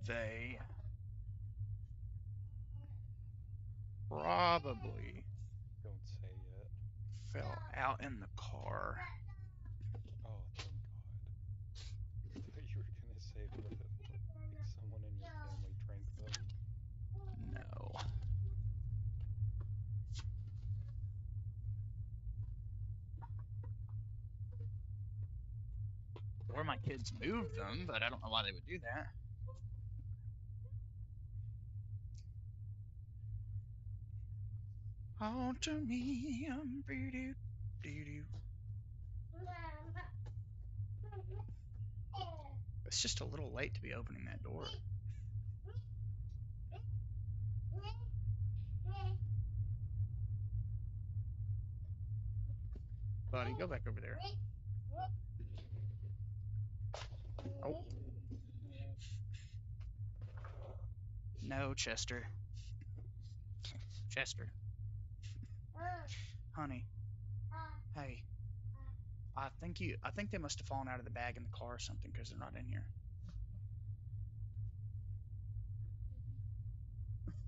they probably Don't say it. fell out in the car. Oh, thank God. I thought you were gonna say that like someone in your family drank them. No. Or my kids moved them, but I don't know why they would do that. On to me, doo-doo. It's just a little late to be opening that door. Buddy, go back over there. Oh. No, Chester. Chester. Honey. Hey. I think they must have fallen out of the bag in the car or something because they're not in here.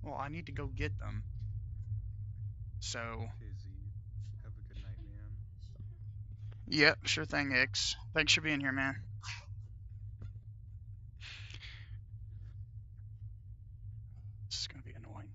Well, I need to go get them. So. Okay, Z. Have a good night, man. Yep, sure thing, X. Thanks for being here, man. This is gonna be annoying.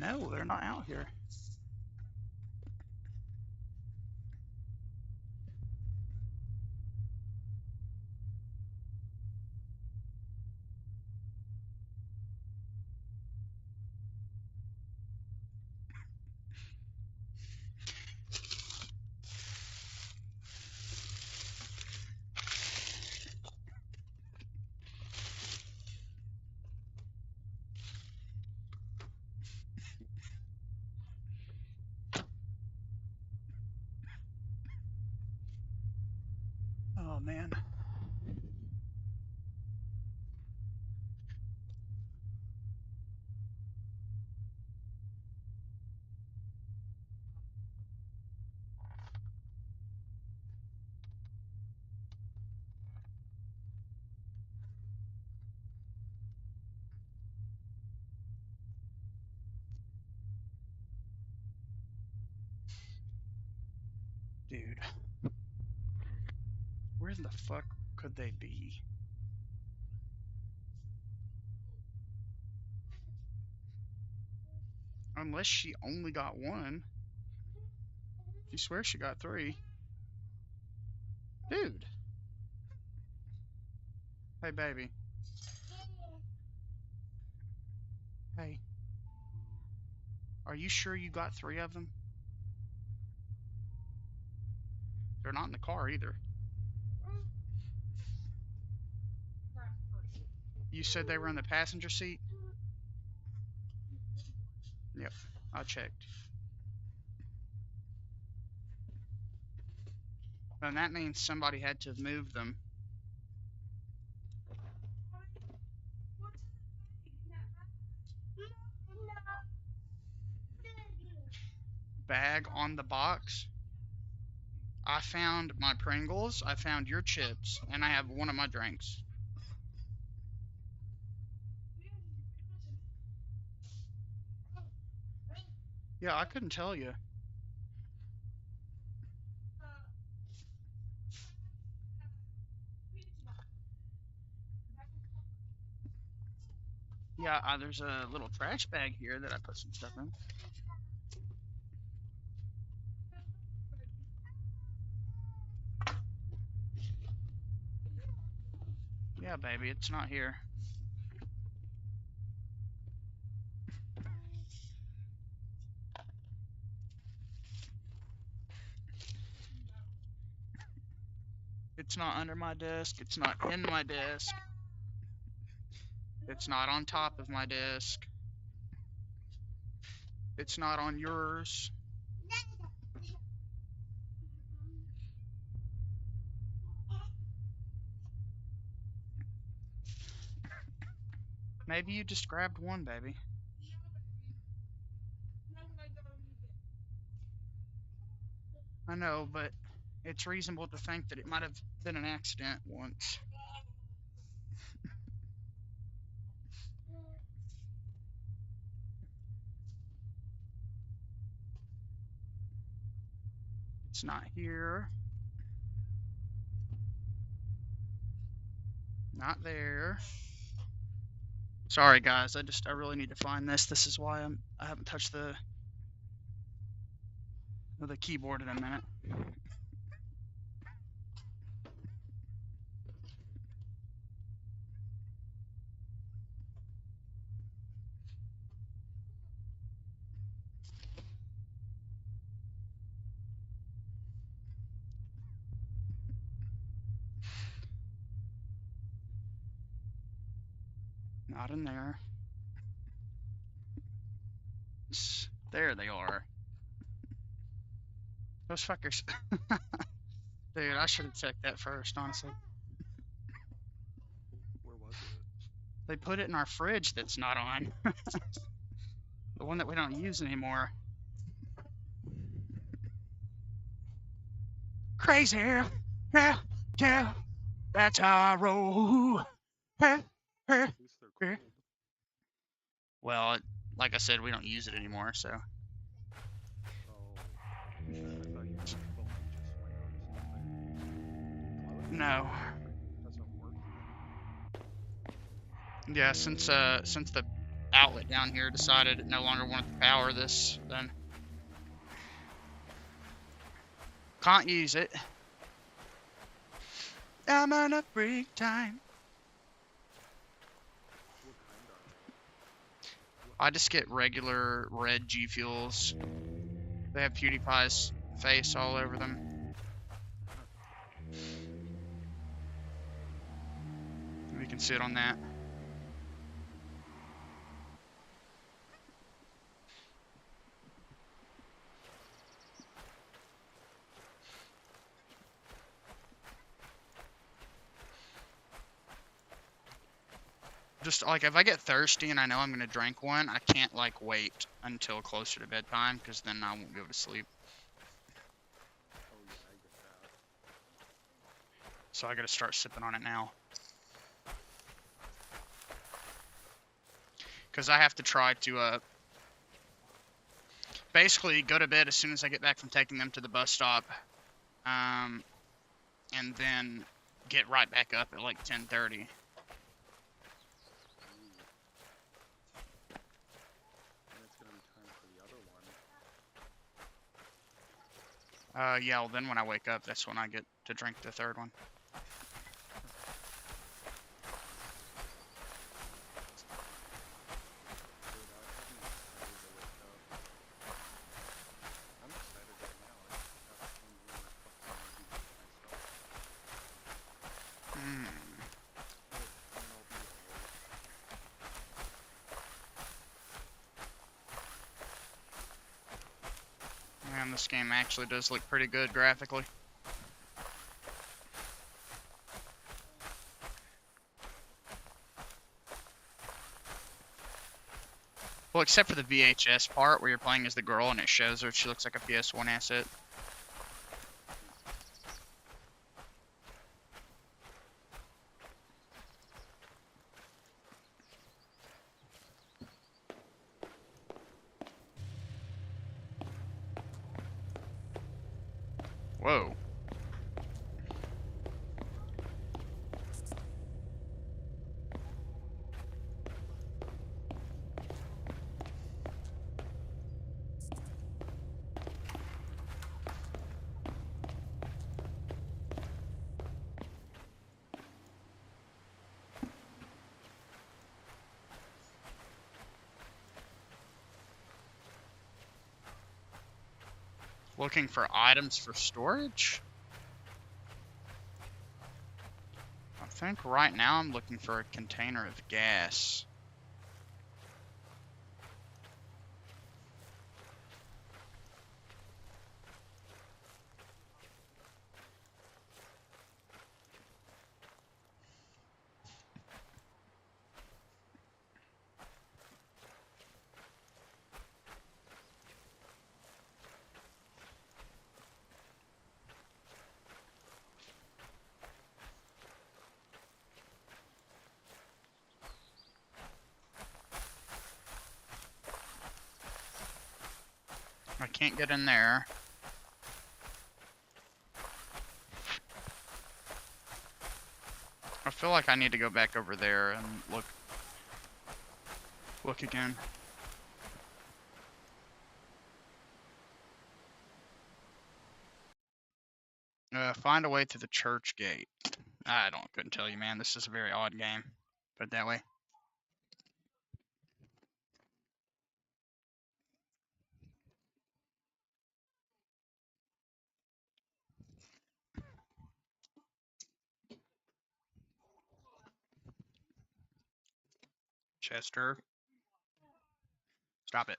No, they're not out here. Oh, man. Dude. Where the fuck could they be? Unless she only got one. You swear she got three. Dude. Hey, baby. Hey. Are you sure you got three of them? They're not in the car either. You said they were in the passenger seat? Yep, I checked. And that means somebody had to have moved them. Bag on the box. I found my Pringles, I found your chips, and I have one of my drinks. Yeah, I couldn't tell you. Yeah, there's a little trash bag here that I put some stuff in. Yeah, baby, it's not here. It's not under my desk. It's not in my desk. It's not on top of my desk. It's not on yours. Maybe you just grabbed one, baby. I know, but it's reasonable to think that it might have been an accident once. It's not here. Not there. Sorry guys, I really need to find this. This is why I haven't touched the keyboard in a minute. Not in there. There they are. Those fuckers. Dude, I should have checked that first, honestly. Where was it? They put it in our fridge that's not on. The one that we don't use anymore. Crazy. Yeah, yeah. That's how I roll. At least they're cold. Well, like I said, we don't use it anymore, so. Oh. I thought you meant the light just went on or something. No. Doesn't work. Yeah, since the outlet down here decided it no longer wanted to power this, then can't use it. I'm on a break time. What kind are they? I just get regular red G Fuels. They have PewDiePie's face all over them. We can sit on that. Just like if I get thirsty and I know I'm gonna drink one, I can't like wait until closer to bedtime because then I won't be able to sleep. Oh yeah, I get that. So I gotta start sipping on it now. Because I have to try to basically go to bed as soon as I get back from taking them to the bus stop, and then get right back up at like 10:30. And it's gonna be time for the other one. Yeah, well then when I wake up, that's when I get to drink the third one. I'm excited right now. I have 10 more fucking movies myself. Mm. And I'll be old. Man, this game actually does look pretty good graphically. Well, except for the VHS part where you're playing as the girl and it shows her she looks like a PS1 asset. Whoa. Looking for items for storage? I think right now I'm looking for a container of gas. I can't get in there. I feel like I need to go back over there and look. Look again. Find a way to the church gate. Couldn't tell you, man. This is a very odd game. Put it that way. Chester. Stop it.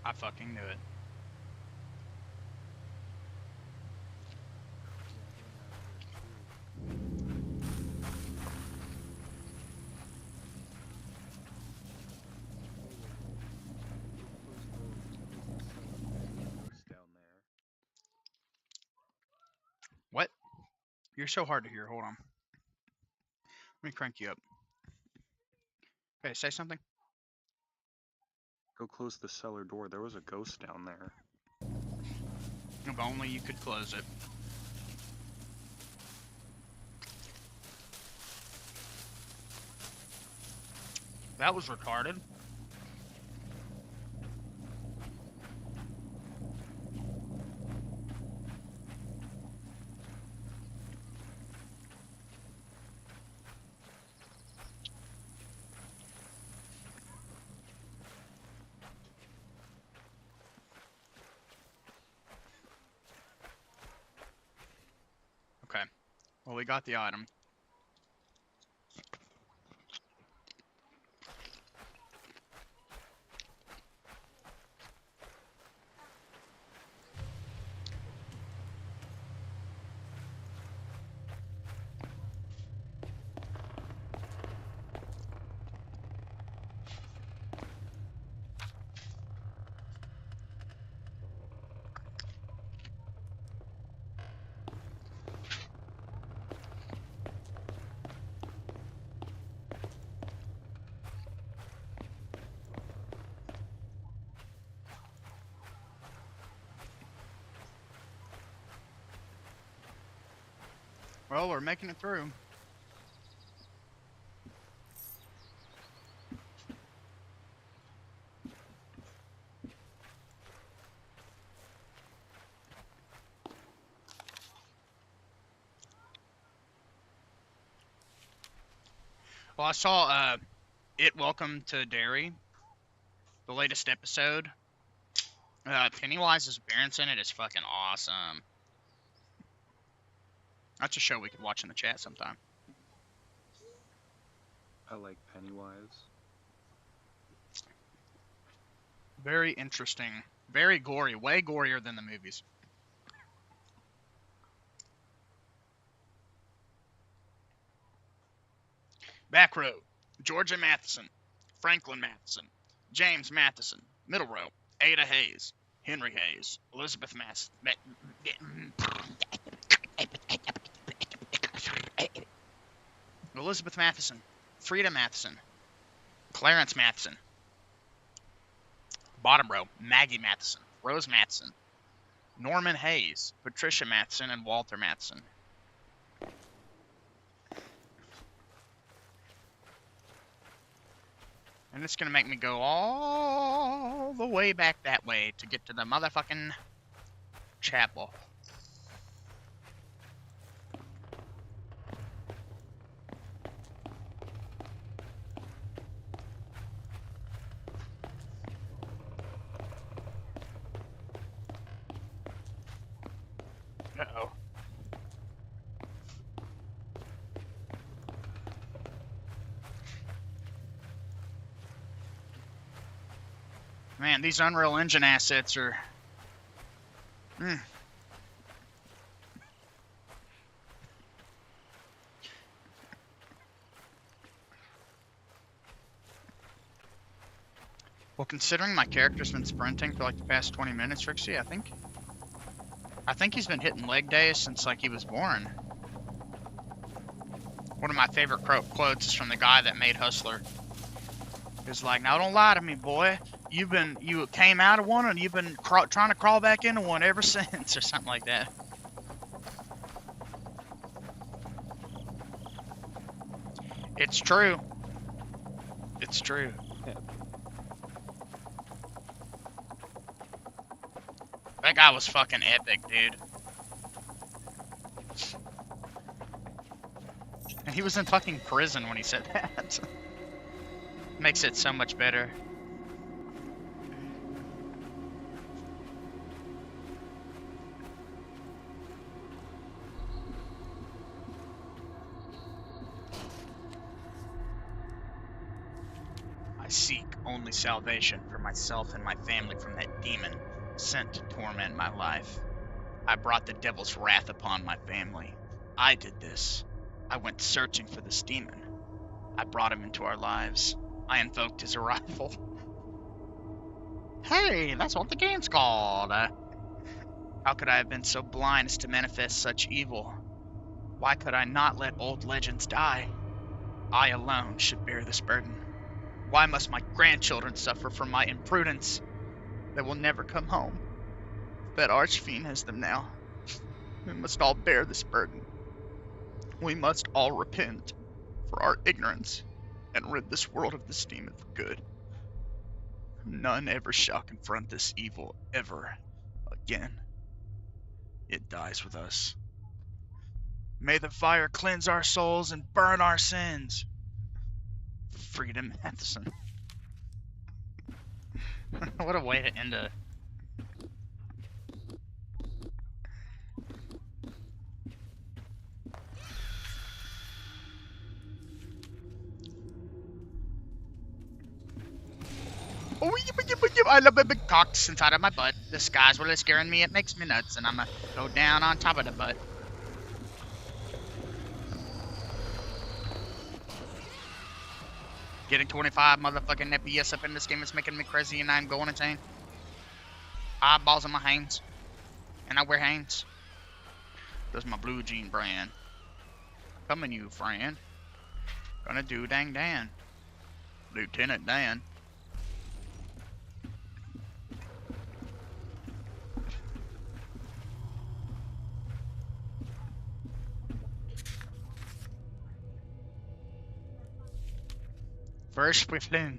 I fucking knew it. Down there. What? You're so hard to hear. Hold on. Let me crank you up. Okay, say something. Go close the cellar door. There was a ghost down there. If only you could close it. That was retarded. Okay. Well, we got the item. Well, we're making it through. Well, I saw It Welcome to Derry, the latest episode. Pennywise's appearance in it is fucking awesome. That's a show we could watch in the chat sometime. I like Pennywise. Very interesting. Very gory. Way gorier than the movies. Back row. Georgia Matheson. Franklin Matheson. James Matheson. Middle row. Ada Hayes. Henry Hayes. Elizabeth Matheson. Elizabeth Matheson. Frida Matheson. Clarence Matheson. Bottom row. Maggie Matheson. Rose Matheson. Norman Hayes. Patricia Matheson. And Walter Matheson. And it's gonna make me go all the way back that way to get to the motherfucking chapel. Uh-oh. Man, these Unreal Engine assets are... Well, considering my character's been sprinting for like the past 20 minutes, Rixie, I think he's been hitting leg days since like he was born. One of my favorite quotes is from the guy that made Hustler. He's like, "Now don't lie to me, boy. You came out of one and you've been trying to crawl back into one ever since," or something like that. It's true. It's true. Yeah. That guy was fucking epic, dude. And he was in fucking prison when he said that. Makes it so much better. I seek only salvation for myself and my family from that demon sent to torment my life. I brought the devil's wrath upon my family. I did this. I went searching for this demon. I brought him into our lives. I invoked his arrival. Hey, that's what the game's called. How could I have been so blind as to manifest such evil? Why could I not let old legends die? I alone should bear this burden. Why must my grandchildren suffer from my imprudence? They will never come home. That archfiend has them now. We must all bear this burden. We must all repent for our ignorance and rid this world of this demon for good. None ever shall confront this evil ever again. It dies with us. May the fire cleanse our souls and burn our sins. Freedom Matheson. What a way to end a... Oh, I love the big cocks inside of my butt. The sky's really scaring me. It makes me nuts, and I'm gonna go down on top of the butt. Getting 25 motherfucking FPS up in this game is making me crazy, and I'm going insane. Eyeballs in my hands. And I wear hands. That's my blue jean brand. Coming you, friend. Gonna do dang Dan. Lieutenant Dan. First we flew.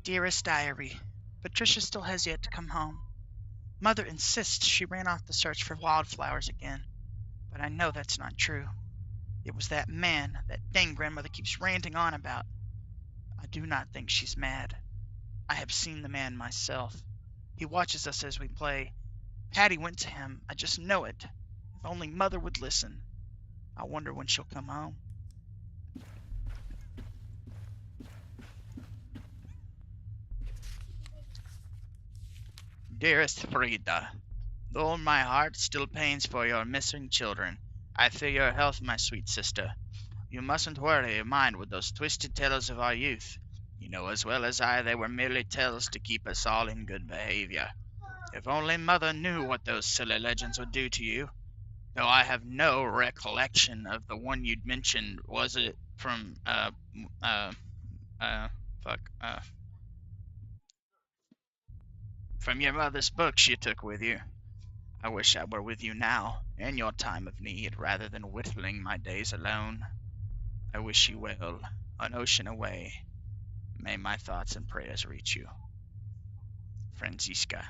Dearest diary, Patricia still has yet to come home. Mother insists she ran off to search for wildflowers again, but I know that's not true. It was that man that dang grandmother keeps ranting on about. I do not think she's mad. I have seen the man myself. He watches us as we play. Patty went to him, I just know it. If only Mother would listen. I wonder when she'll come home. Dearest Frida, though my heart still pains for your missing children, I fear your health, my sweet sister. You mustn't worry your mind with those twisted tales of our youth. You know as well as I they were merely tales to keep us all in good behavior. If only Mother knew what those silly legends would do to you. Though I have no recollection of the one you'd mentioned. Was it from, from your mother's books you took with you? I wish I were with you now, in your time of need, rather than whittling my days alone. I wish you well, an ocean away. May my thoughts and prayers reach you. Franziska.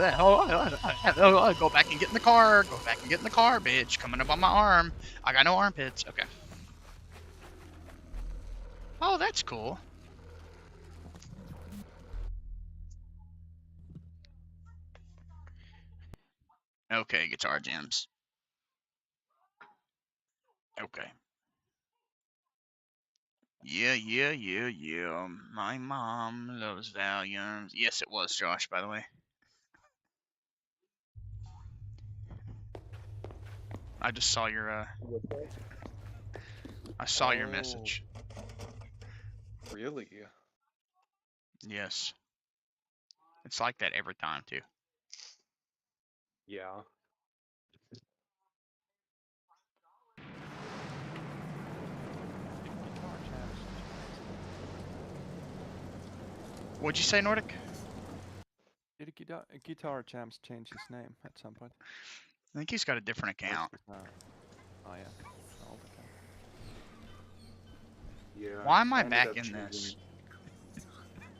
Go back and get in the car. Go back and get in the car, bitch. Coming up on my arm. I got no armpits. Okay. Oh, that's cool. Okay, guitar gems. Okay. Yeah. My mom loves Valiums. Yes, it was Josh, by the way. I just saw your I saw your message. Really? Yes. It's like that every time too. Yeah. Guitar jams. What'd you say, Nordic? Did Guitar Jams change his name at some point? I think he's got a different Or is account. it now? Oh yeah, the old account. Yeah. Why am I ended back up in changing- this?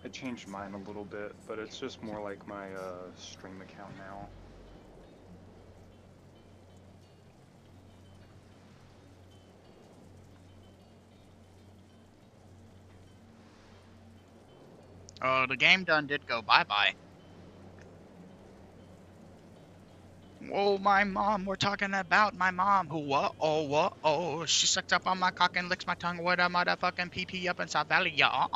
I changed mine a little bit, but it's just more like my stream account now. Oh, the game done did go bye-bye. Whoa, my mom. We're talking about my mom. Who, what? Oh. She sucked up on my cock and licks my tongue with a motherfucking pee up in South Valley. Yeah,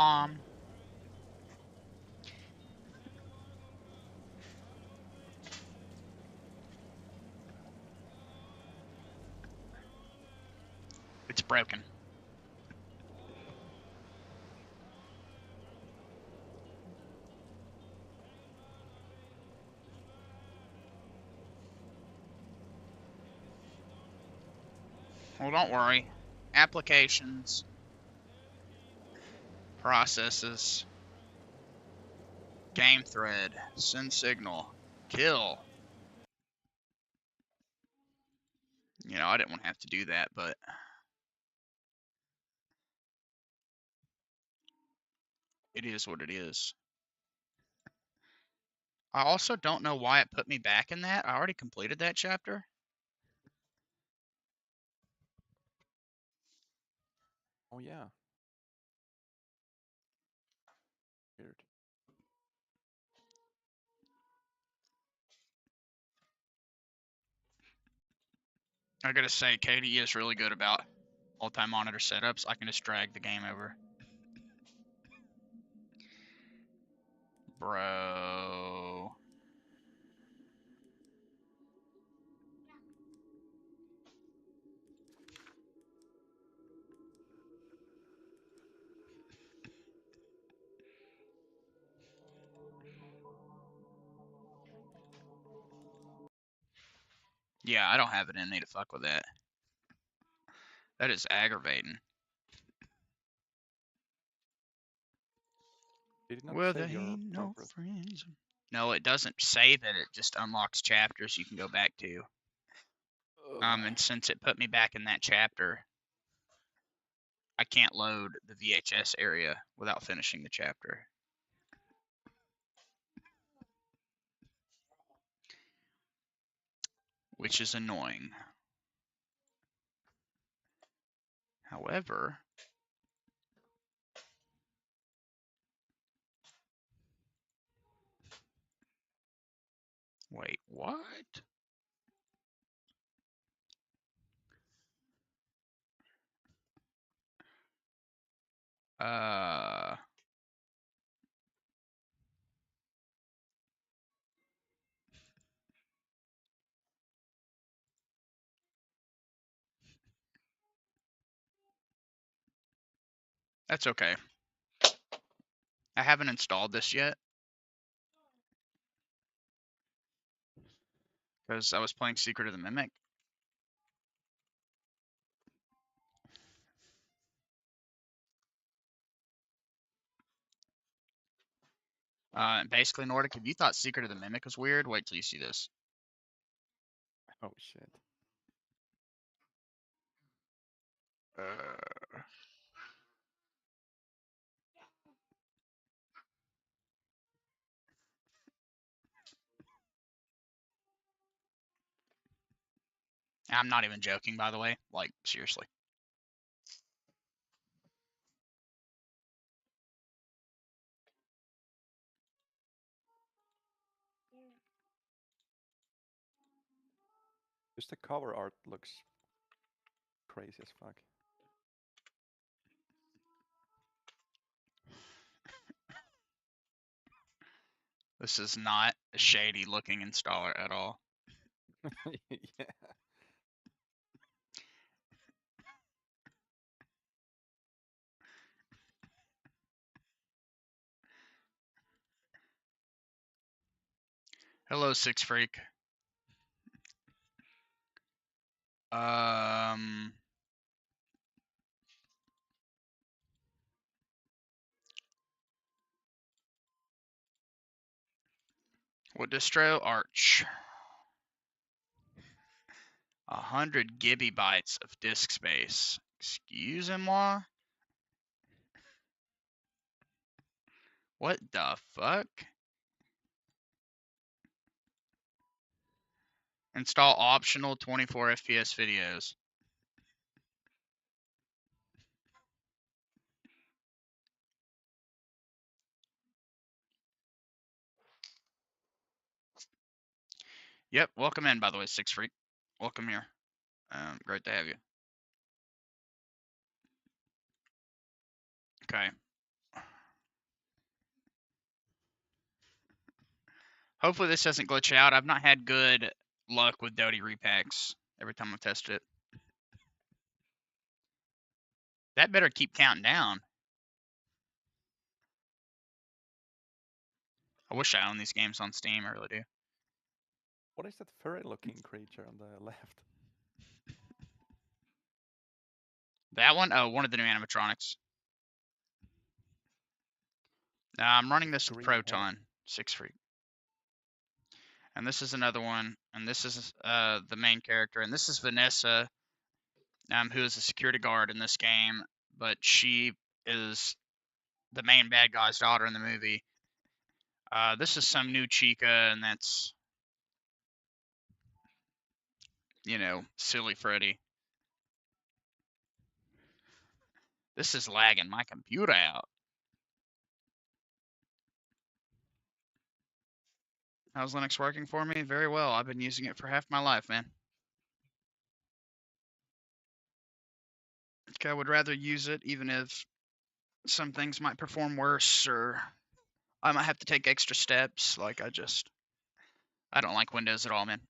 It's broken. Well, don't worry. Applications. Processes. Game thread. Send signal. Kill. You know, I didn't want to have to do that, but it is what it is. I also don't know why it put me back in that. I already completed that chapter. Oh yeah. Weird. I gotta say, KDE is really good about multi-monitor setups. I can just drag the game over. Bro. Yeah, I don't have it in me to fuck with that. That is aggravating. Did it not Well, there save your ain't no progress? friends. No, it doesn't say that. It just unlocks chapters you can go back to. And since it put me back in that chapter, I can't load the VHS area without finishing the chapter. Which is annoying. However, wait, what? That's okay. I haven't installed this yet because I was playing Secret of the Mimic. Basically, Nordic, if you thought Secret of the Mimic was weird, wait till you see this. Oh shit. I'm not even joking, by the way. Like, seriously. Just the cover art looks crazy as fuck. This is not a shady looking installer at all. Yeah. Hello, Six Freak. What distro? Arch. 100 gigabytes of disk space. Excusez-moi? What the fuck? Install optional 24 FPS videos. Yep, welcome in, by the way, Six Freak. Welcome here. Great to have you. Okay. Hopefully this doesn't glitch out. I've not had good luck with Dota repacks every time I've tested it. That better keep counting down. I wish I owned these games on Steam, I really do. What is that furry-looking creature on the left? That one? Oh, one of the new animatronics. I'm running this with Green Proton, Six Freak. And this is another one, and this is the main character, and this is Vanessa, who is a security guard in this game, but she is the main bad guy's daughter in the movie. This is some new Chica, and that's, you know, silly Freddy. This is lagging my computer out. How's Linux working for me? Very well. I've been using it for half my life, man. Okay, I would rather use it even if some things might perform worse or I might have to take extra steps. Like, I don't like Windows at all, man.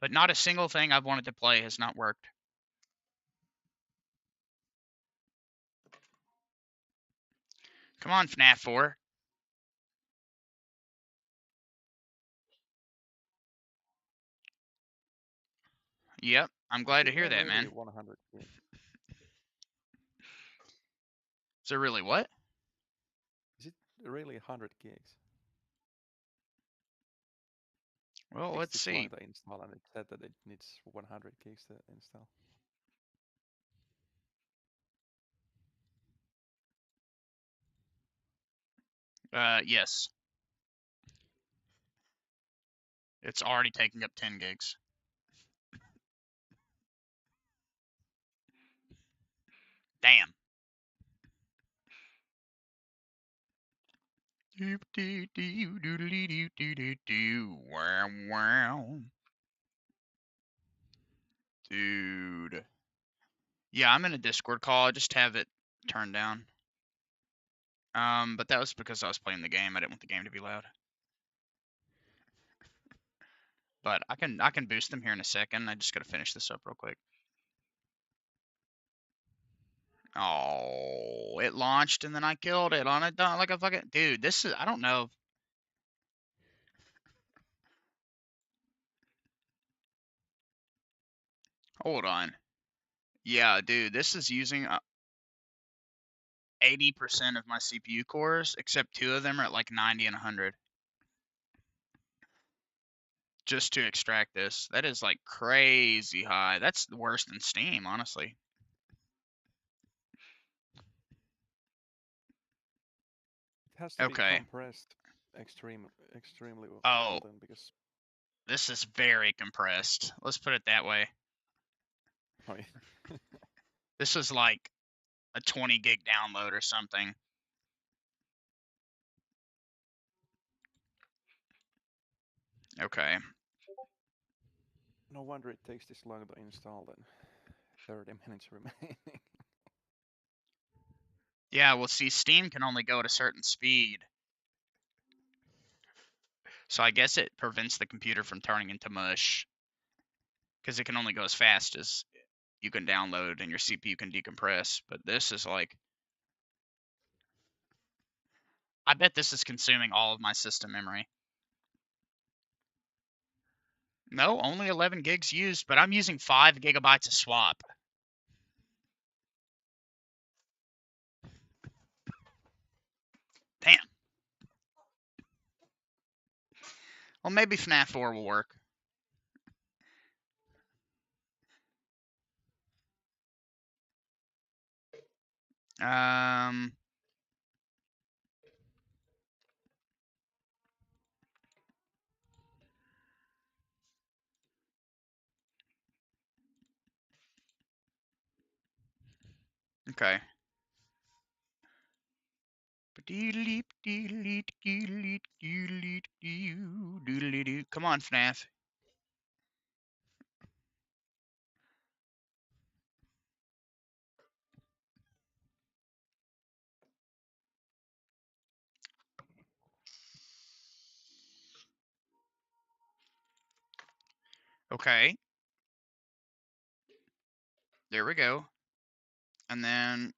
But not a single thing I've wanted to play has not worked. Come on, FNAF 4. Yep, I'm glad to hear that, man. 100 gigs? Is it really what? Is it really 100 gigs? Well, Takes let's this see. long to install, and it said that it needs 100 gigs to install. Yes. It's already taking up 10 gigs. Damn. Wow. Dude. Yeah, I'm in a Discord call. I just have it turned down. But that was because I was playing the game. I didn't want the game to be loud. But I can boost them here in a second. I just gotta finish this up real quick. Oh, it launched and then I killed it on it like a fucking dude. This is I don't know. Hold on. Yeah, dude, this is using 80% of my CPU cores, except 2 of them are at like 90 and 100. Just to extract this. That is like crazy high. That's worse than Steam, honestly. It has to be Okay. compressed extremely Oh. well then, because This is very compressed. Let's put it that way. Oh, yeah. This was like a 20 gig download or something. Okay. No wonder it takes this long to install then. 30 minutes remaining. Yeah, well, see, Steam can only go at a certain speed. So I guess it prevents the computer from turning into mush. Because it can only go as fast as you can download and your CPU can decompress. But this is like... I bet this is consuming all of my system memory. No, only 11 gigs used, but I'm using 5 gigabytes of swap. Damn. Well, maybe FNAF 4 will work. Okay. Come on, FNAF. Okay. There we go. And then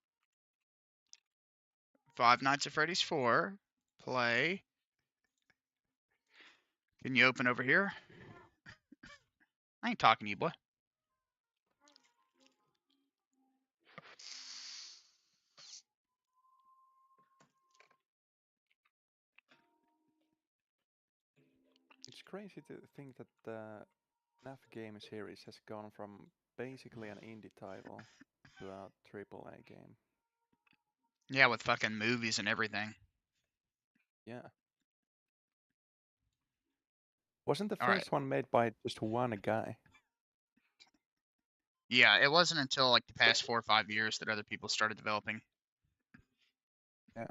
Five Nights at Freddy's 4. Play. Can you open over here? I ain't talking to you, boy. It's crazy to think that the FNAF game series has gone from basically an indie title to a AAA game. Yeah, with fucking movies and everything. Yeah. Wasn't the All right. first one made by just one guy? Yeah, it wasn't until like the past 4 or 5 years that other people started developing. Yeah.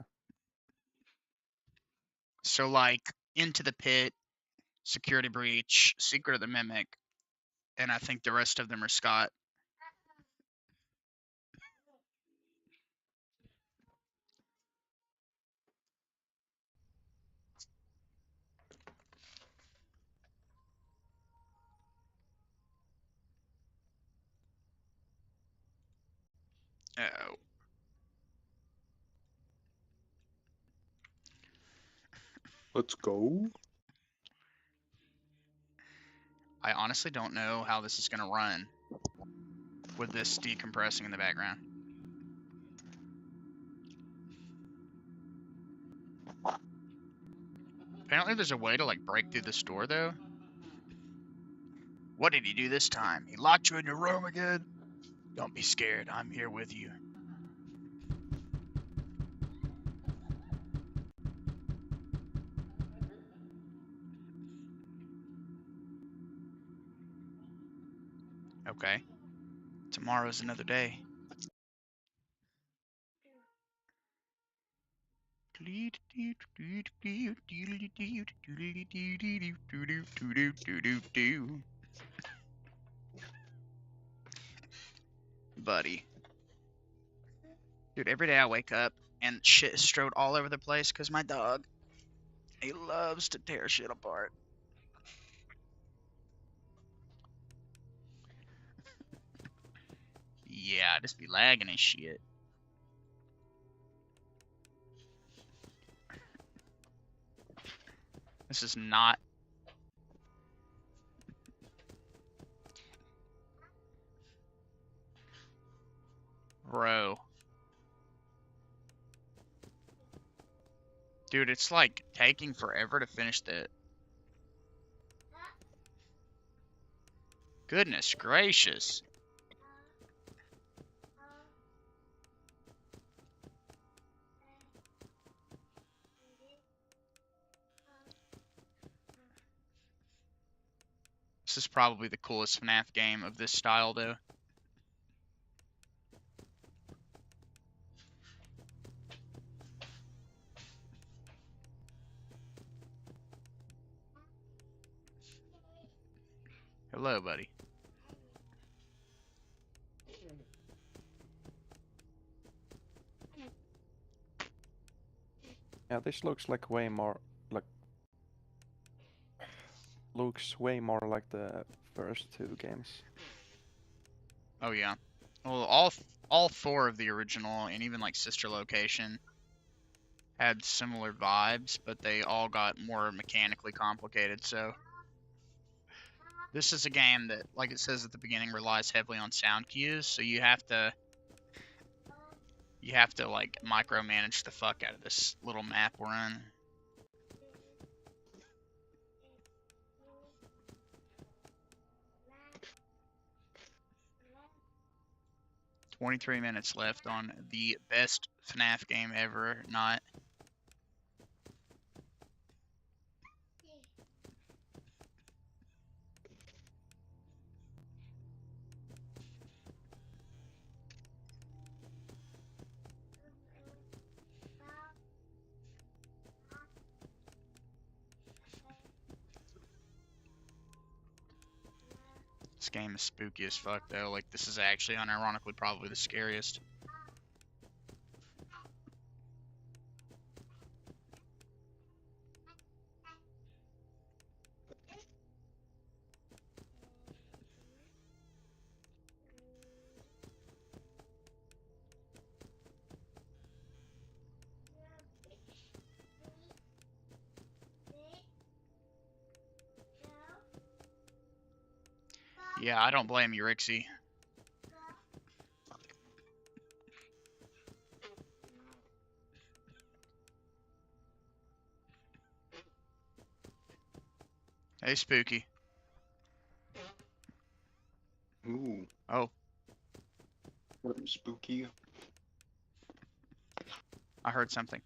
So like Into the Pit, Security Breach, Secret of the Mimic, and I think the rest of them are Scott. Oh. Let's go. I honestly don't know how this is going to run with this decompressing in the background. Apparently there's a way to like break through this door though. What did he do this time? He locked you in your room again? Don't be scared. I'm here with you. Okay. Tomorrow's another day. Buddy. Dude, every day I wake up and shit is strode all over the place because my dog, he loves to tear shit apart. Yeah, I just be lagging and shit. This is not... Bro. Dude, it's like taking forever to finish the... Goodness gracious. This is probably the coolest FNAF game of this style, though. Hello, buddy. Yeah, this looks like way more like the first two games. Oh yeah. Well, all four of the original and even like Sister Location had similar vibes, but they all got more mechanically complicated. So this is a game that, like it says at the beginning, relies heavily on sound cues. So you have to like micromanage the fuck out of this little map we're in. $23 left on the best FNAF game ever. Not. This game is spooky as fuck though. Like this is actually unironically probably the scariest. Yeah, I don't blame you, Rixie. Hey, Spooky. Ooh, Oh, what spooky? I heard something.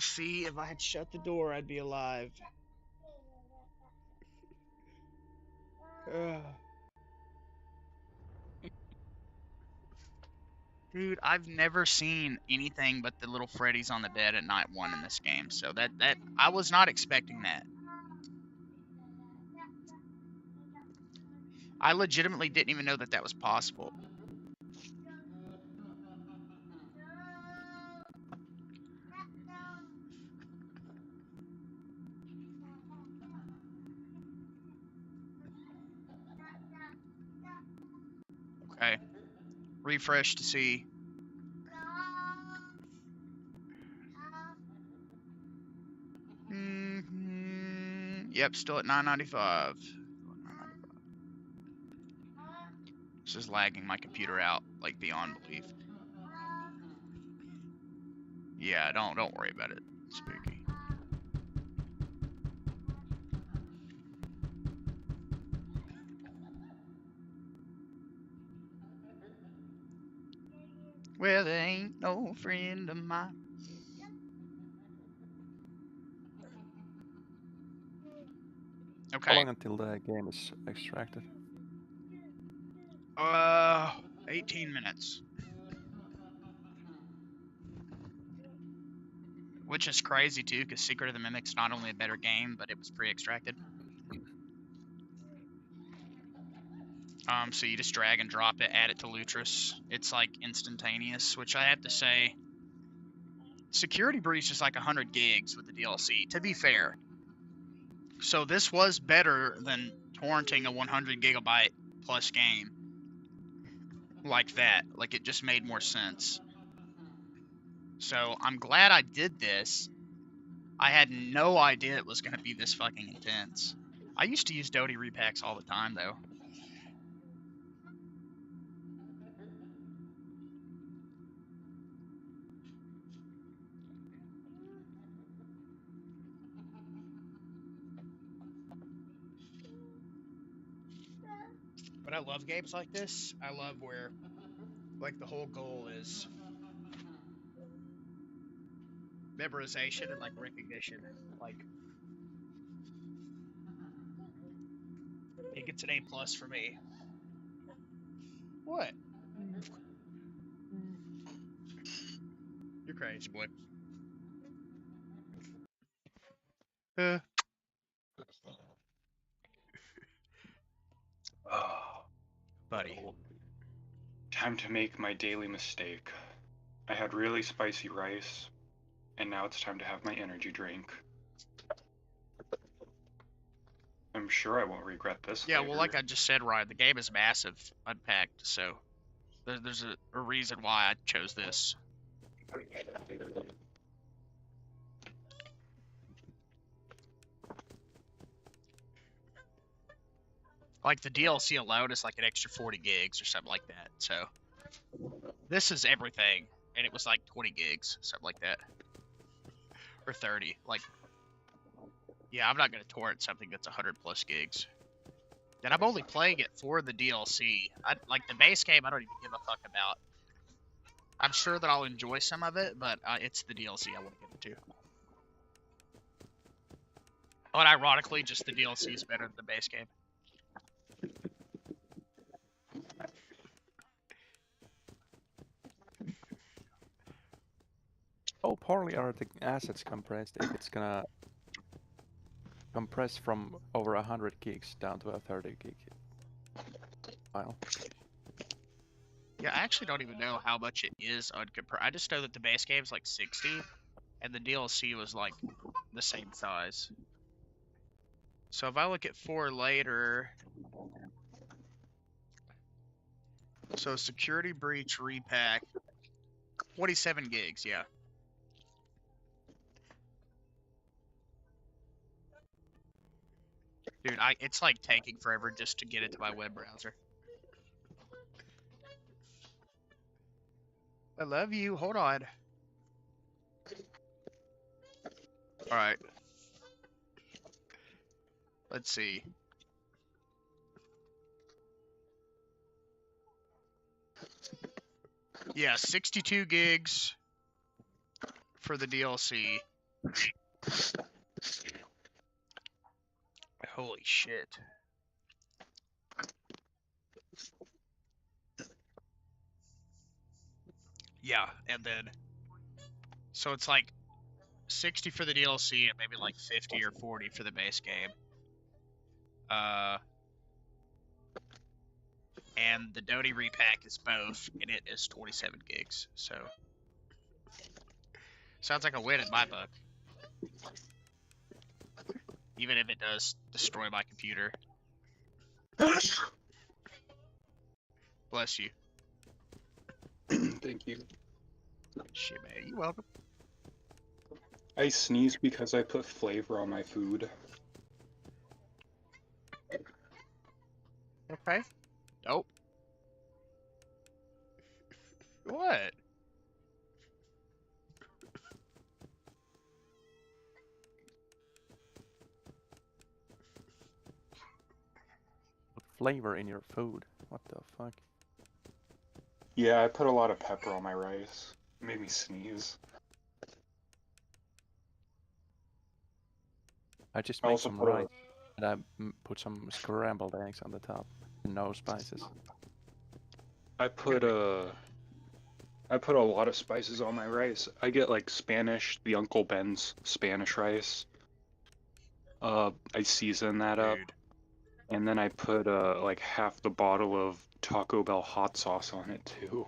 See, if I had shut the door, I'd be alive. Dude, I've never seen anything but the little Freddy's on the bed at night one in this game, so that I was not expecting that. I legitimately didn't even know that that was possible. Okay. Refresh to see. Yep, still at 995. This is lagging my computer out like beyond belief. Yeah, don't worry about it. Spooky. Well, there ain't no friend of mine. How Okay. long until the game is extracted? 18 minutes. Which is crazy too, because Secret of the Mimic's not only a better game, but it was pre-extracted. So you just drag and drop it, add it to Lutris. It's like instantaneous, which I have to say, Security Breach is like 100 gigs with the DLC, to be fair. So this was better than torrenting a 100 gigabyte plus game like that. Like it just made more sense. So I'm glad I did this. I had no idea it was going to be this fucking intense. I used to use Dota repacks all the time though. But I love games like this. I love where, like, the whole goal is memorization and, like, recognition. Like, it gets an A+ for me. What? You're crazy, boy. Oh, Buddy. time to make my daily mistake. I had really spicy rice, and now it's time to have my energy drink. I'm sure I won't regret this Yeah, later. well, like I just said, Ryan, the game is massive, unpacked, so there's a reason why I chose this. Like, the DLC alone is like an extra 40 gigs or something like that, so this is everything, and it was like 20 gigs, something like that. Or 30, like, yeah, I'm not going to torrent something that's 100+ gigs. And I'm only playing it for the DLC. Like, the base game, I don't even give a fuck about. I'm sure that I'll enjoy some of it, but it's the DLC I want to get into. But ironically, just the DLC is better than the base game. How poorly are the assets compressed if it's gonna compress from over 100 gigs down to a 30 gig file? Yeah, I actually don't even know how much it is uncompressed. I just know that the base game's like 60, and the DLC was like the same size. So if I look at 4 later, so security breach repack, 27 gigs, yeah. Dude, it's like taking forever just to get into my web browser. I love you. Hold on. Alright. Let's see. Yeah, 62 gigs for the DLC. Holy shit. Yeah, and then so it's like 60 for the DLC and maybe like 50 or 40 for the base game. And the Dota repack is both, and it is 27 gigs. So sounds like a win in my book. Even if it does destroy my computer. Bless you. Thank you. Shit, man. You welcome. I sneeze because I put flavor on my food. Okay. Nope. What? Put flavor in your food. What the fuck? Yeah, I put a lot of pepper on my rice. It made me sneeze. I just I made also some put a- rice and I put some scrambled eggs on the top and no spices. I put a lot of spices on my rice. I get like Spanish, the Uncle Ben's Spanish rice. I season that up, Dude. and then I put like half the bottle of Taco Bell hot sauce on it too.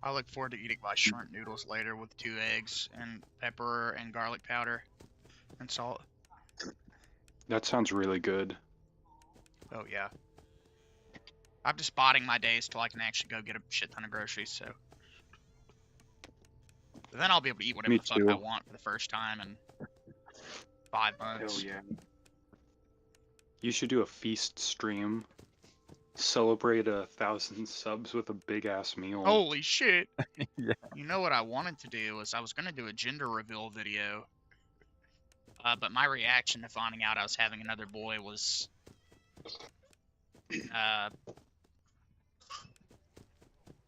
I look forward to eating my shrimp noodles later with 2 eggs and pepper and garlic powder and salt. That sounds really good. Oh, yeah. I'm just botting my days till I can actually go get a shit ton of groceries, so. But then I'll be able to eat whatever Me the fuck too. I want for the first time in 5 months. Hell yeah. You should do a feast stream. Celebrate 1,000 subs with a big ass meal. Holy shit! Yeah. You know what I wanted to do was I was gonna do a gender reveal video. But my reaction to finding out I was having another boy was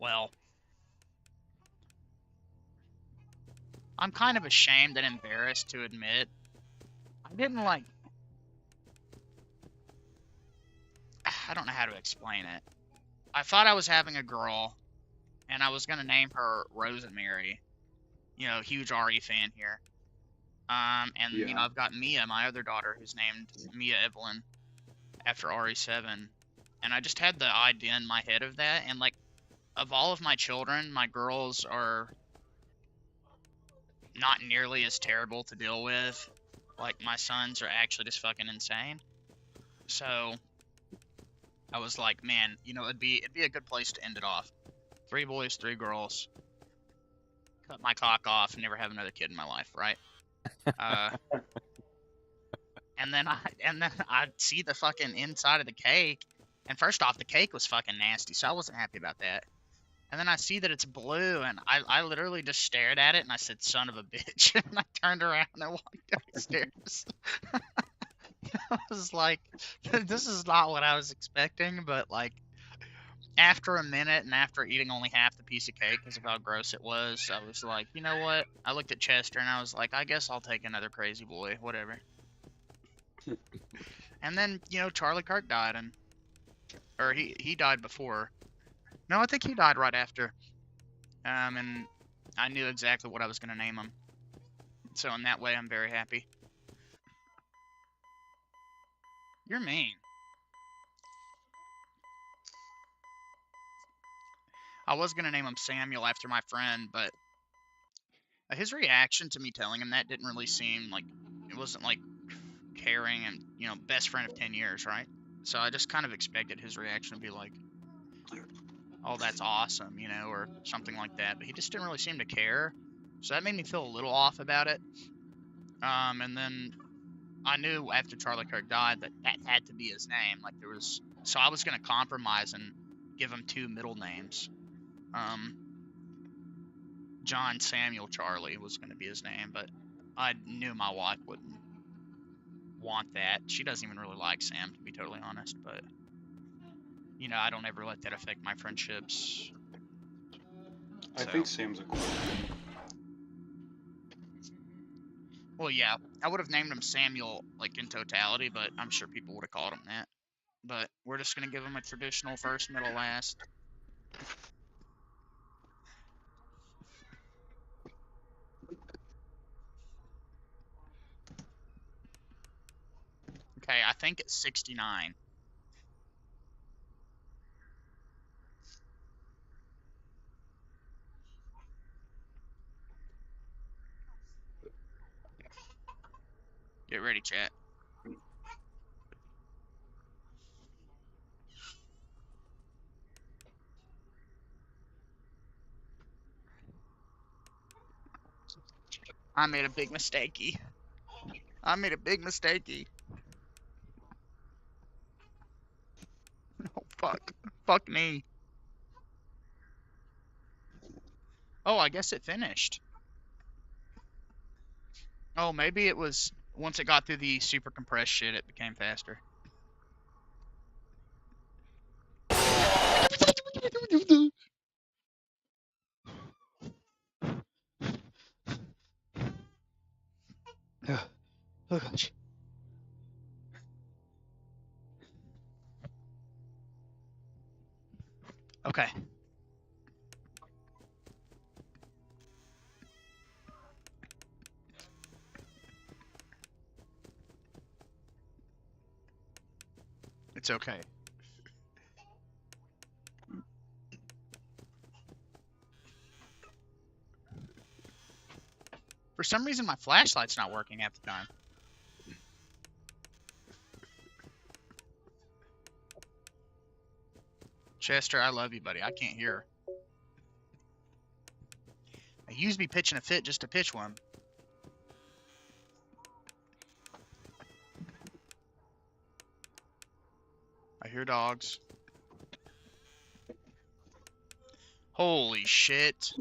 Well, I'm kind of ashamed and embarrassed to admit I didn't like. I don't know how to explain it. I thought I was having a girl, and I was gonna name her Rosemary. You know, huge RE fan here. And you know, Yeah. I've got Mia, my other daughter, who's named Mia Evelyn after RE7, and I just had the idea in my head of that. And like, of all of my children, my girls are not nearly as terrible to deal with. Like, my sons are actually just fucking insane. So I was like, man, you know, it'd be a good place to end it off. 3 boys, 3 girls. Cut my cock off and never have another kid in my life, right? And then I see the fucking inside of the cake, and first off, the cake was fucking nasty, so I wasn't happy about that. And then I see that it's blue, and I literally just stared at it, and I said, "Son of a bitch!" And I turned around and walked downstairs. I was like, "This is not what I was expecting," but like, after a minute and after eating only half the piece of cake because of how gross it was, I was like, you know what? I looked at Chester and I was like, I guess I'll take another crazy boy, whatever. And then, you know, Charlie Kirk died, or he died before. No, I think he died right after. And I knew exactly what I was gonna name him. So in that way, I'm very happy. You're mean. I was gonna name him Samuel after my friend, but his reaction to me telling him that didn't really seem like, it wasn't like caring, and, you know, best friend of 10 years, right? So I just kind of expected his reaction to be like, oh, that's awesome, you know, or something like that. But he just didn't really seem to care. So that made me feel a little off about it. And then I knew after Charlie Kirk died that that had to be his name. Like, there was, so I was going to compromise and give him 2 middle names. John Samuel Charlie was going to be his name, but I knew my wife wouldn't want that. She doesn't even really like Sam, to be totally honest, but, you know, I don't ever let that affect my friendships. I think Sam's a cool name. Well, yeah, I would have named him Samuel, like, in totality, but I'm sure people would have called him that. But we're just going to give him a traditional first, middle, last. Okay, I think it's 69. Get ready, chat. I made a big mistakey. I made a big mistakey. Oh, fuck. Fuck me. Oh, I guess it finished. Oh, maybe it was, once it got through the super compressed shit, it became faster. Oh, gosh. Okay. It's okay. For some reason, my flashlight's not working half the time. Chester, I love you, buddy. I can't hear. I used to be pitching a fit just to pitch one. I hear dogs. Holy shit.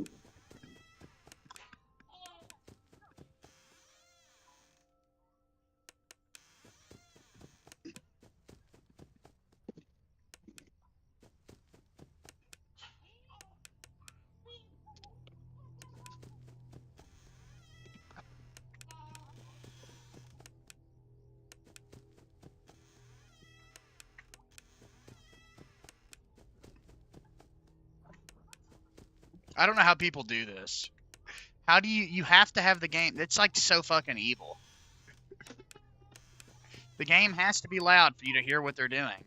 I don't know how people do this. How do you have to have the game? It's like so fucking evil. The game has to be loud for you to hear what they're doing.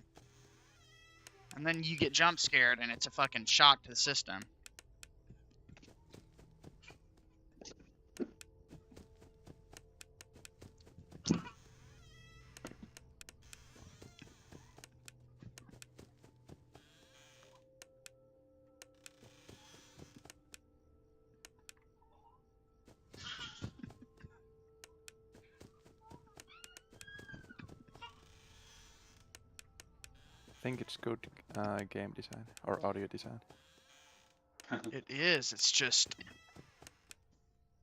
And then you get jump scared and it's a fucking shock to the system. I think it's good game design or audio design. It is. It's just...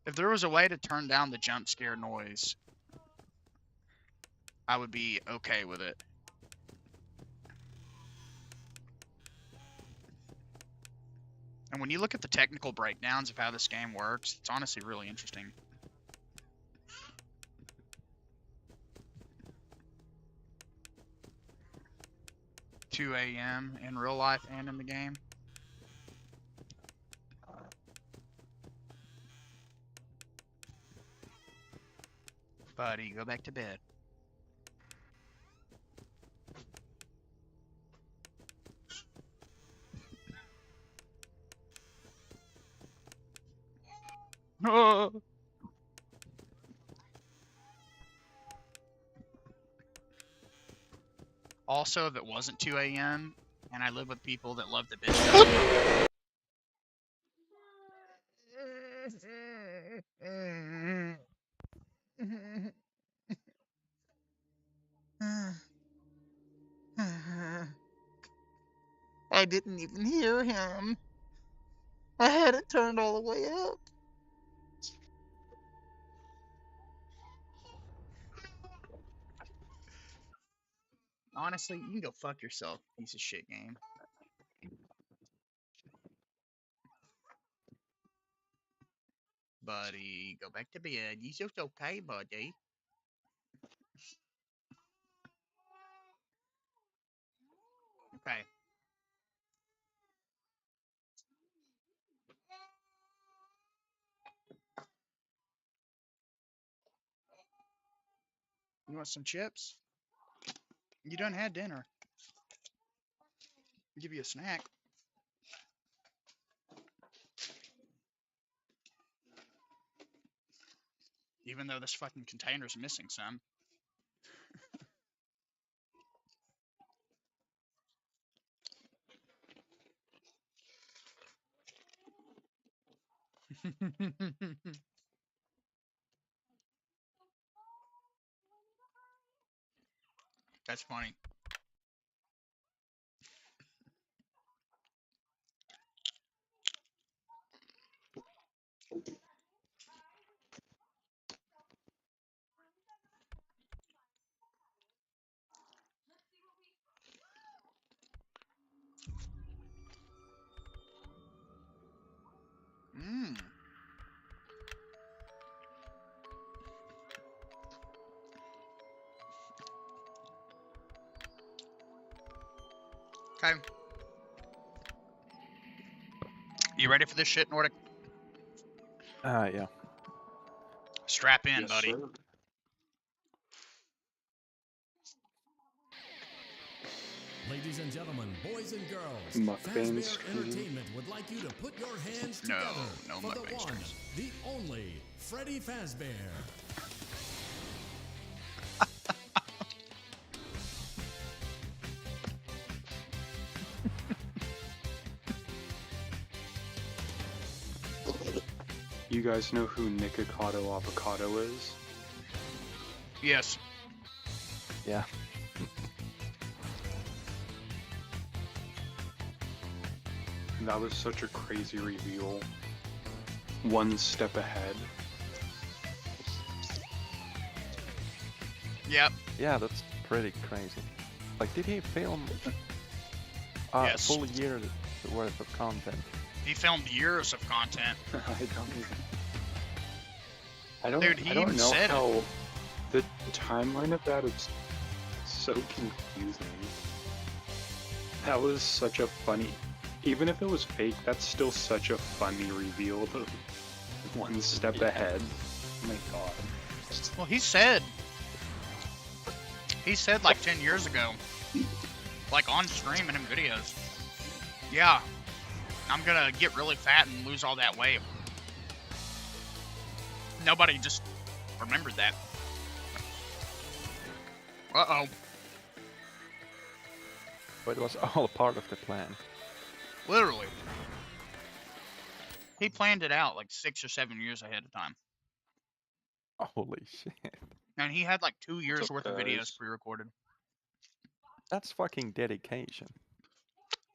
If there was a way to turn down the jump scare noise, I would be okay with it. And when you look at the technical breakdowns of how this game works, it's honestly really interesting. $2 a.m. in real life and in the game. Buddy, go back to bed. Oh. Also, if it wasn't 2 a.m. and I live with people that love the business. I didn't even hear him. I had it turned all the way up. Honestly, you can go fuck yourself, piece of shit game. Buddy, go back to bed. You just okay, buddy? Okay. You want some chips? You done had dinner. I'll give you a snack. Even though this fucking container's missing some. That's funny. Mmm. Okay. You ready for this shit, Nordic? Yeah. Strap in, Yes, buddy. sir. Ladies and gentlemen, boys and girls, Mukbang Fazbear screen. Entertainment would like you to put your hands No, together no for the mukbang one, screens. the only, Freddy Fazbear. You guys know who Nikocado Avocado is? Yes. Yeah. That was such a crazy reveal. One step ahead. Yep. Yeah, that's pretty crazy. Like, did he film a Yes. full year worth of content? He filmed years of content. I don't Dude, he I don't even know said it. how the timeline of that is so confusing. That was such a funny Even if it was fake, that's still such a funny reveal. The one step ahead. Oh my god. Well, he said like 10 years ago, like on stream and in videos, yeah, I'm gonna get really fat and lose all that weight. Nobody just remembered that. Uh-oh. But it was all part of the plan. Literally. He planned it out like 6 or 7 years ahead of time. Holy shit. And he had like 2 years What's up, worth of videos guys? pre-recorded. That's fucking dedication.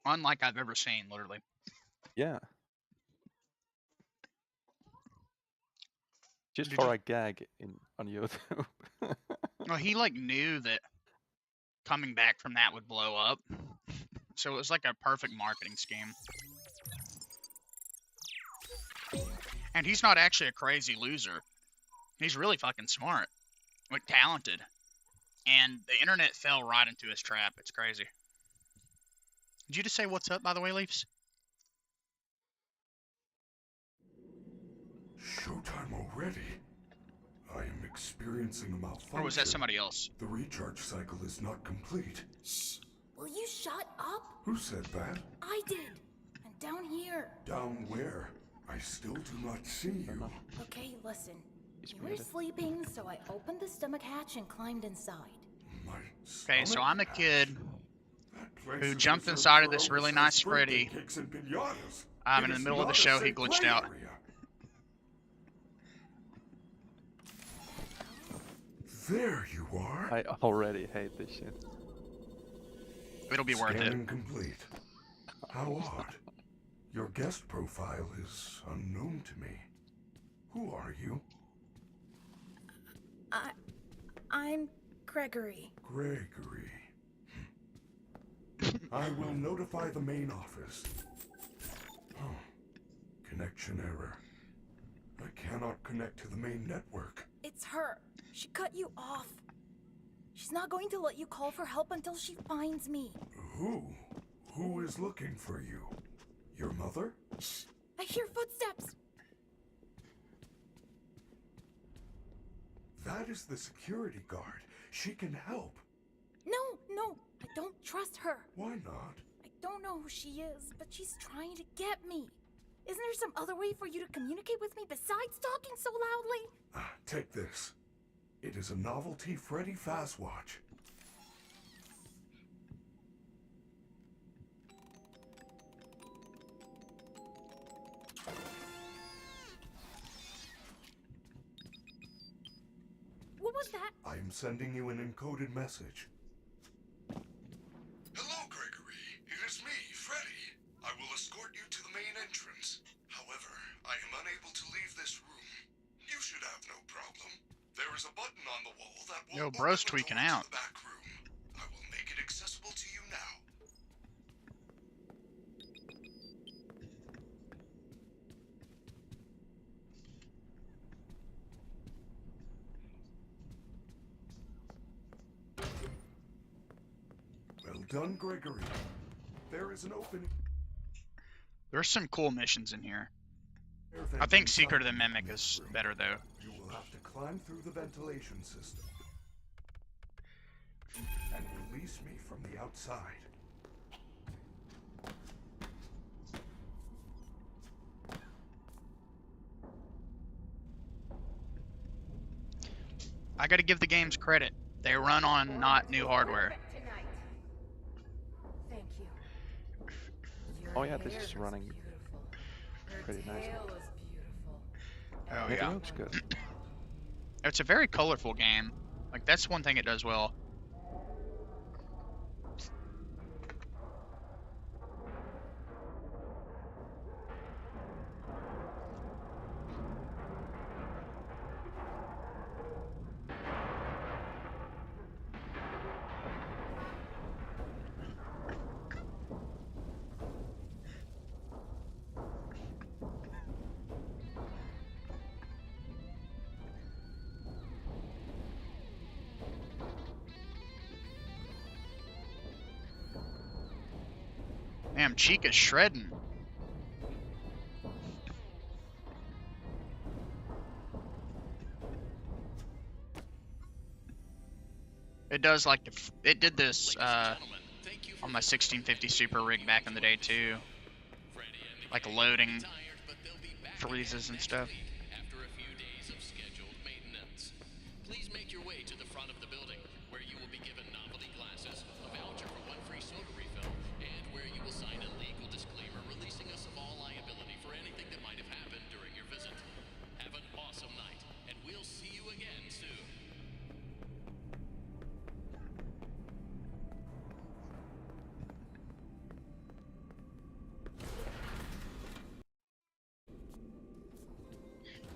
Unlike I've ever seen, literally. Yeah. Just Did for you- a gag on YouTube. Well, he like knew that coming back from that would blow up. So it was like a perfect marketing scheme. And he's not actually a crazy loser. He's really fucking smart. Like talented. And the internet fell right into his trap. It's crazy. Did you just say what's up, by the way, Leafs? Showtime already? I am experiencing a malfunction. Or was that somebody else? The recharge cycle is not complete. Shh! Will you shut up? Who said that? I did. And down here. Down where? I still do not see you. Okay, listen. He's You were muted. sleeping, so I opened the stomach hatch and climbed inside. My Okay, so stomach I'm a hatch. kid That place who is jumped reserved inside of for this really oversized nice birthday Freddy. cakes and piñatas. And It in the is middle of the not a show, he safe glitched play out. area. There you are. I already hate this shit. It'll be worth it. Scanning complete. How odd. Your guest profile is unknown to me. Who are you? I'm Gregory. Gregory. I will notify the main office. Oh. Connection error. I cannot connect to the main network. It's her. She cut you off. She's not going to let you call for help until she finds me. Who? Who is looking for you? Your mother? Shh! I hear footsteps. That is the security guard. She can help. No, I don't trust her. Why not? I don't know who she is, but she's trying to get me. Isn't there some other way for you to communicate with me besides talking so loudly? Take this. It is a novelty Freddy Fazwatch. What was that? I am sending you an encoded message. Hello, Gregory. It is me, Freddy. I will escort you to the main entrance. However, I am unable to leave this room. You should have no problem. There is a button on the wall that will Yo, open bro's the tweaking door to out. the back room. I will make it accessible to you now. Well done, Gregory. There is an opening. There's some cool missions in here. I think Secret of the Mimic is better, though. You will have to climb through the ventilation system and release me from the outside. I gotta give the games credit. They run on not new hardware. Thank you. Oh yeah, this is running pretty nicely. Oh, It yeah. looks good. It's a very colorful game. Like, that's one thing it does well. Damn, Chica's shredding. It does like it did this on my 1650 Super rig back in the day too. Like loading freezes and stuff. After a few days of scheduled maintenance, please make your way to the front of the building, where you will be given novelty glasses, a voucher for one free soda refill, and where you will sign a legal disclaimer releasing us of all liability for anything that might have happened during your visit. Have an awesome night, and we'll see you again soon.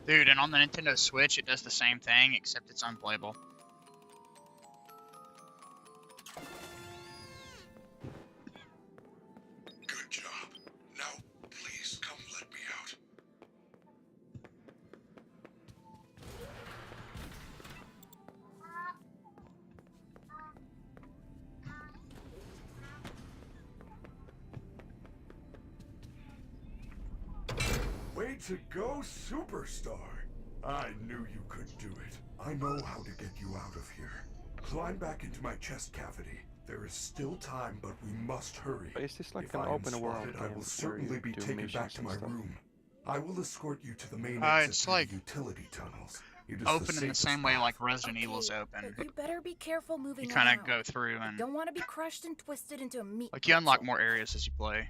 Dude, and on the Nintendo Switch, it does the same thing, except it's unplayable. Good job. Now, please come let me out. Way to go, superstar! I knew you could do it. I know how to get you out of here. Climb back into my chest cavity. There is still time, but we must hurry. But is this like If an I am open world spotted, game I will where certainly you be do taken back missions to and my stuff? room. I will escort you to the main It's exit through like the utility tunnels. It is open in the safest same way path. like Resident Evil's Okay, open. but you better be careful moving You kind of around. go through I and don't want to be crushed and twisted into a meat like you unlock pretzel. more areas as you play.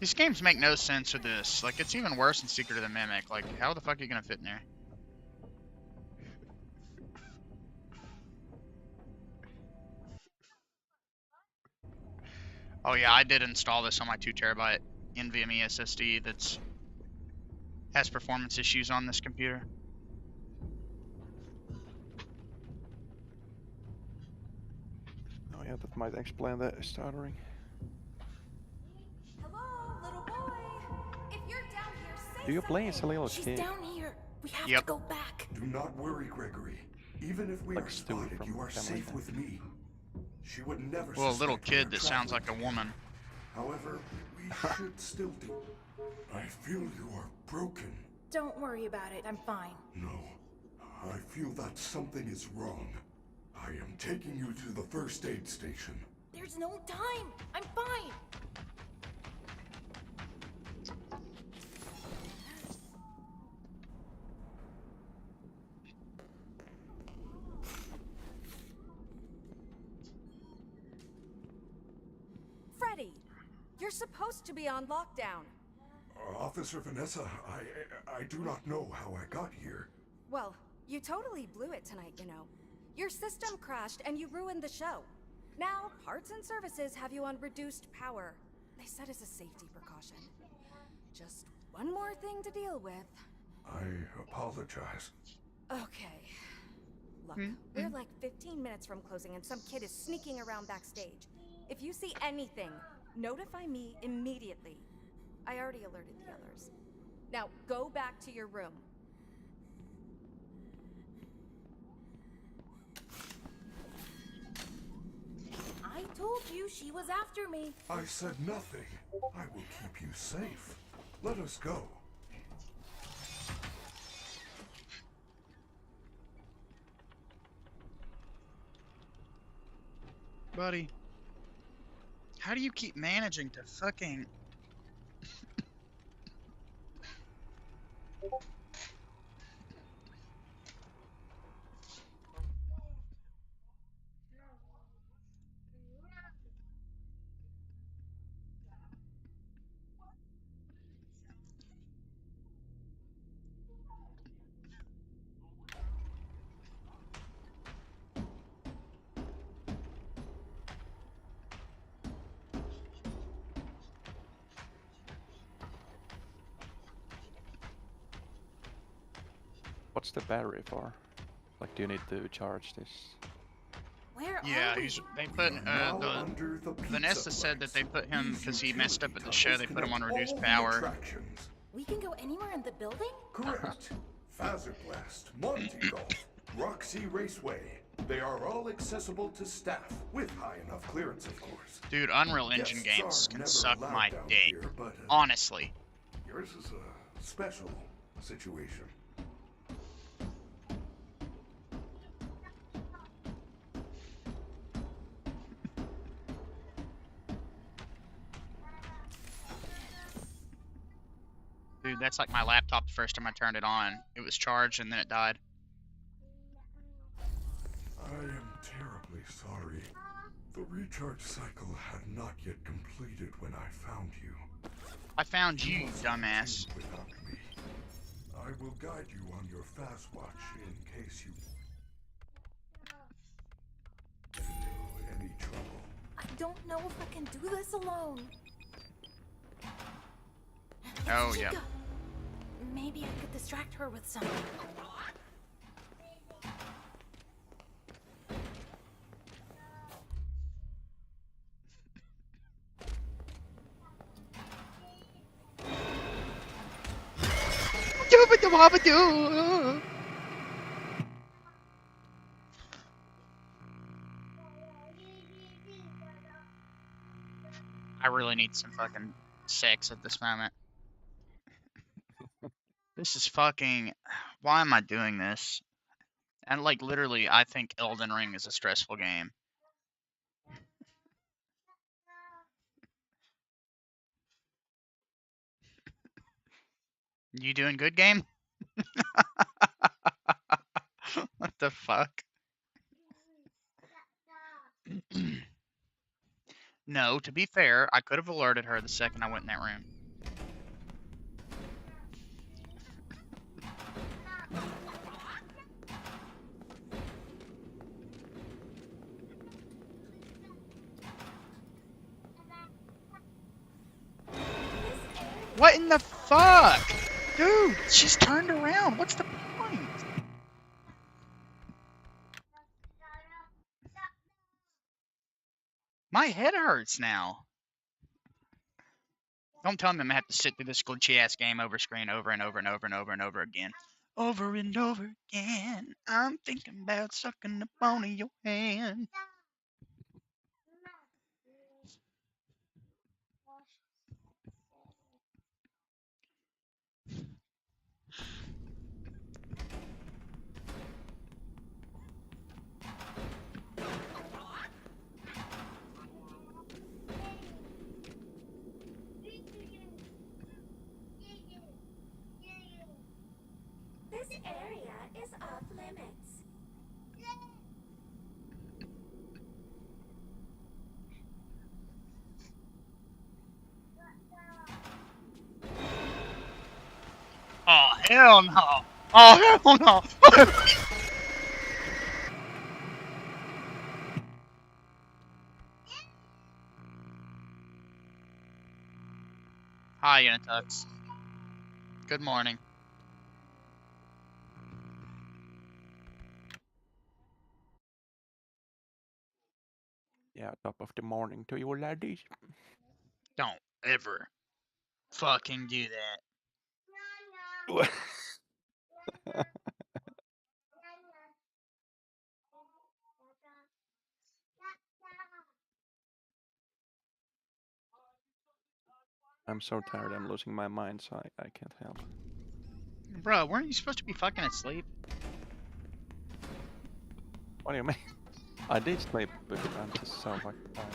These games make no sense with this. Like, it's even worse than Secret of the Mimic. Like, how the fuck are you gonna fit in there? Oh yeah, I did install this on my 2TB NVMe SSD that's has performance issues on this computer. Oh yeah, that might explain the stuttering. Hello, little boy. If you're down here, say Do you play as a little She's kid? down here. We have Yep. to go back. Do not worry, Gregory. Even if we Like are Stu spotted, from you are Family safe Guy. with me. She would never Well, a little suspect we are kid that sounds like a traveling woman. However, we should still do. I feel you are broken. Don't worry about it. I'm fine. No, I feel that something is wrong. I am taking you to the first aid station. There's no time. I'm fine. Freddy, you're supposed to be on lockdown. Officer Vanessa, I do not know how I got here. Well, you totally blew it tonight, you know. Your system crashed and you ruined the show. Now, parts and services have you on reduced power. They said as a safety precaution. Just one more thing to deal with. I apologize. Okay. Look, we're like 15 minutes from closing and some kid is sneaking around backstage. If you see anything, notify me immediately. I already alerted the others. Now, go back to your room. I told you she was after me. I said nothing. I will keep you safe. Let us go. Buddy, how do you keep managing to fucking... What's the battery for? Like, do you need to charge this? Where Yeah, are we? they put Now the under the pizza Vanessa said that they put him These because he messed up at the utility show. tunnels They put him on connect reduced all the power. attractions. We can go anywhere in the building? Correct. Fazer Blast, Monty Golf, Roxy Raceway, They are all accessible to staff, with high enough clearance, of course. Dude, Unreal Engine Guests games are can never suck allowed my down dick. here, but, Honestly. yours is a special situation. Dude, that's like my laptop the first time I turned it on. It was charged and then it died. I am terribly sorry. The recharge cycle had not yet completed when I found you. I found you, must dumbass. continue without me. I will guide you on your fast watch in case you any trouble. I don't know if I can do this alone. Oh, yeah. Chica, maybe I could distract her with something. I really need some fucking sex at this moment. This is fucking... Why am I doing this? And, like, literally, I think Elden Ring is a stressful game. You doing good, game? What the fuck? No, to be fair, I could have alerted her the second I went in that room. What in the fuck? Dude, she's turned around. What's the point? My head hurts now. Don't tell me I'm gonna have to sit through this glitchy ass game over screen over and over and over and over and over again. Over and over again. I'm thinking about sucking the bone of your hand. This area is off limits. Oh, hell no. Oh, hell no. Hi, Unitux. Good morning. Yeah, top of the morning to you laddies. Don't ever fucking do that. I'm so tired, I'm losing my mind, so I can't help. Bro, weren't you supposed to be fucking asleep? What do you mean? I did sleep, but I'm just so fucking tired.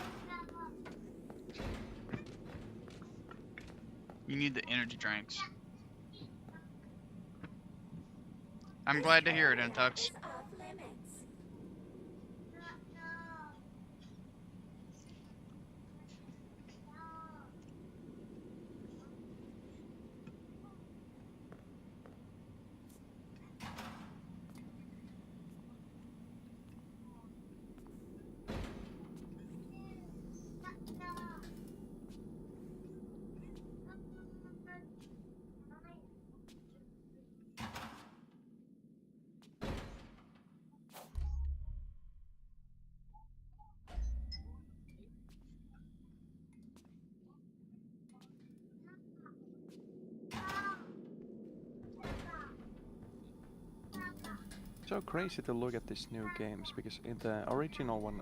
You need the energy drinks. I'm glad to hear it, Untux. So crazy to look at these new games, because in the original one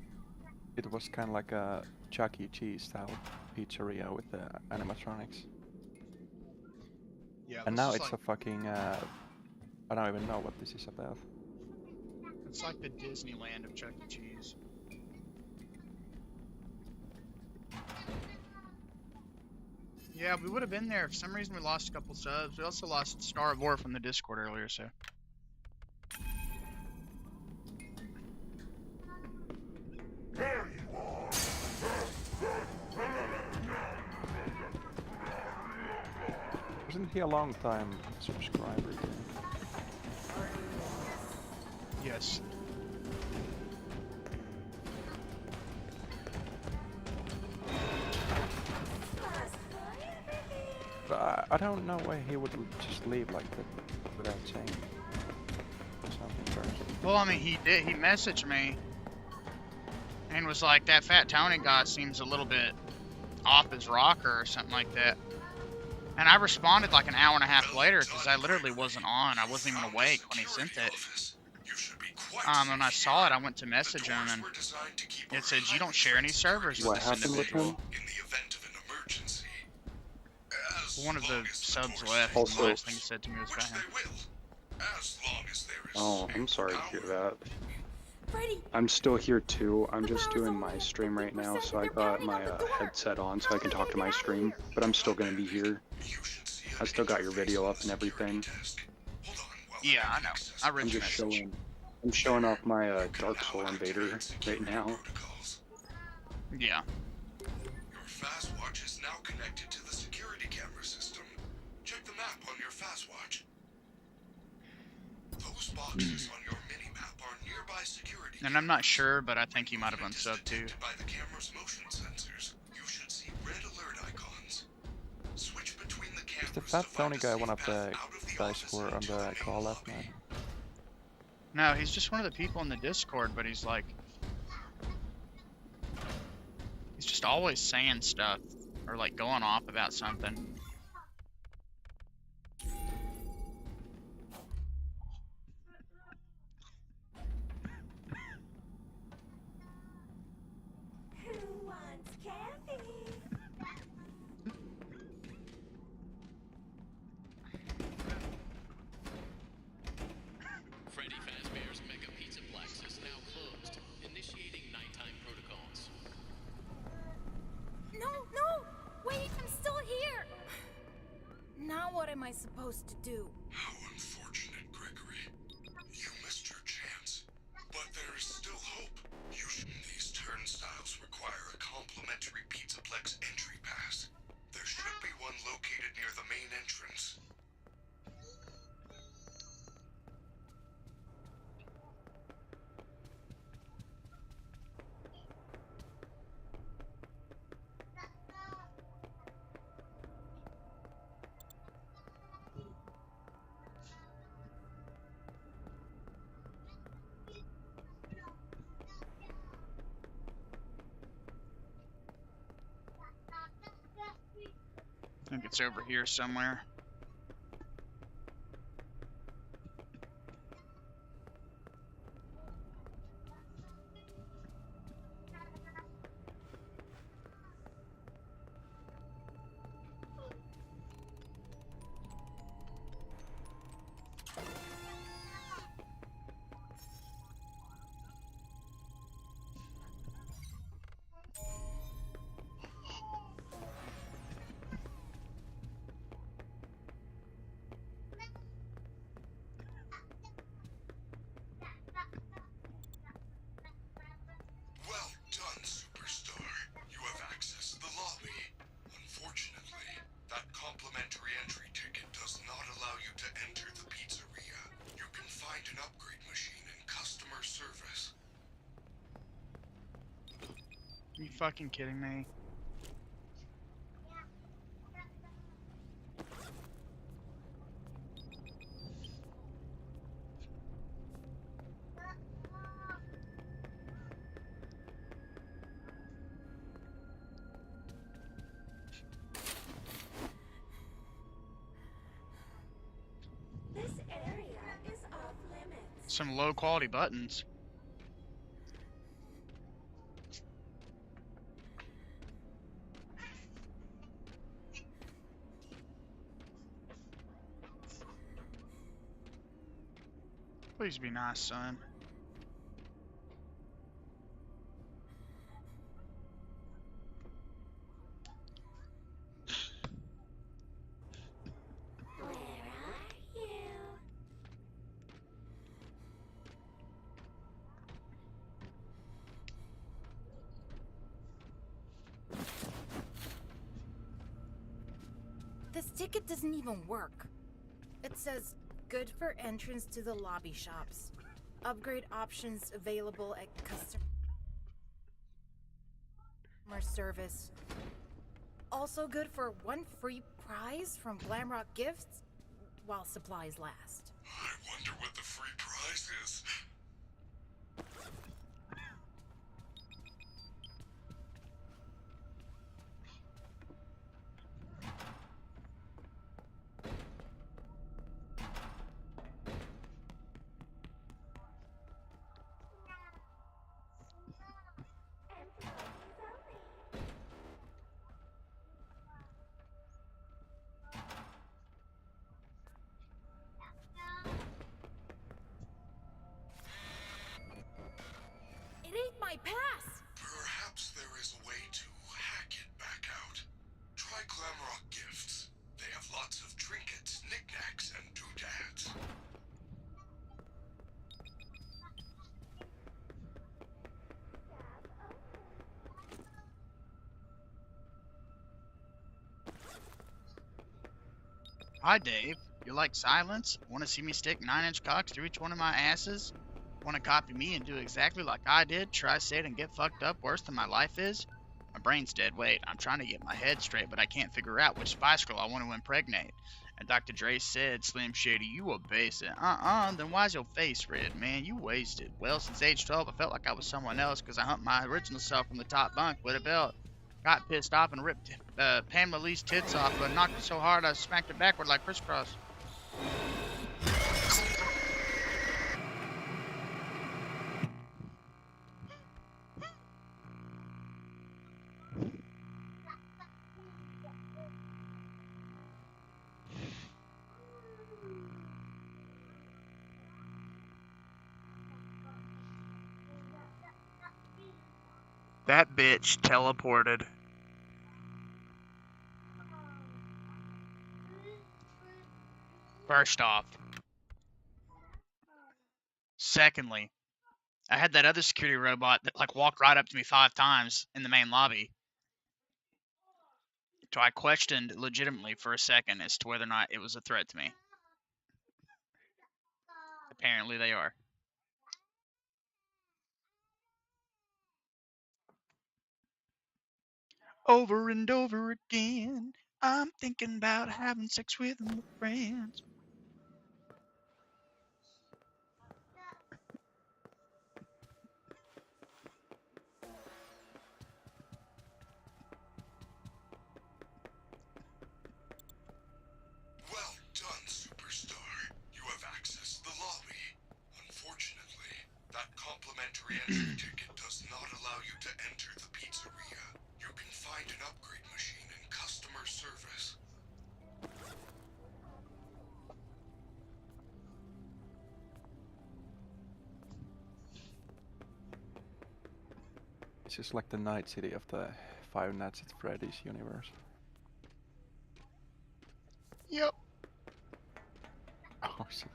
it was kind of like a Chuck E. Cheese style pizzeria with the animatronics. Yeah, And this now is it's like, a fucking I don't even know what this is about. it's like the Disneyland of Chuck E. Cheese. Yeah, we would have been there. For some reason, we lost a couple subs. We also lost Star of War from the Discord earlier, so. There you are! Wasn't he a long time subscriber? Yes. But I don't know why he would just leave like that without saying something first. Well, I mean, he did. He messaged me and was like, that Fat Tony guy seems a little bit off his rocker or something like that. And I responded like an hour and a half later because I literally wasn't on. I wasn't even awake when he sent it. When I saw it, I went to message him and it said, you don't share any servers with What this happened with individual. him? One of the subs left, and Also- the last thing he said to me was about him. Oh, I'm sorry to hear that. Freddy! I'm still here too. I'm just doing my stream right now, so I got my headset on so I can talk to my stream. But I'm still gonna be here. I still got your video up and everything. Yeah, I know. I read I'm your just message. showing. I'm showing off my Dark Soul Invader right now. Yeah. Your fast watch is now connected to the security camera system. Check the map on your fast watch. Those boxes on your mini-map are nearby security And I'm not sure, but I think he might have unsubbed too. by the camera's motion sensors. You should see red alert icons. Switch between the Is cameras the Fat to find Tony a guy safe one of path the out of the guys office who were on and to the main call last lobby. night? No, he's just one of the people in the Discord, but he's like... He's just always saying stuff, or like going off about something. Who wants candy? Freddy Fazbear's Mega Pizzaplex is now closed. Initiating nighttime protocols. No, no! Wait, I'm still here! Now what am I supposed to do? How unfortunate, Gregory. You missed your chance. But there is still hope. These turnstiles require a complimentary Pizzaplex entry pass. There should be one located near the main entrance. I think it's over here somewhere. Well done, Superstar. You have accessed the lobby. Unfortunately, that complimentary entry ticket does not allow you to enter the pizzeria. You can find an upgrade machine in customer service. Are you fucking kidding me? This area is off limits. Some low quality buttons. Please be nice, son. Where are you? This ticket doesn't even work. It says, good for entrance to the lobby shops. Upgrade options available at customer service. Also good for 1 free prize from Glamrock Gifts while supplies last. I wonder what the free prize is. It ain't my pass! Perhaps there is a way to hack it back out. Try Glamrock Gifts. They have lots of trinkets, knickknacks, and doodads. Hi, Dave. You like silence? Want to see me stick 9-inch cocks through each one of my asses? Want to copy me and do exactly like I did? Try state and get fucked up worse than my life is? My brain's dead. Wait, I'm trying to get my head straight, but I can't figure out which Spice Girl I want to impregnate. And Dr. Dre said, Slim Shady, you a basic. Then why's your face red, man? You wasted. Well, since age 12, I felt like I was someone else because I humped my original self from the top bunk with a belt. Got pissed off and ripped Pamela Lee's tits off, but knocked her so hard I smacked her backward like crisscross. That bitch teleported. First off. Secondly, I had that other security robot that like walked right up to me 5 times in the main lobby. So I questioned legitimately for a second as to whether or not it was a threat to me. Apparently they are. Over and over again, I'm thinking about having sex with my friends. Well done, Superstar. You have accessed the lobby. Unfortunately, that complimentary entry ticket does not allow you to enter the pizzeria. You can find an upgrade machine in customer service. It's just like the Night City of the Five Nights at Freddy's universe. Yep. Oh, shit.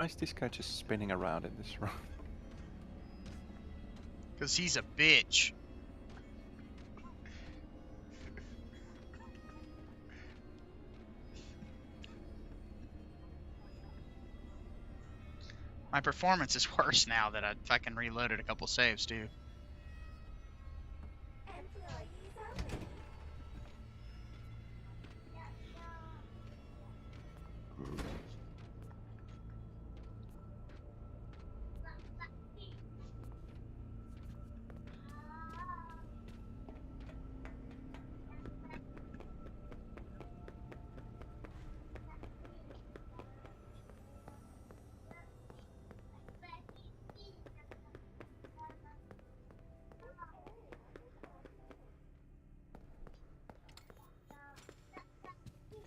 Why is this guy just spinning around in this room? Because he's a bitch. My performance is worse now that I fucking reloaded a couple saves, too. Employees only.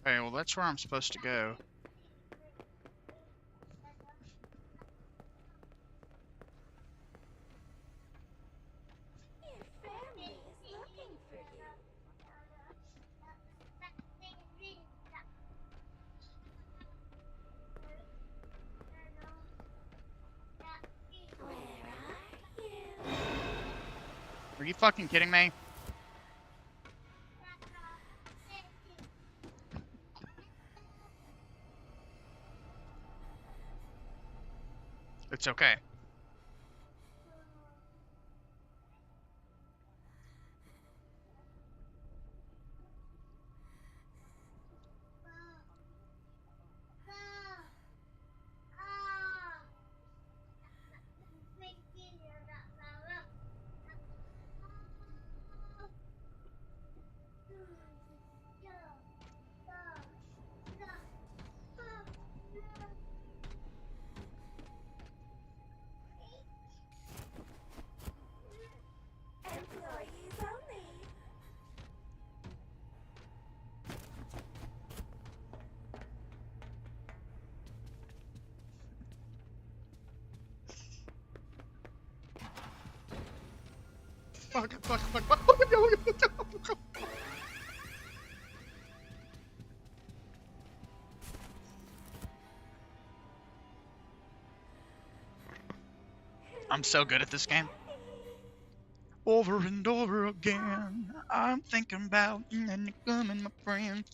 Okay, well that's where I'm supposed to go. Your family is looking for you. Where are you? Are you fucking kidding me? It's okay. Employees only. Fuck. I'm so good at this game. Over and over again, I'm thinking about you and you're coming, my friend.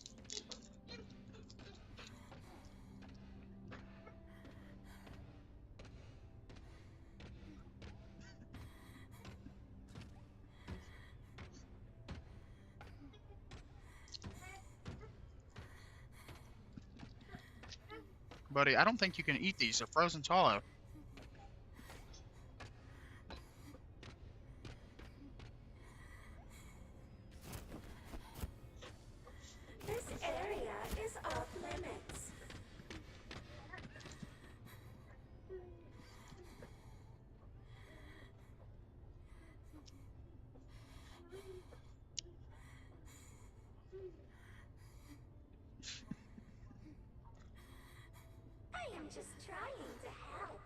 Buddy, I don't think you can eat these. They're frozen hollow. This area is off limits. I am just trying to help.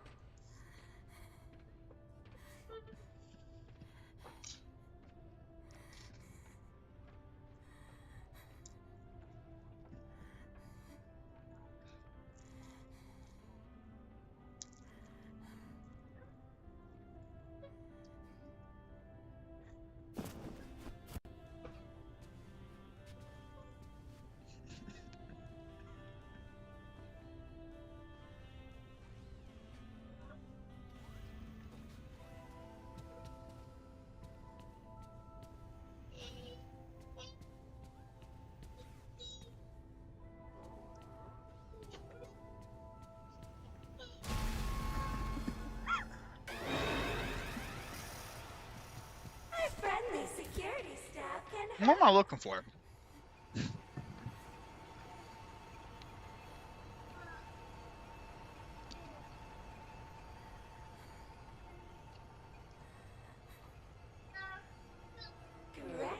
Our friendly security staff can What am I looking for? Gregory.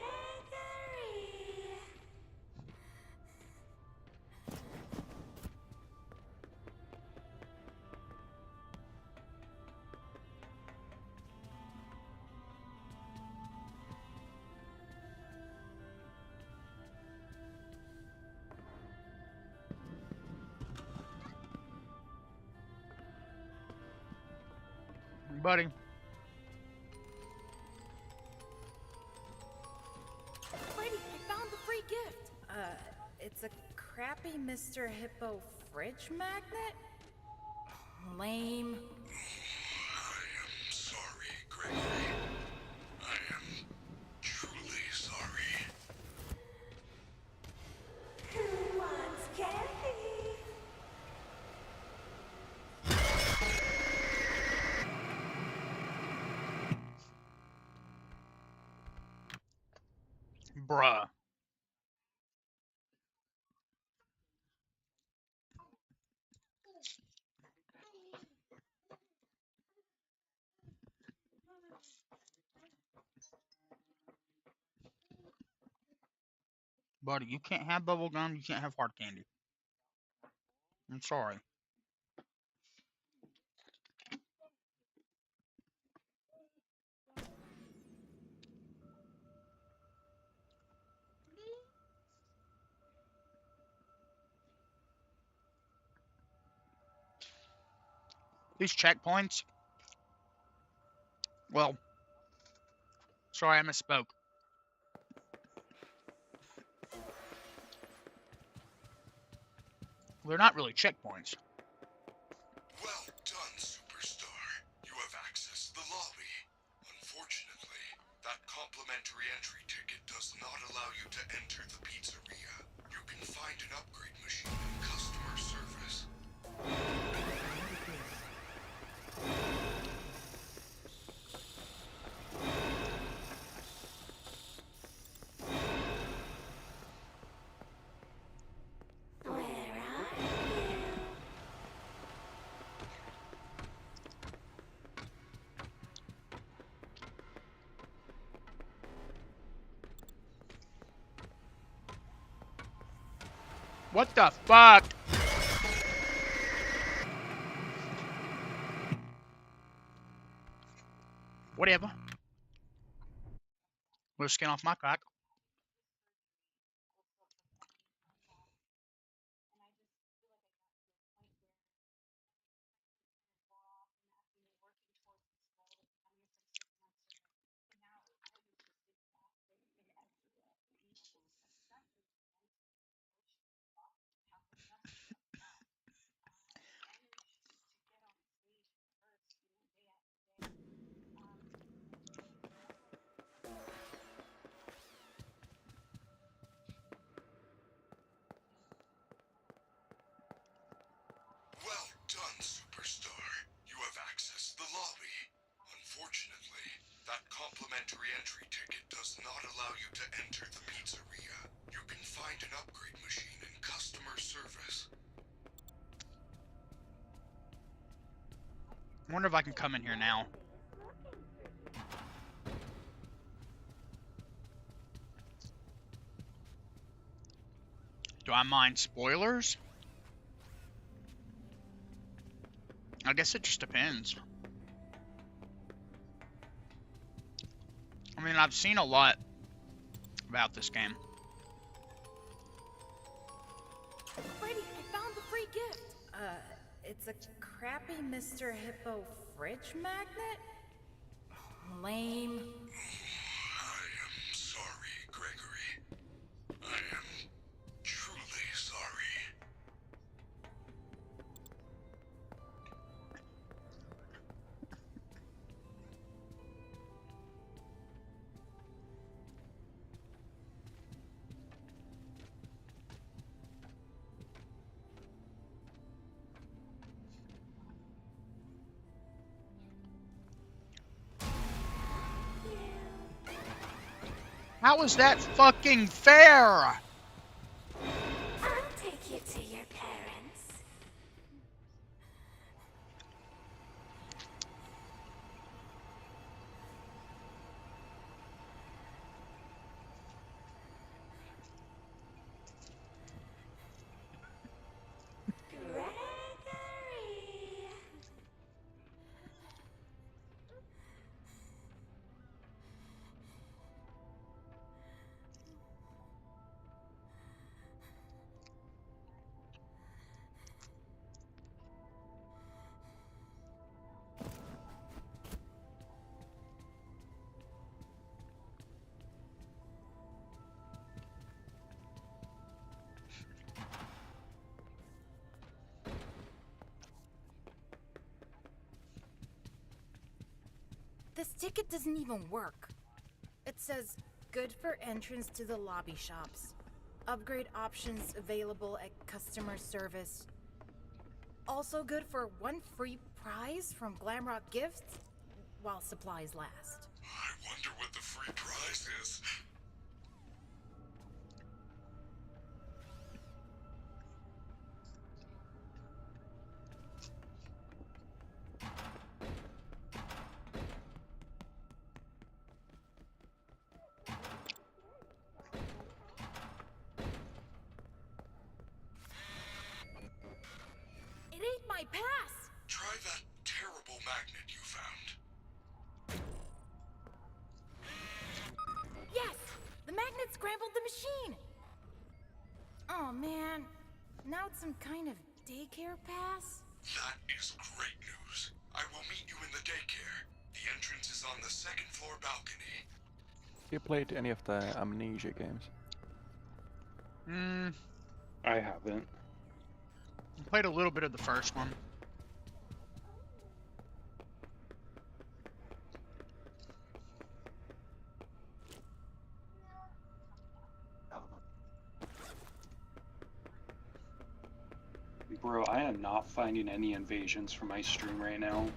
Buddy. Freddy, I found the free gift. It's a crappy Mr. Hippo fridge magnet? Lame. I am sorry, Gregory. I am truly sorry. Who wants candy? Bruh. Buddy, you can't have bubble gum, you can't have hard candy. I'm sorry. These checkpoints. Well, sorry, I misspoke. They're not really checkpoints. Well done, Superstar. You have accessed the lobby. Unfortunately, that complimentary entry ticket does not allow you to enter the pizzeria. You can find an upgrade machine in customer service. Where are you? What the fuck? Whatever. We'll skin off my cock. Well done, Superstar. You have accessed the lobby. Unfortunately, that complimentary entry ticket does not allow you to enter the pizzeria. You can find an upgrade machine in customer service. I wonder if I can come in here now. Do I mind spoilers? I guess it just depends. I mean, I've seen a lot about this game. Freddy, I found the free gift. It's a crappy Mr. Hippo fridge magnet? Lame. I am sorry, Gregory. I am truly sorry. How is that fucking fair? I'll take you to your parents. Gregory. This ticket doesn't even work. It says, good for entrance to the lobby shops. Upgrade options available at customer service. Also good for 1 free prize from Gh0st while supplies last. I wonder what the free prize is. It ain't my pass! Try that terrible magnet you found. Yes! The magnet scrambled the machine! Oh man, now it's some kind of daycare pass? That is great news. I will meet you in the daycare. The entrance is on the second floor balcony. Have you played any of the Amnesia games? I haven't. I played a little bit of the first one. Bro, I am not finding any invasions for my stream right now.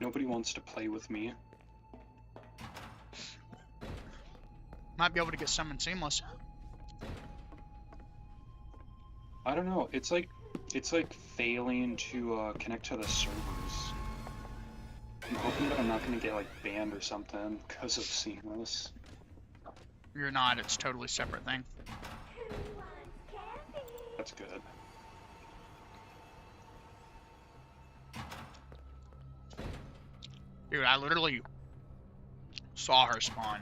Nobody wants to play with me. Might be able to get some in Seamless. I don't know. It's like failing to connect to the servers. I'm hoping that I'm not gonna get like banned or something because of Seamless. You're not. It's a totally separate thing. That's good. Dude, I literally saw her spawn.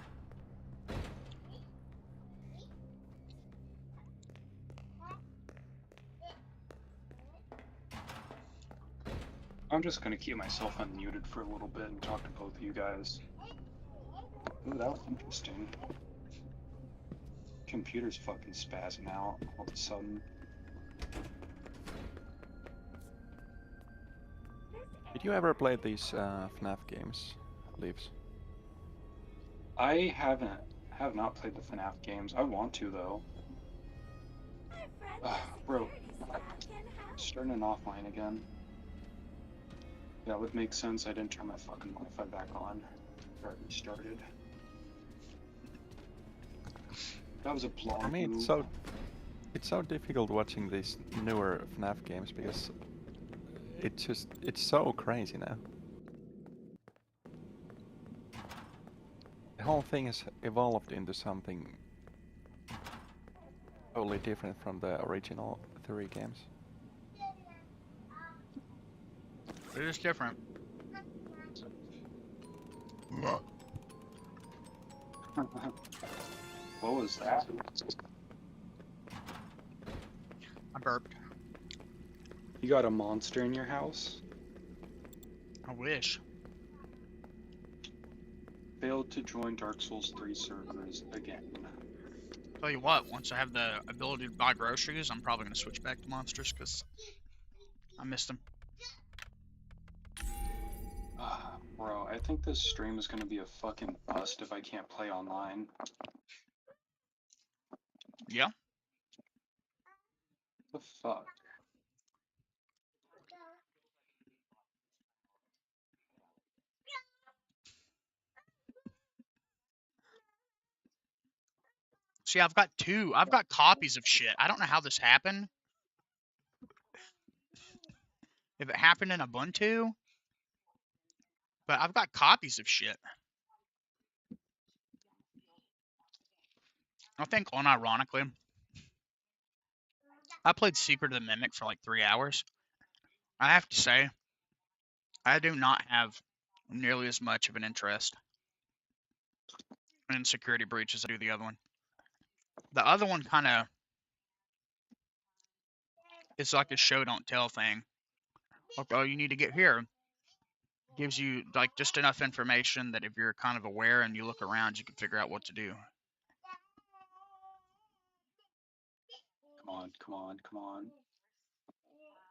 I'm just gonna keep myself unmuted for a little bit and talk to both of you guys. Ooh, that was interesting. Computer's fucking spazzing out all of a sudden. Did you ever play these FNAF games, Leaves? I have not played the FNAF games. I want to though. Bro, starting an offline again. That would make sense. I didn't turn my fucking Wi-Fi back on. Or restarted. That was a blonde I mean, move. it's so difficult watching these newer FNAF games because it's so crazy now. The whole thing has evolved into something totally different from the original 3 games. It is different. What was that? I burped. You got a monster in your house? I wish. Failed to join Dark Souls 3 servers again. Tell you what, once I have the ability to buy groceries, I'm probably going to switch back to monsters because I missed them. Bro, I think this stream is gonna be a fucking bust if I can't play online. Yeah? The fuck? See, I've got copies of shit. I don't know how this happened. If it happened in Ubuntu, but I've got copies of shit. I think, unironically, I played Secret of the Mimic for like 3 hours. I have to say, I do not have nearly as much of an interest in Security Breach as I do the other one. The other one kind of is like a show don't tell thing. Like, oh, you need to get here. Gives you like just enough information that if you're kind of aware and you look around, you can figure out what to do. Come on, come on, come on.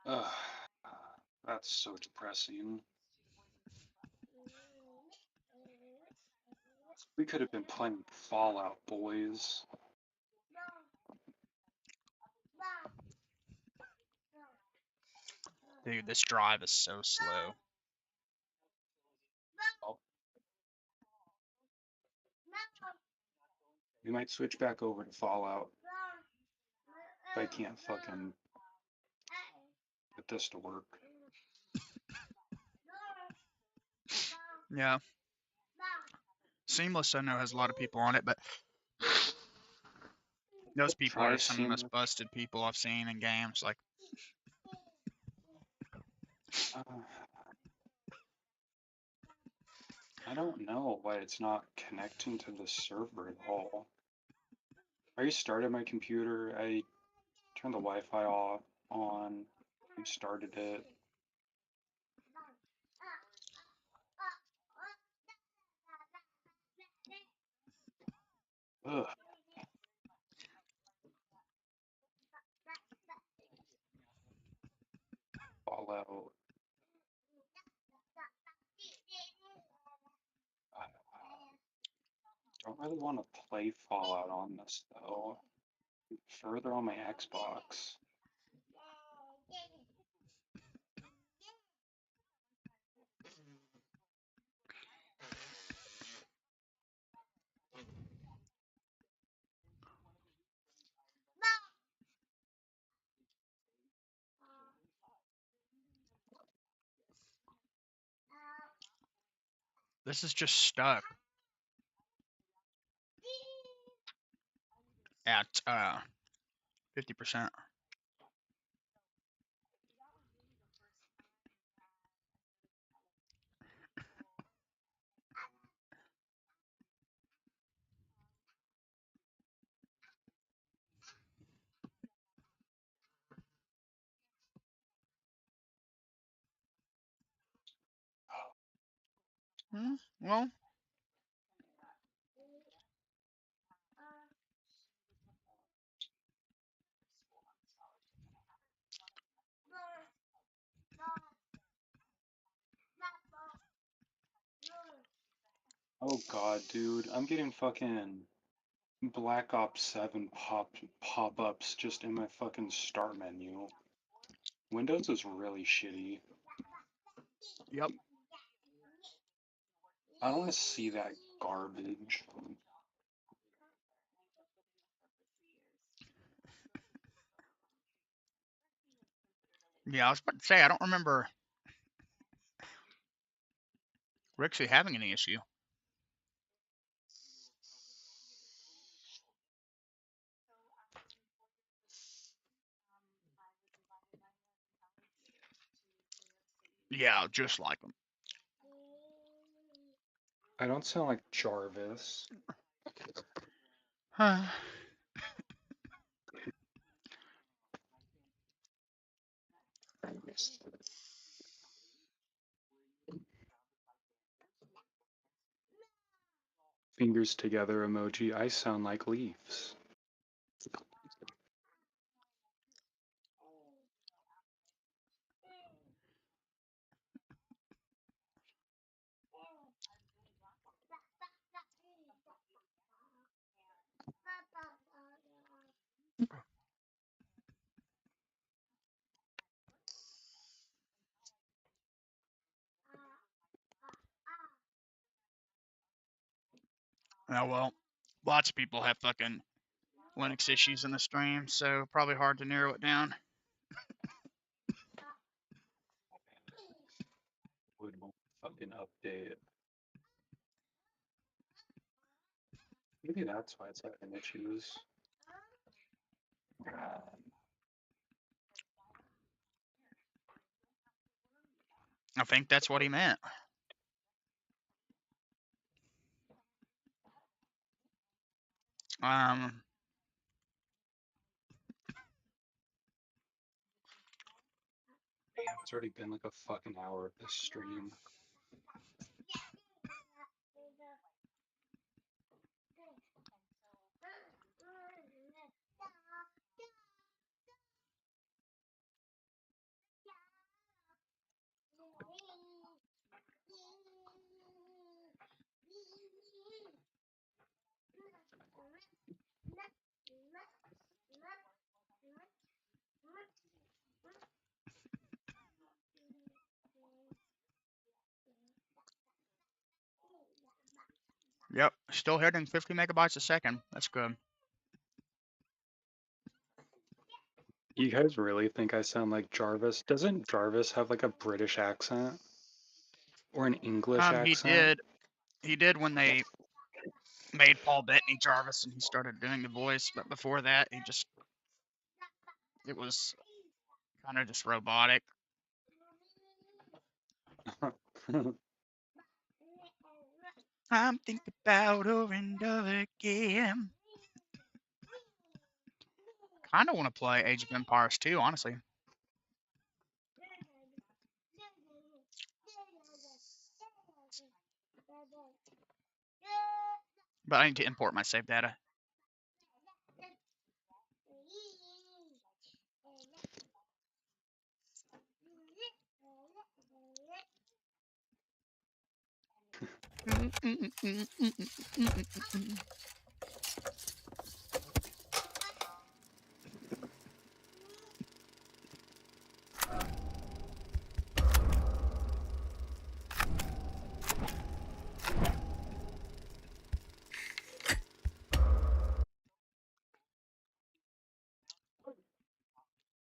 Ugh. That's so depressing. We could have been playing Fallout, boys. Dude, this drive is so slow. Oh. We might switch back over to Fallout. If I can't fucking get this to work. Yeah. Seamless, I know, has a lot of people on it, but those people Try are some of the most Seamless. busted people I've seen in games. Like, I don't know why it's not connecting to the server at all. I restarted my computer. I turned the Wi-Fi off, on, restarted it. Ugh. Fallout. Don't really want to play Fallout on this though. Further on my Xbox. this is just stuck at 50%. Well, Oh god, dude. I'm getting fucking Black Ops 7 pop-ups just in my fucking start menu. Windows is really shitty. yep. I don't want to see that garbage. Yeah, I was about to say, I don't remember Rixie having any issue. Yeah, just like him. I don't sound like Jarvis. Huh. Fingers together emoji. I sound like leaves. Oh, well, lots of people have fucking Linux issues in the stream, so probably hard to narrow it down. Would fucking update. Maybe that's why it's having issues. I think that's what he meant. Um, Damn, it's already been like a fucking hour of this stream. Yep, still hitting 50 megabytes a second. That's good. You guys really think I sound like Jarvis? Doesn't Jarvis have like a British accent? Or an English He accent? did. He did when they made Paul Bettany Jarvis and he started doing the voice, but before that, it was kind of just robotic. I'm thinking about over and over again. Kind of want to play Age of Empires 2, honestly. But I need to import my save data.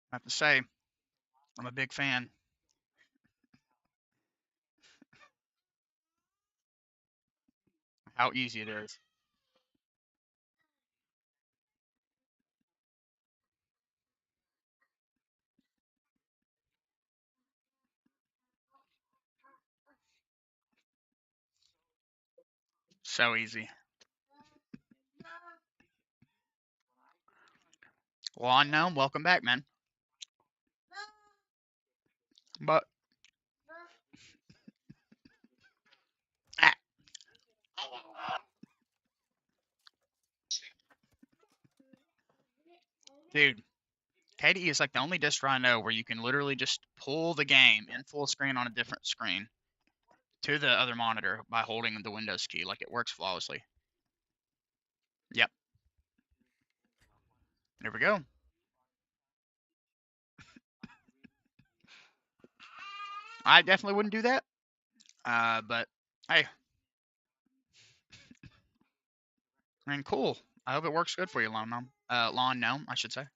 I have to say, I'm a big fan. How easy it is. So easy. Well, unknown, welcome back, man. But dude, KDE is like the only distro I know where you can literally just pull the game in full screen on a different screen to the other monitor by holding the Windows key. Like, it works flawlessly. Yep. There we go. I definitely wouldn't do that. But hey, I mean, cool. I hope it works good for you, Lawn Gnome. Lawn Gnome, I should say.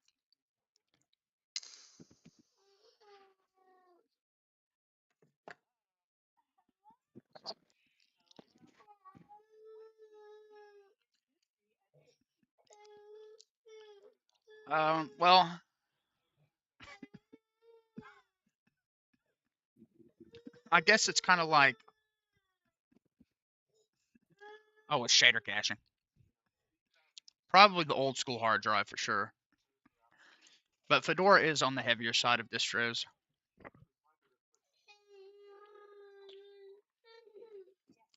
Well, I guess it's kind of like, oh, it's shader caching. Probably the old school hard drive for sure. But Fedora is on the heavier side of distros.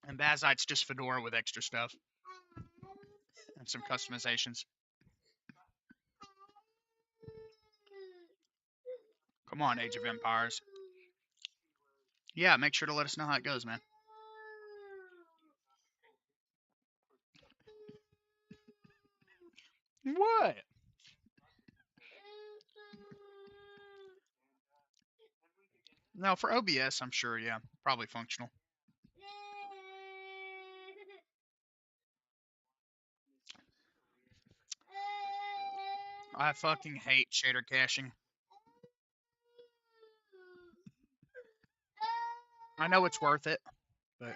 And Bazite's just Fedora with extra stuff. And some customizations. Come on, Age of Empires. Yeah, make sure to let us know how it goes, man. What? No, for OBS, I'm sure, yeah. Probably functional. I fucking hate shader caching. I know it's worth it, but...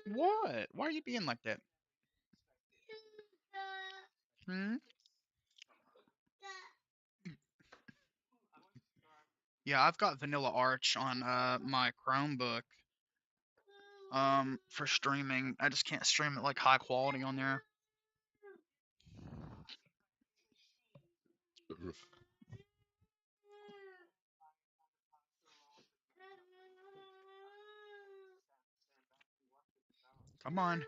What? Why are you being like that? Hmm? Yeah, I've got Vanilla Arch on my Chromebook for streaming. I just can't stream it like high quality on there. Come on.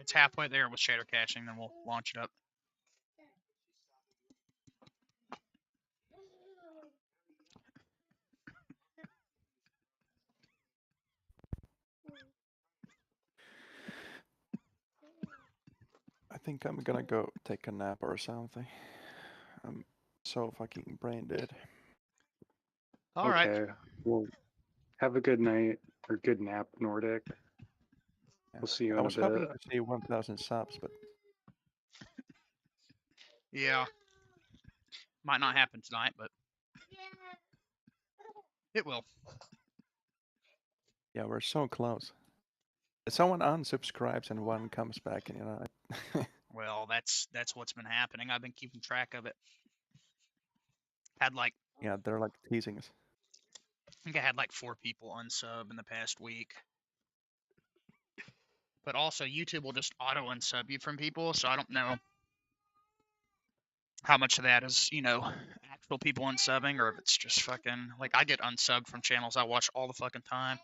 It's halfway there with shader caching, then we'll launch it up. I think I'm gonna go take a nap or something. I'm so fucking brain dead. All right. Okay. Well, have a good night or good nap, Nordic. Yeah. We'll see you I in a was hoping bit. to see 1,000 subs, but Yeah. Might not happen tonight, but it will. yeah, we're so close. Someone unsubscribes and one comes back, and you know. Well, that's what's been happening. I've been keeping track of it. Had like Yeah, they're like teasing us. I think I had like 4 people unsub in the past week. But also YouTube will just auto unsub you from people, so I don't know how much of that is, you know, actual people unsubbing or if it's just fucking like I get unsubbed from channels I watch all the fucking time.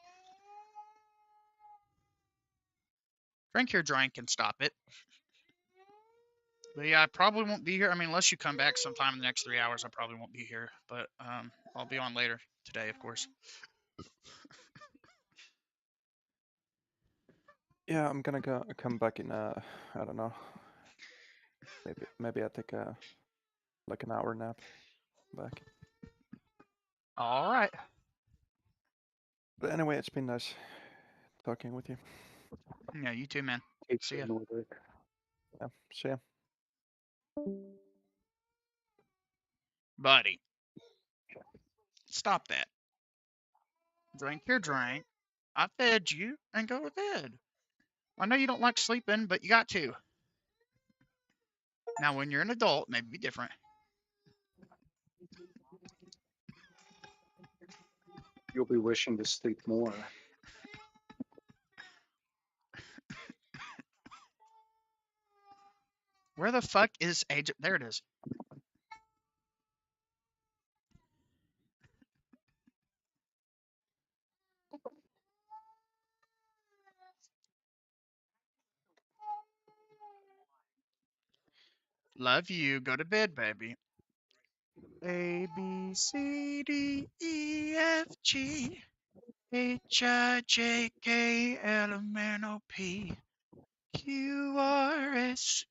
Drink your drink and stop it. But yeah, I probably won't be here. I mean, unless you come back sometime in the next 3 hours, I probably won't be here. But I'll be on later today, of course. Yeah, I'm gonna come back in. I don't know. Maybe I take a like an hour nap back. All right. But anyway, it's been nice talking with you. Yeah, you too, man. Take See ya. care, Nordic. Yeah, see ya. Buddy, stop that. Drink your drink. I fed you and go to bed. I know you don't like sleeping, but you got to. Now, when you're an adult, maybe be different. You'll be wishing to sleep more. Where the fuck is Age? There it is. Love you. Go to bed, baby. A, B, C, D, E, F, G, H, I, J, K, L, M, N, O, P, Q, R, S,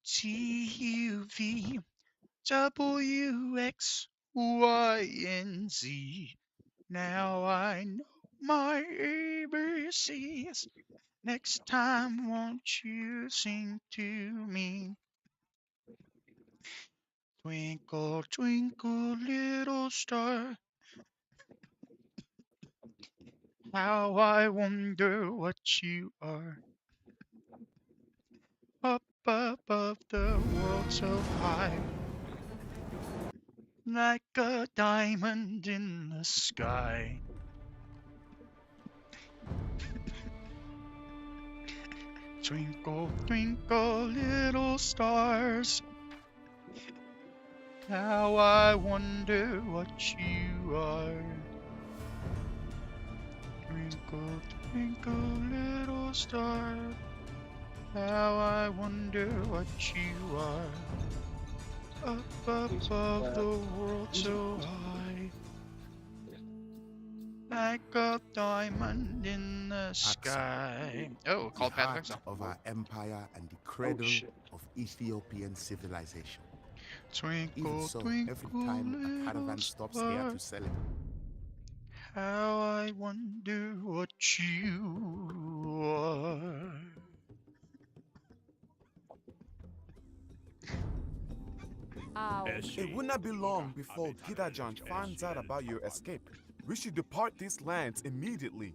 T, U, V, W, X, Y, and Z. Now I know my ABCs. Next time, won't you sing to me? Twinkle, twinkle, little star, how I wonder what you are. Up above the world so high, like a diamond in the sky. Twinkle, twinkle, little stars, how I wonder what you are. Twinkle, twinkle, little star, how I wonder what you are. Up above the world so high, like a diamond in the sky. Oh, called Path Exile. Of our empire and the cradle of Ethiopian civilization. Twinkle, Even so, twinkle, every time a caravan stops here to celebrate, how I wonder what you are. It would not be long before Gidajan finds out about your escape. We should depart these lands immediately.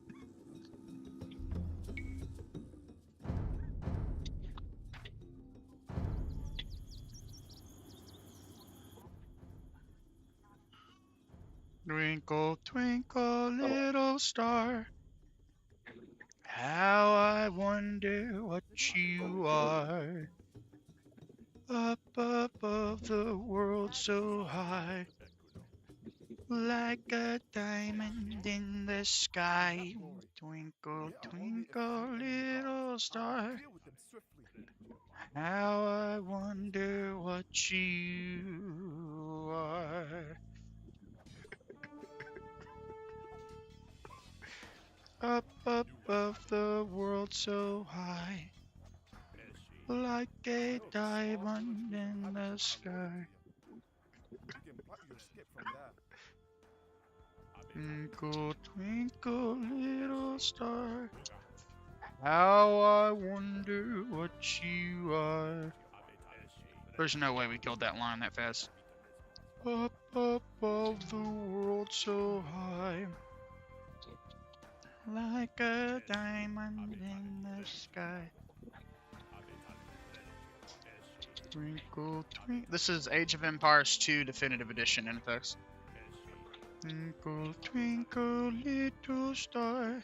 Twinkle, twinkle, little star, how I wonder what you are. Up above the world so high, like a diamond in the sky. Twinkle, twinkle, little star, how I wonder what you are. Up above the world so high, like a diamond in the sky. Twinkle, twinkle, little star, how I wonder what you are. There's no way we killed that line that fast. Up above the world so high, like a diamond in the sky. Twinkle, twinkle. This is Age of Empires 2 Definitive Edition in effects. Twinkle, twinkle, little star,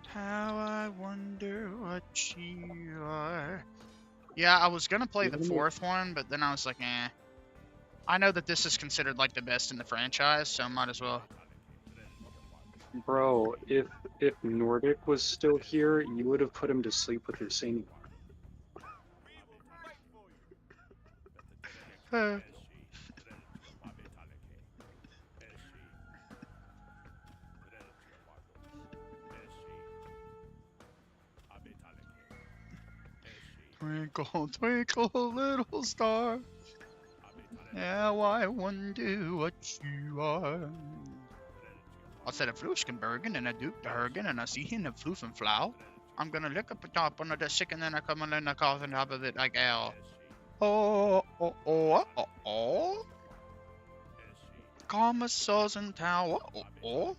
how I wonder what you are. Yeah, I was gonna play the fourth one, but then I was like, eh. I know that this is considered like the best in the franchise, so might as well. Bro, if Nordic was still here, you would have put him to sleep with your singing. Twinkle, twinkle, little star, how I wonder what you are. I said a Fluschenbergen and a Duke de Hergen and I see him a Fluffenflau. I'm gonna look up the top under the sick and then I come in the cough on top of it like owl. Oh, oh, oh, oh, oh. Commissars and tower. Oh, oh.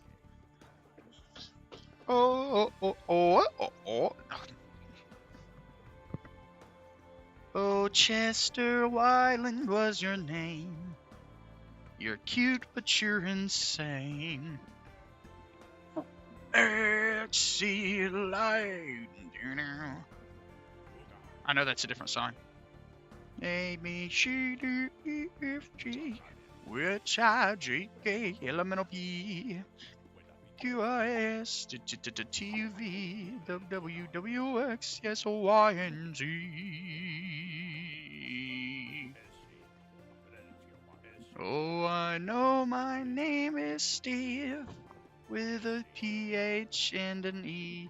Oh, oh, oh, oh, oh. Oh, Chester Wyland was your name. You're cute, but you're insane. Sea light. I know that's a different song. A, B, C, D, E, F, G, which I, J, K, L, M, N, O, P, Q, R, S, T, U, V, W, W, X, S, O, Y, and Z. Oh, I know my name is Steve, with a PH and an E.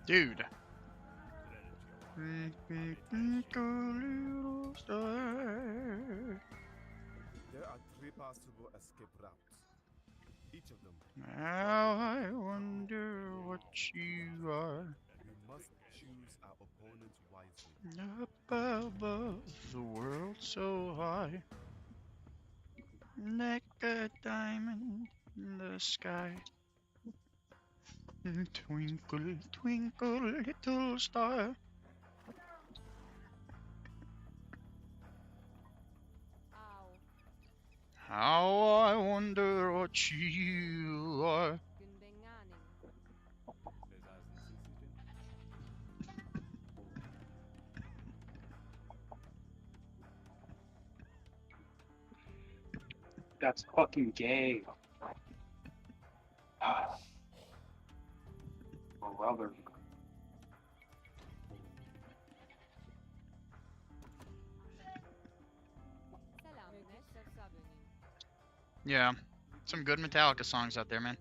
Dude. There are 3 possible escape routes. Each of them. Now I wonder what you are. We must choose our opponents wisely. Up above the world so high, like a diamond in the sky. Twinkle, twinkle, little star. How I wonder what you are. That's fucking gay. Oh, Robert. Yeah, some good Metallica songs out there, man.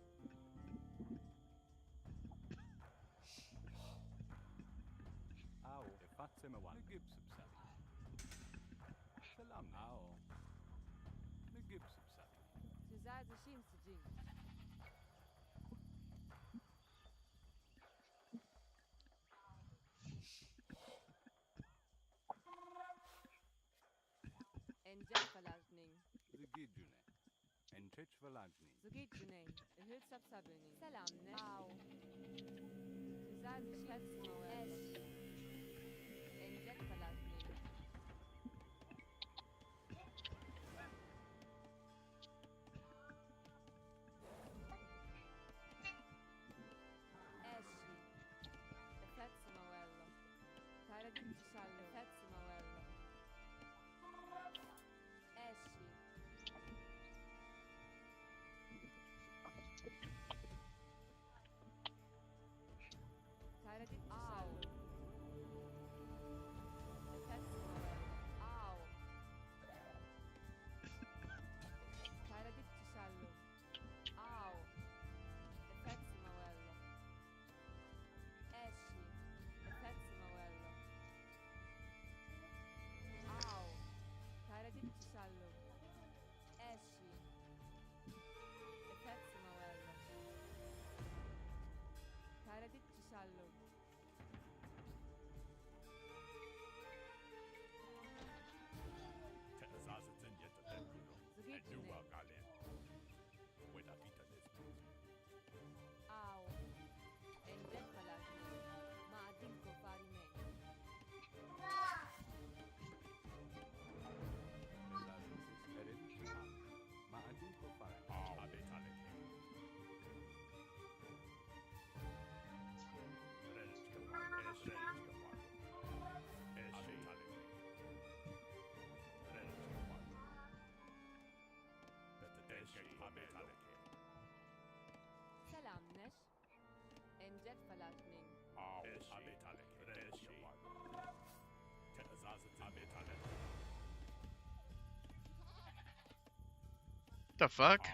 The fuck?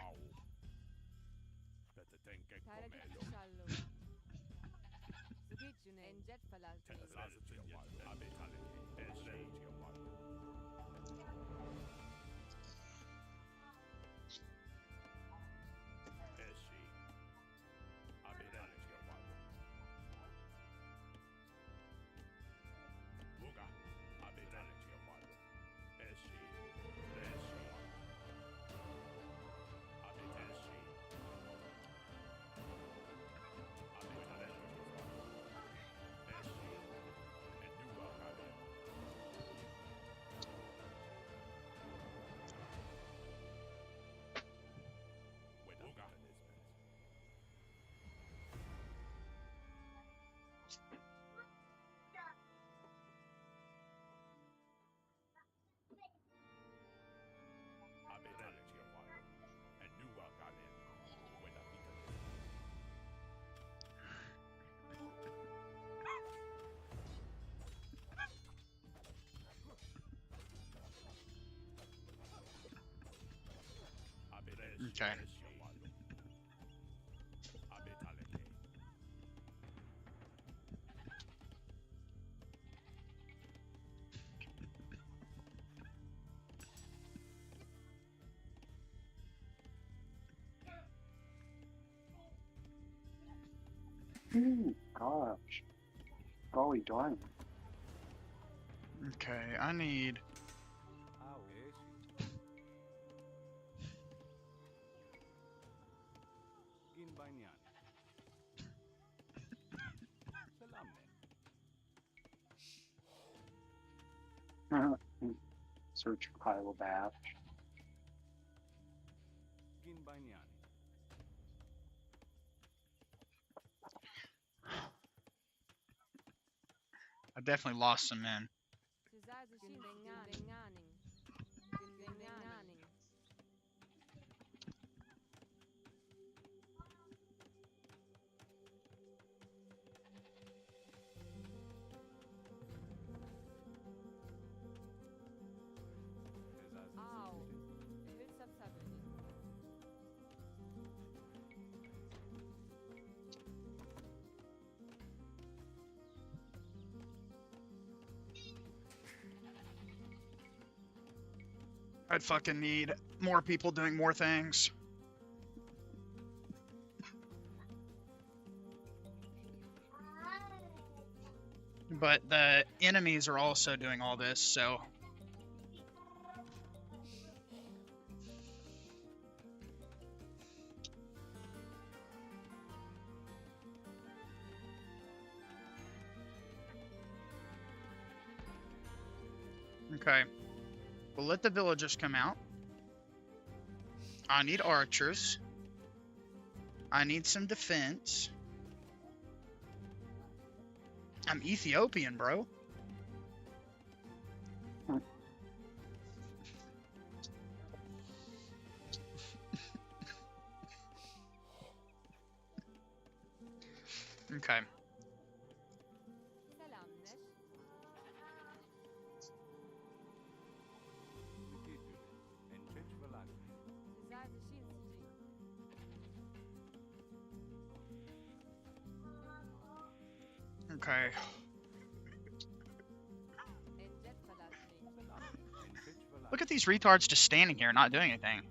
Okay. Ooh, gosh. Golly darn. Okay, I need... Search pile bash. I definitely lost some men. I'd fucking need more people doing more things. But the enemies are also doing all this, so... Okay. We'll let the villagers come out. I need archers. I need some defense. I'm Ethiopian, bro. Okay. Okay. Look at these retards just standing here, not doing anything.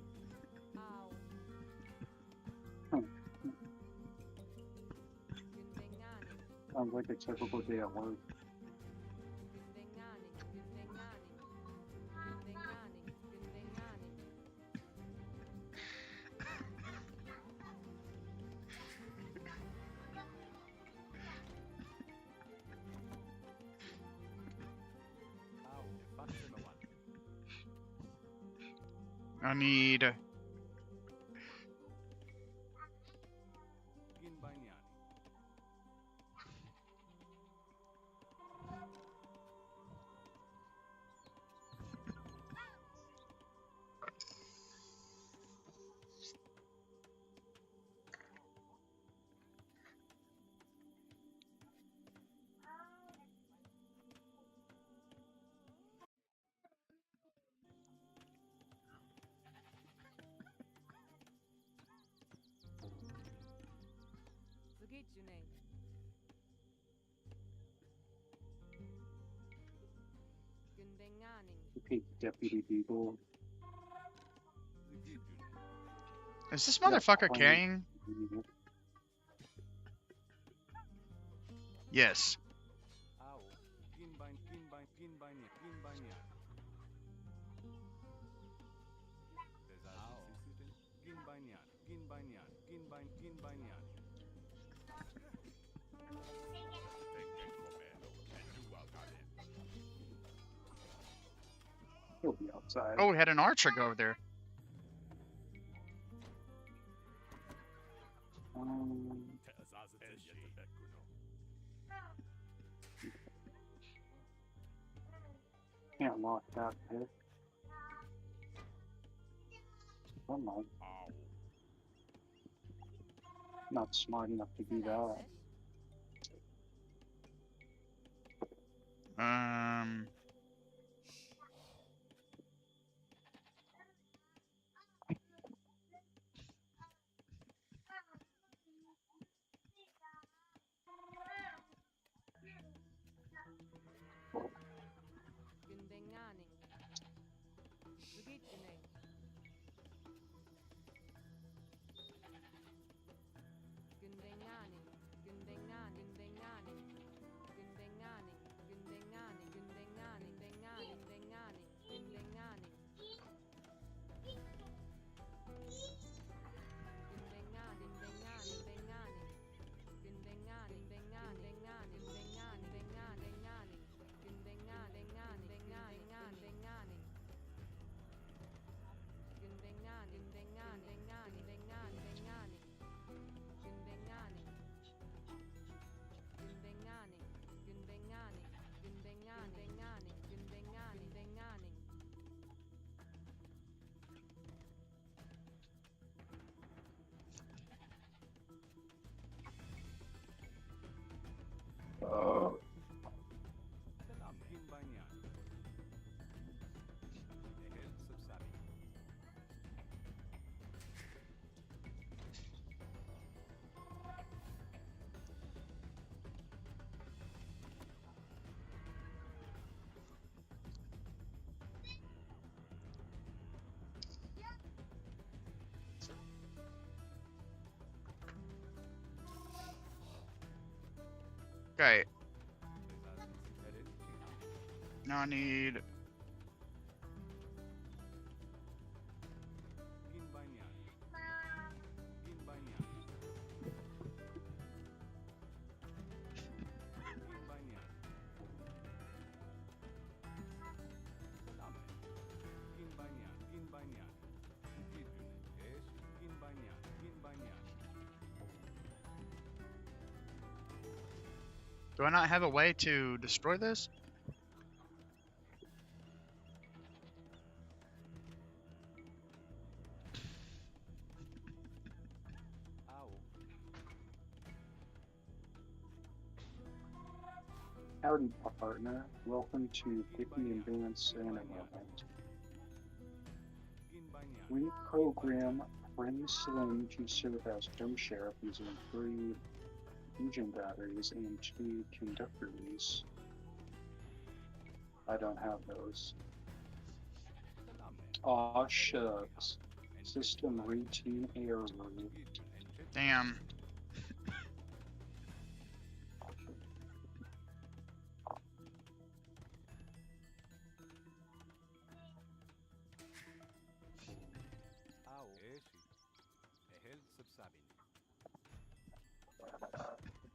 Sounds like a typical day at work. I need... Okay, Deputy Beagle. Is this motherfucker carrying? Yes. He'll be outside. Oh, we had an archer go over there. Can't lock that pit. Oh no. Not smart enough to do that. Okay. Now I need... Do I not have a way to destroy this? Howdy, partner. Welcome to Picky Advanced Anime Event. We program Friend Slim to serve as home sheriff using 3 fusion batteries and 2 conductors. I don't have those. Aw shucks. System routine error. Damn.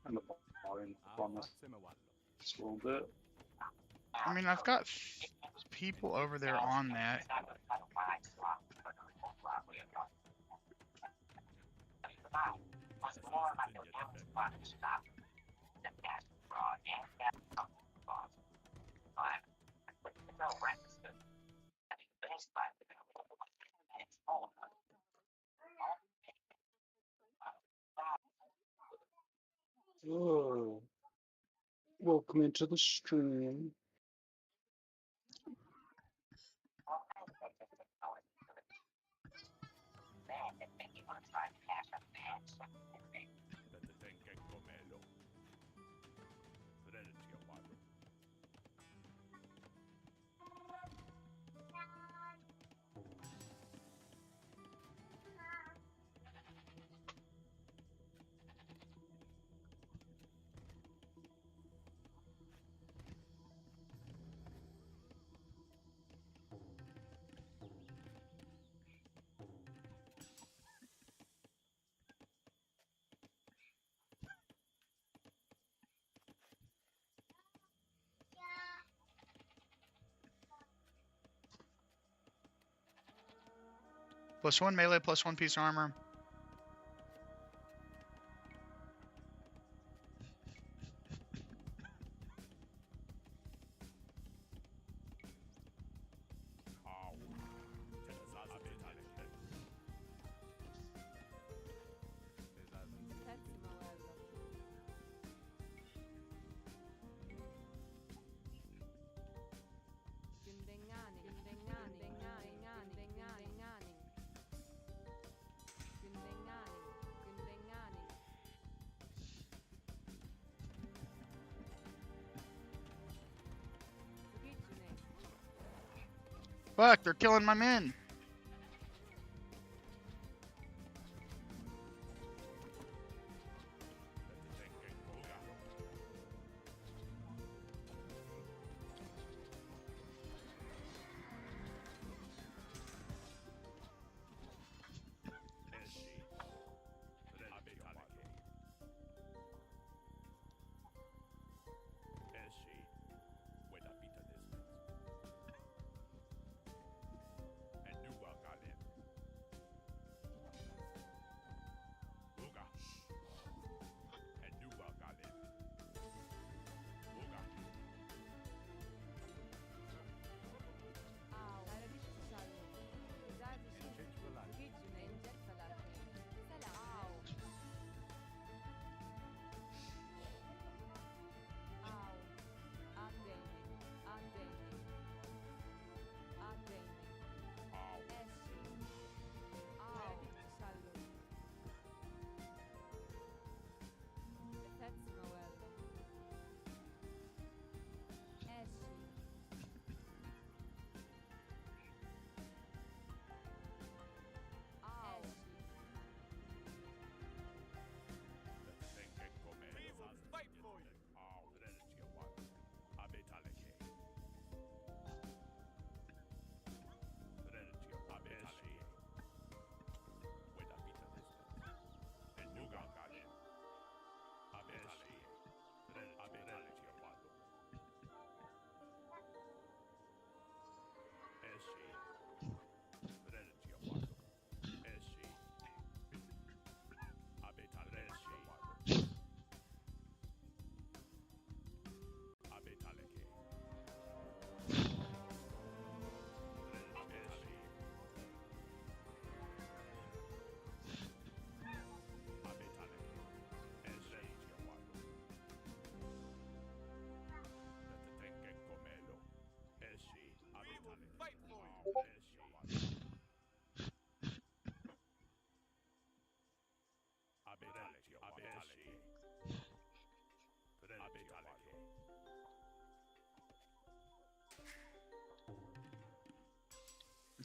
And the volume on this just a little bit. I mean, I've got people over there on that. Oh, welcome into the stream. +1 melee, +1 piece of armor. Fuck, they're killing my men.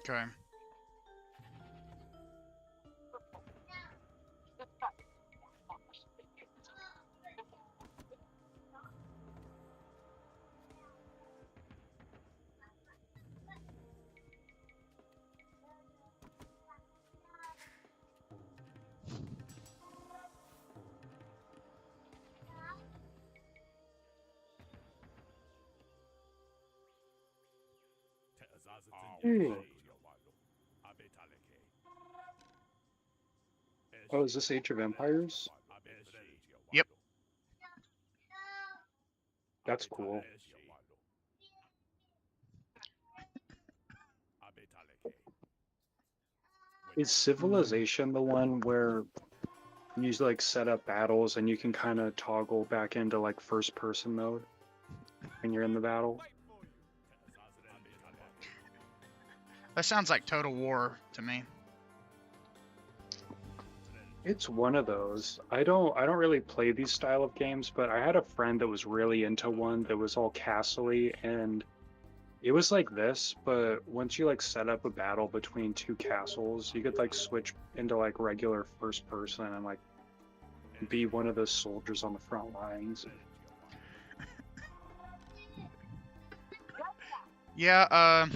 Okay. Oh, is this Age of Empires? Yep. That's cool. Is Civilization the one where you like set up battles and you can kind of toggle back into like first person mode when you're in the battle? That sounds like Total War to me. It's one of those. I don't really play these style of games, but I had a friend that was really into one that was all castle-y, and it was like this, but once you like set up a battle between two castles, you could like switch into like regular first person and like be one of the soldiers on the front lines. Yeah,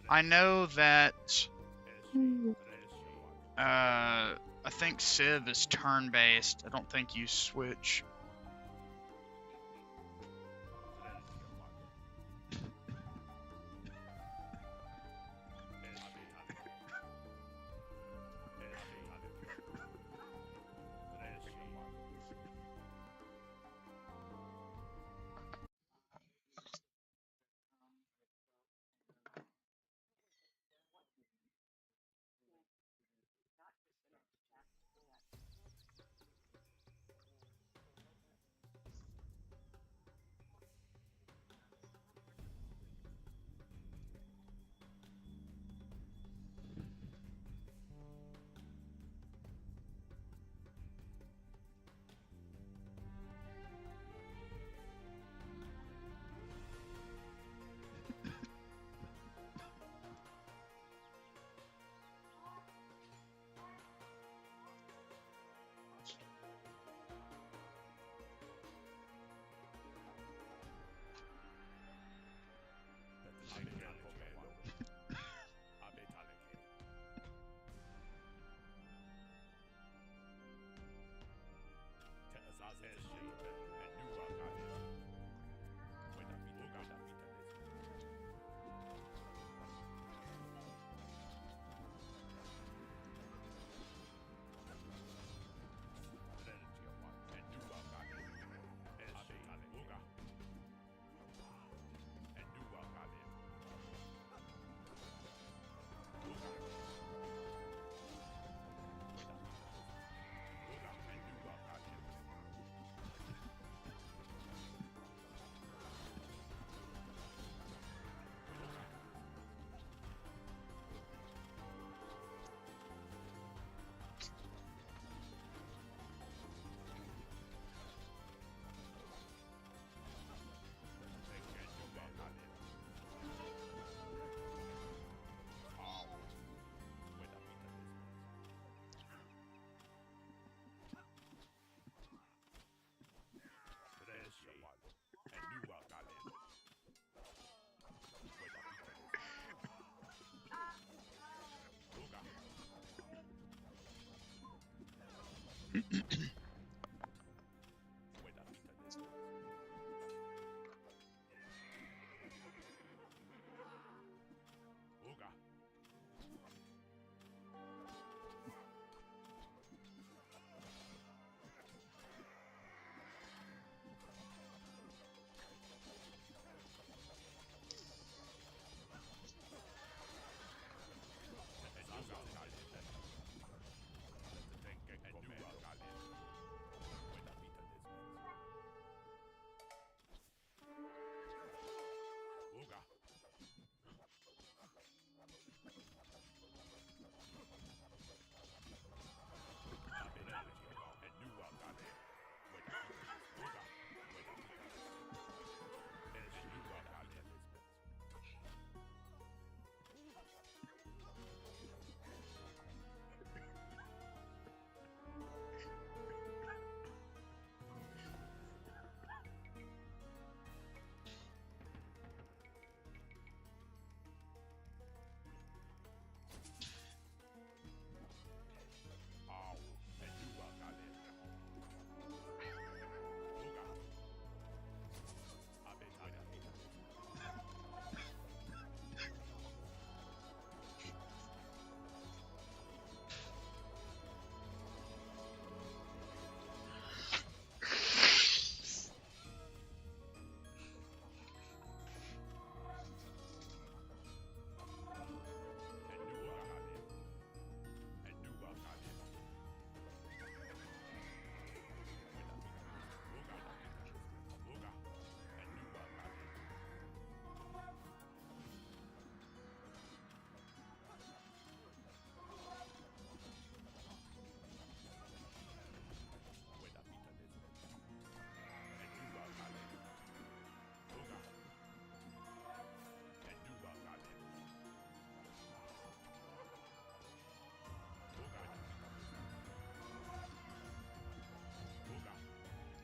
I know that I think Civ is turn-based. I don't think you switch.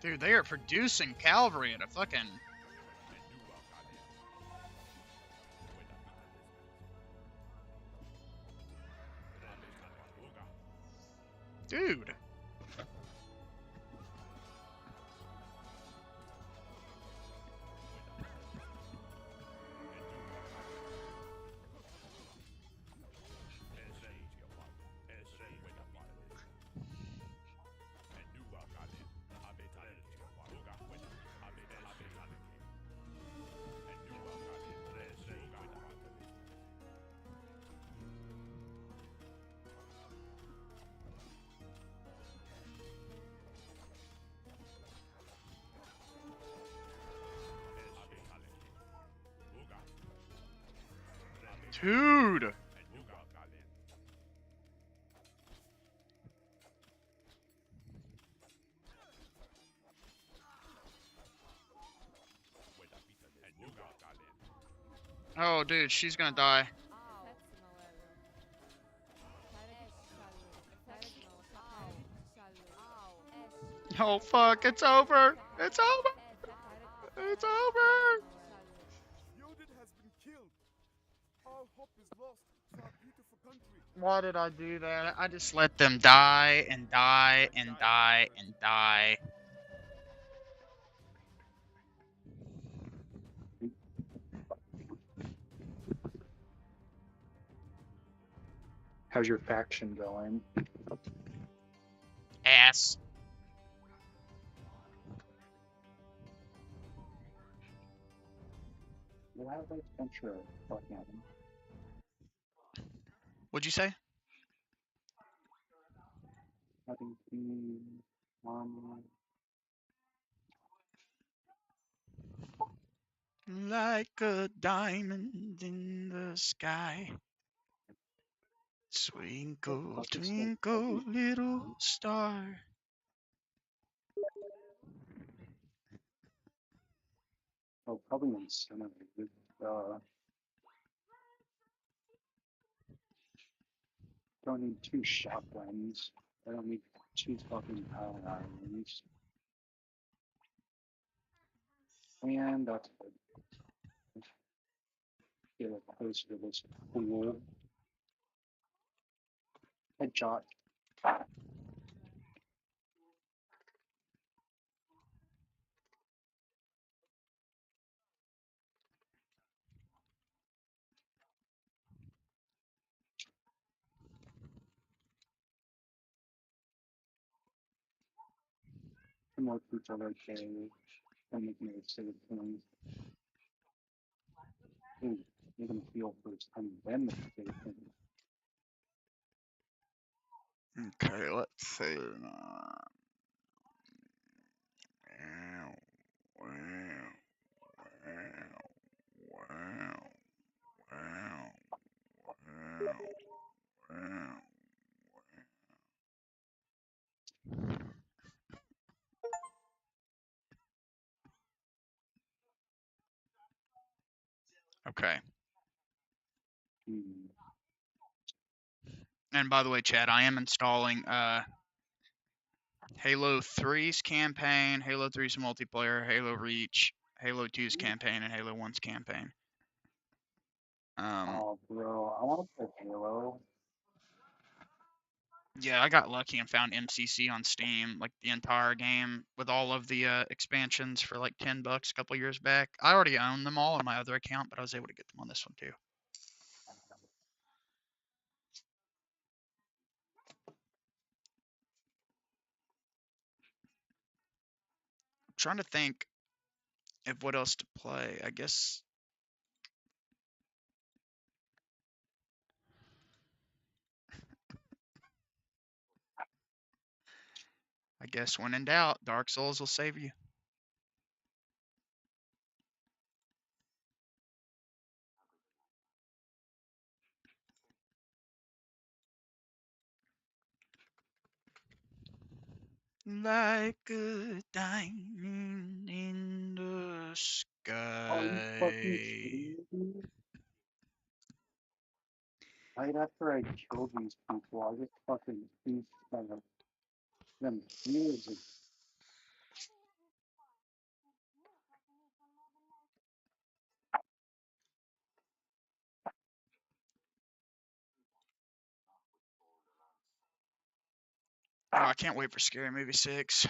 Dude, they are producing cavalry at a fucking... Dude. Dude. Oh, dude, she's gonna die. Oh, fuck, it's over. It's over. It's over. Yoden has been killed. All hope is lost for our beautiful country. Why did I do that? I just let them die and die and die and die. How's your faction going? Ass. Why have I spent your fucking What'd you say? having been Like a diamond in the sky. Twinkle, twinkle, little star. Oh, probably incinerated. Don't need 2 shotguns. I don't need 2 fucking power irons. And that's good. Get a closer to this pool. Headshot. The more troops are okay, then we can save things. Ooh, you're gonna feel first and then the save things. Okay, let's see. Okay. And by the way, Chad, I am installing Halo 3's campaign, Halo 3's multiplayer, Halo Reach, Halo 2's campaign, and Halo 1's campaign. Oh, bro, I want to play Halo. Yeah, I got lucky and found MCC on Steam, like the entire game with all of the expansions for like $10 a couple years back. I already own them all on my other account, but I was able to get them on this one too. I'm trying to think of what else to play. I guess when in doubt, Dark Souls will save you. Like a diamond in the Are you fucking sky. kidding me? Right after I killed these people, I get fucking beat by them years ago. Oh, I can't wait for Scary Movie 6.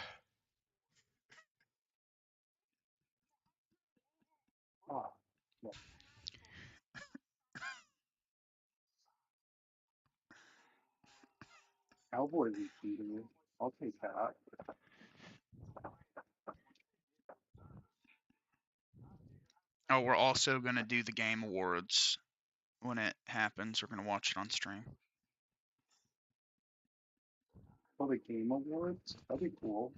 Oh, yeah. Cowboy repeater. I'll take that. Oh, we're also going to do the Game Awards when it happens. We're going to watch it on stream. Oh, the Game Awards? That'd be cool.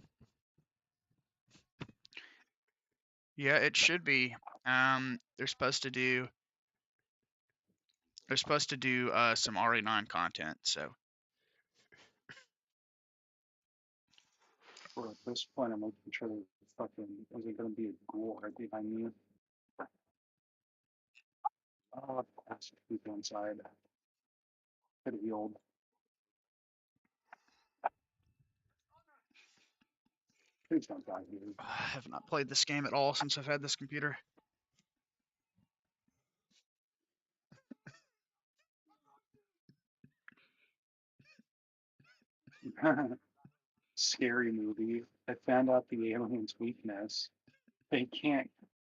Yeah, it should be. They're supposed to do some RE9 content, so Or at this point, I'm making sure that fucking isn't gonna be a ghoul right behind me. Oh, that's people inside. Could be old. Please don't die here. I have not played this game at all since I've had this computer. Scary movie. I found out the alien's weakness. They can't.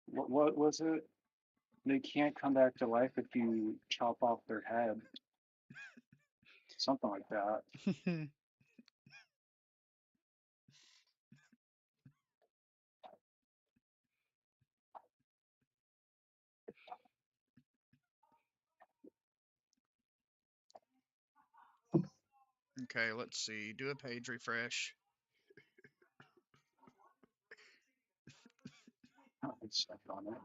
What was it? They can't come back to life if you chop off their head. Something like that. Okay, let's see. Do a page refresh. I stepped on it.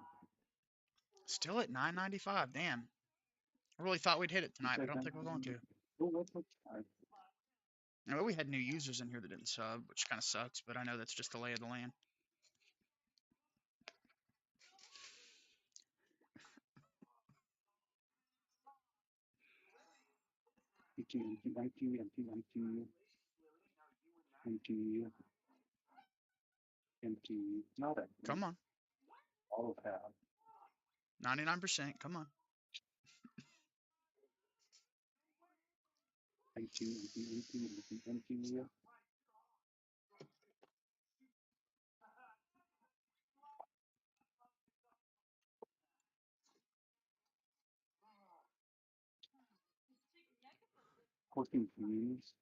Still at 995. Damn. I really thought we'd hit it tonight, but I don't think we're going to. I know we had new users in here that didn't sub, which kind of sucks, but I know that's just the lay of the land. Empty. Not empty. Come on. All of that. 99%. Come on. Empty. 14 views.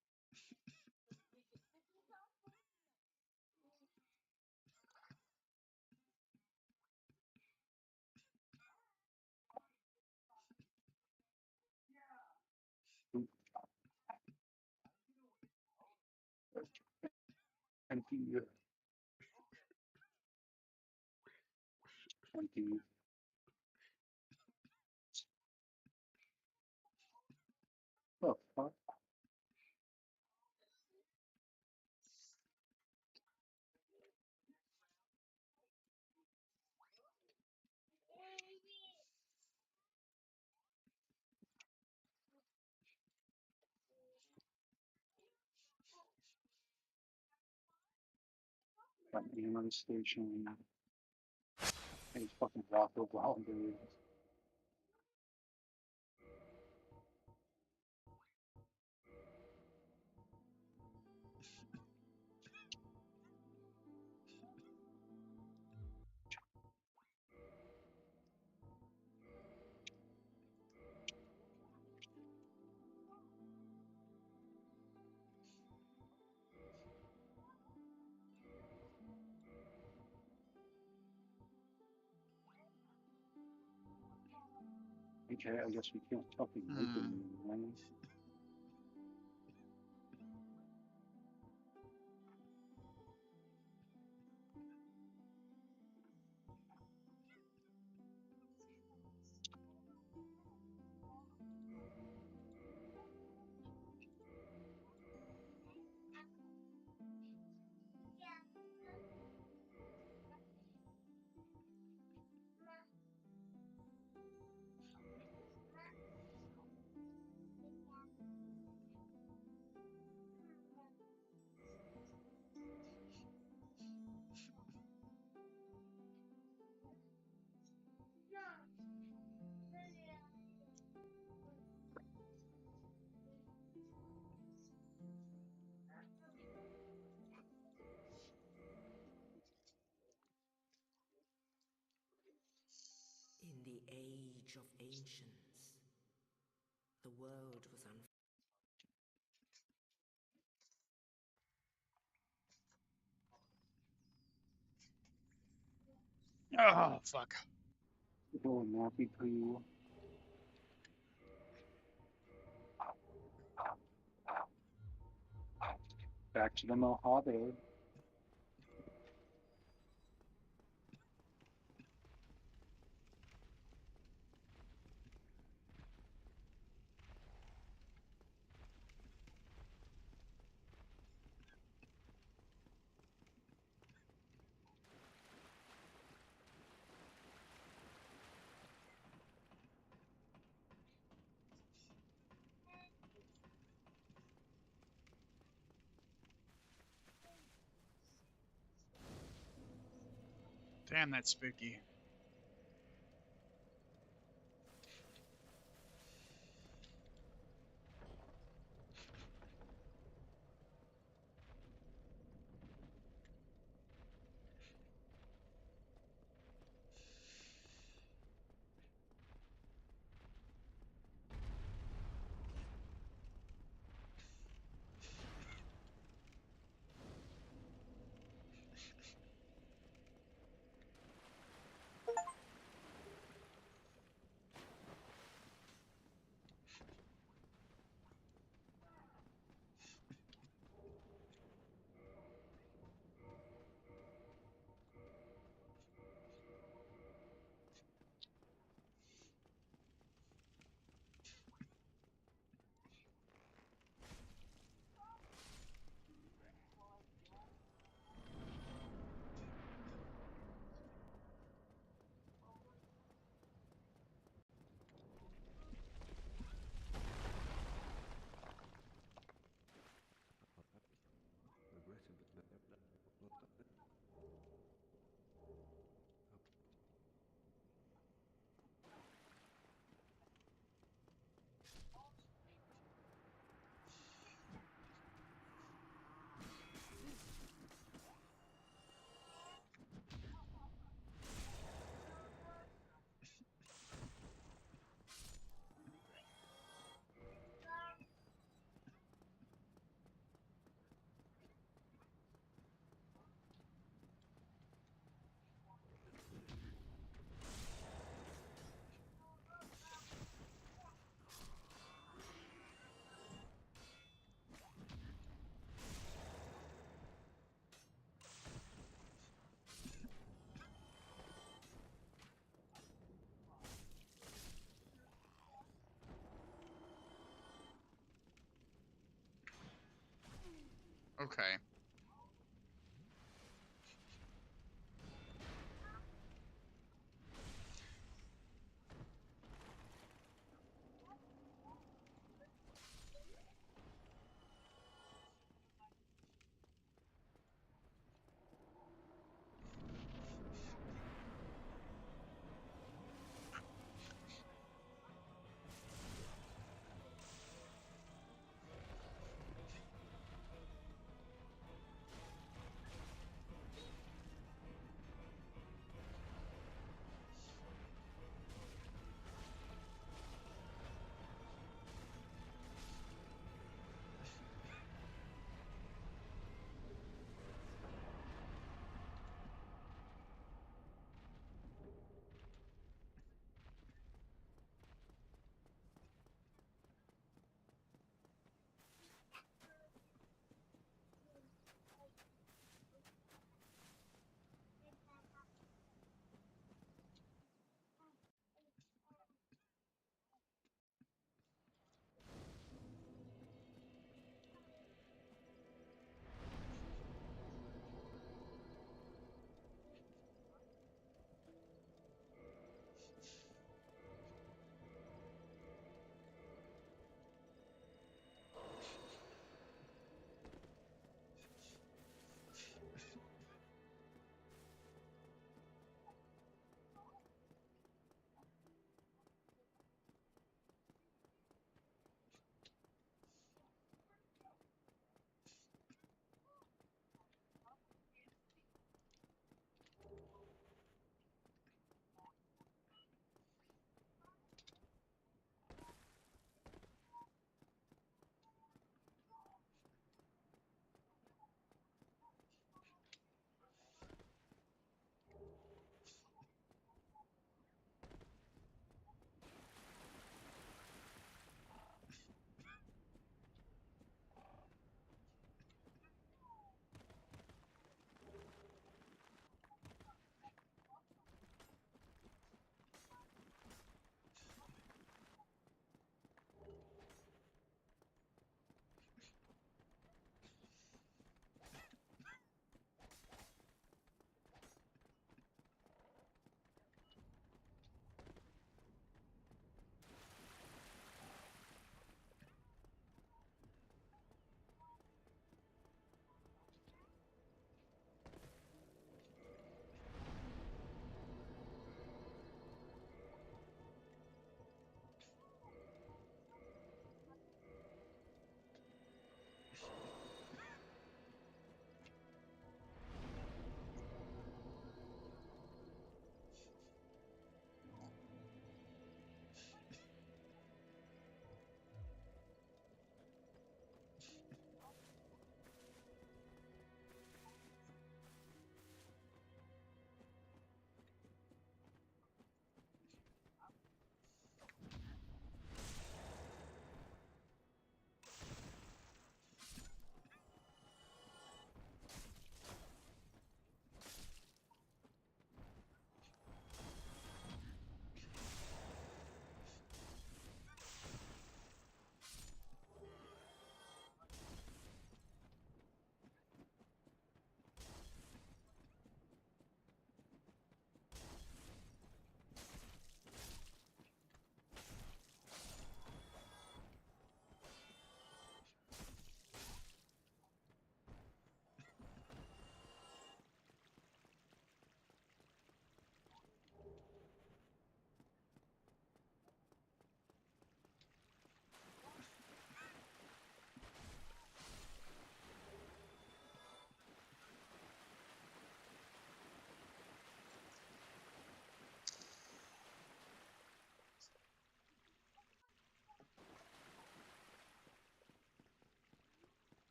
Empty. Empty. Oh, fuck. Got an ammo station. Hey, fucking rock over all day. Okay, I guess we can't fucking make it anymore. age of ancients. The world was on. Oh, fuck. Little nappy poo. Back to the Mojave. Damn, that's spooky. Okay.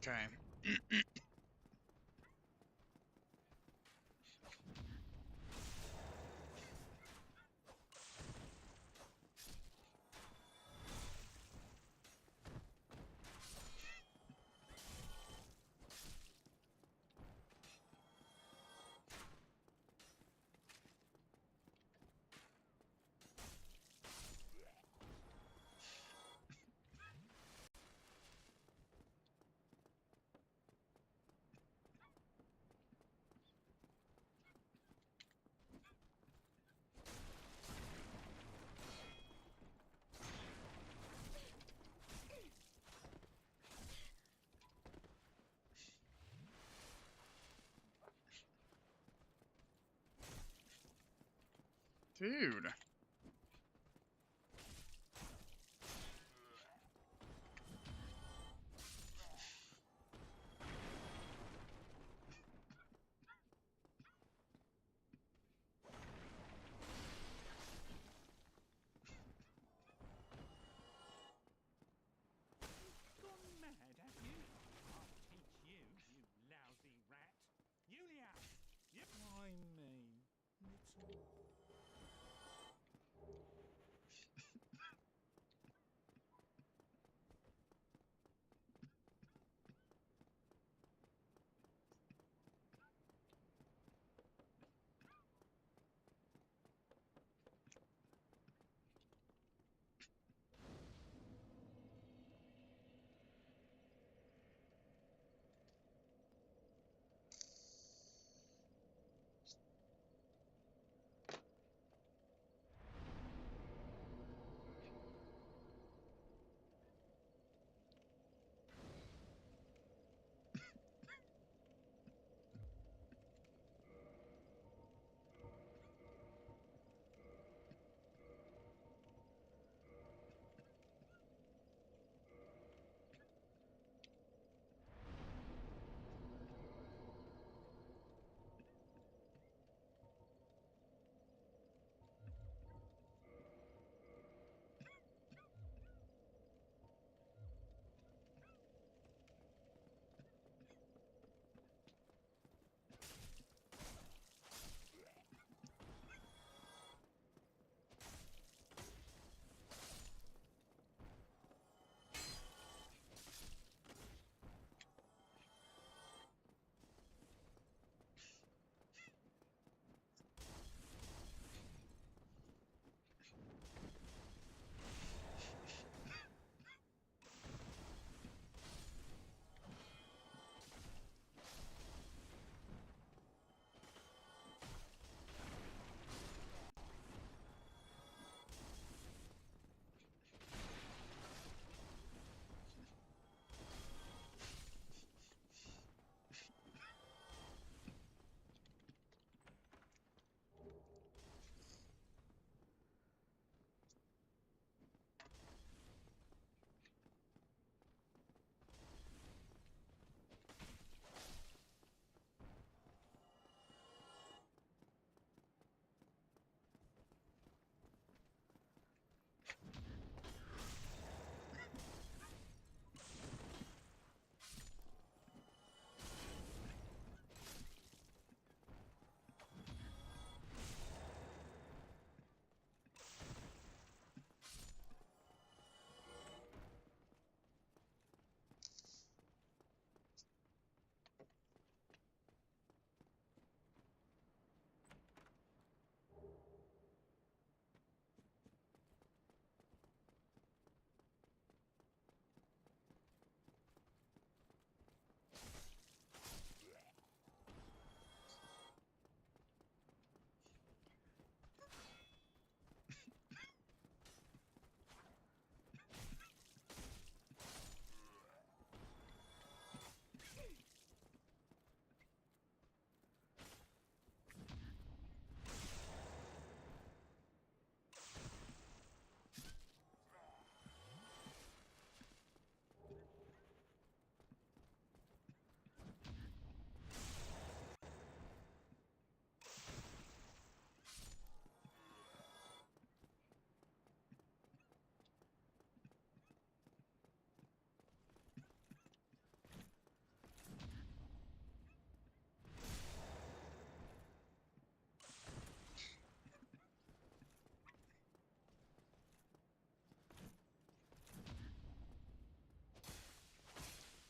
Okay. Dude. Gone mad, have you? I'll teach you, you lousy rat. Yulia! Yep. Why me? Little...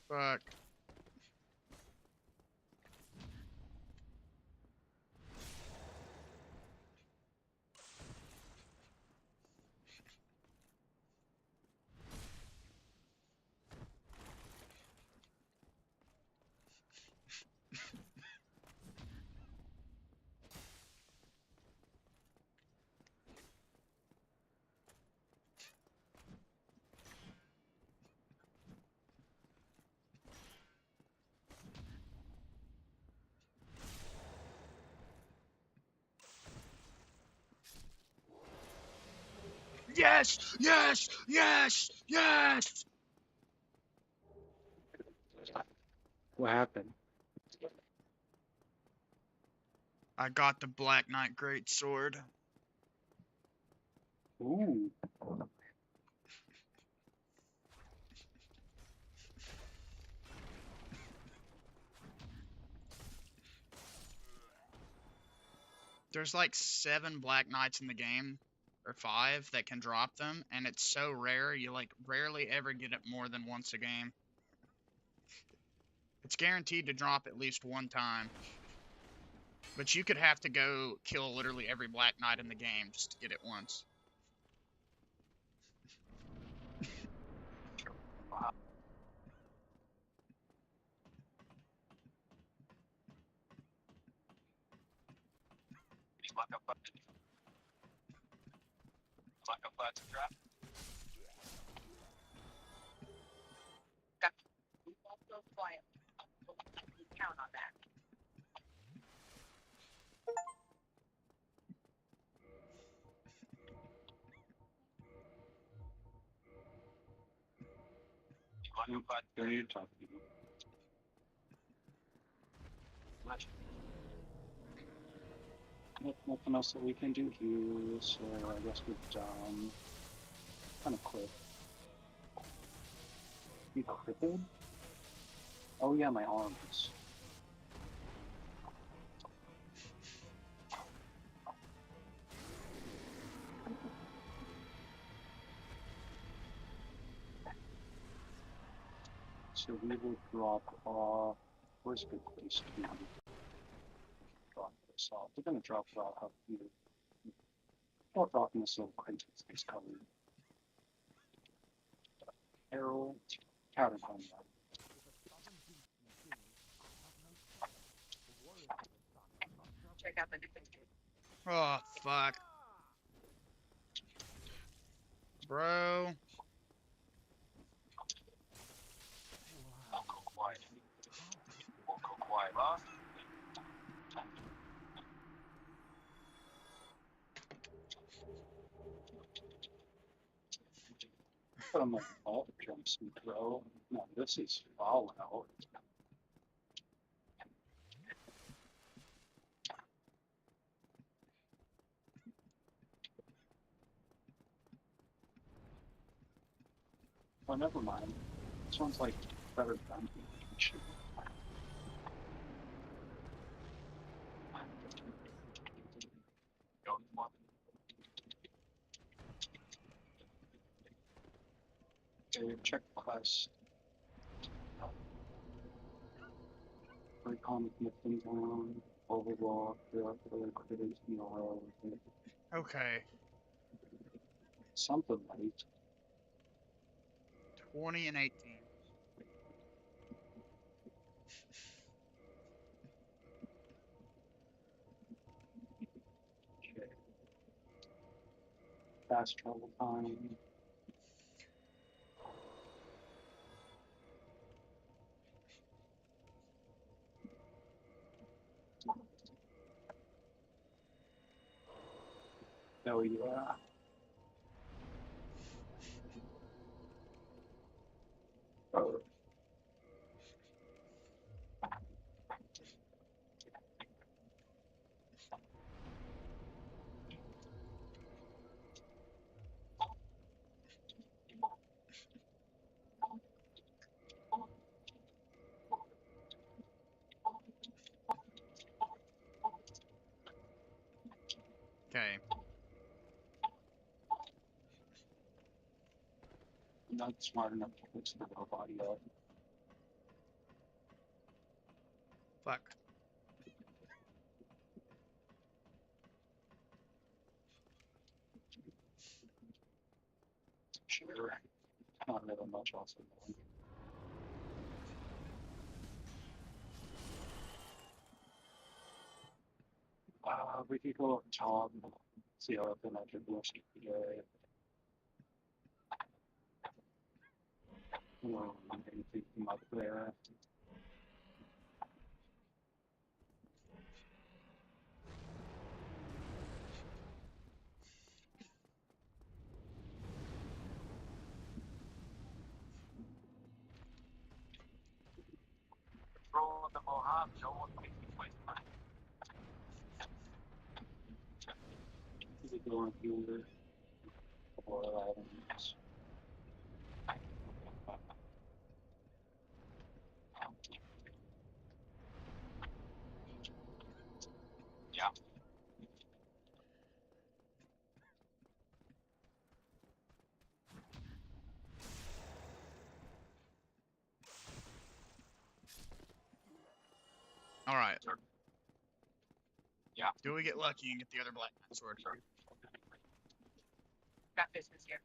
Fuck. Yes! Yes! Yes! Yes! What happened? I got the Black Knight Great Sword. Ooh. There's like 7 Black Knights in the game, or 5 that can drop them, and it's so rare, you like rarely ever get it more than once a game. It's guaranteed to drop at least one time. But you could have to go kill literally every Black Knight in the game just to get it once. Count on that. Don't need to talk to you. Nothing else that we can do here, so I guess we're done. Kind of quick. You crippled? Oh yeah, my arms. So we will drop off. Where's a good place to drop this off? We're gonna drop it off up here. Drop off in this little crate space covered. Arrow, powder gun. Check out the different. Oh, fuck. Bro. Won't go quiet. Won't go quiet, boss. Put on my all jumpsuit, bro. No, this is Fallout. Oh, never mind. This one's like better than shit. Okay, check quest. Recon Nifting Town, Overwalk, the critters in a row. Okay. Something late. 20 and 18. Okay. Fast travel time. Oh yeah. Oh. Okay. I'm not smart enough to fix the robot yet. Fuck. Sure. Not really much else in there. We could go up top, see how the magic looks today. Anything from up there. Control of the Mojave, no one makes me waste time. We could go in here. Couple of items. Yeah. All right. Yeah. Do we get lucky and get the other black knight sword? Got business here.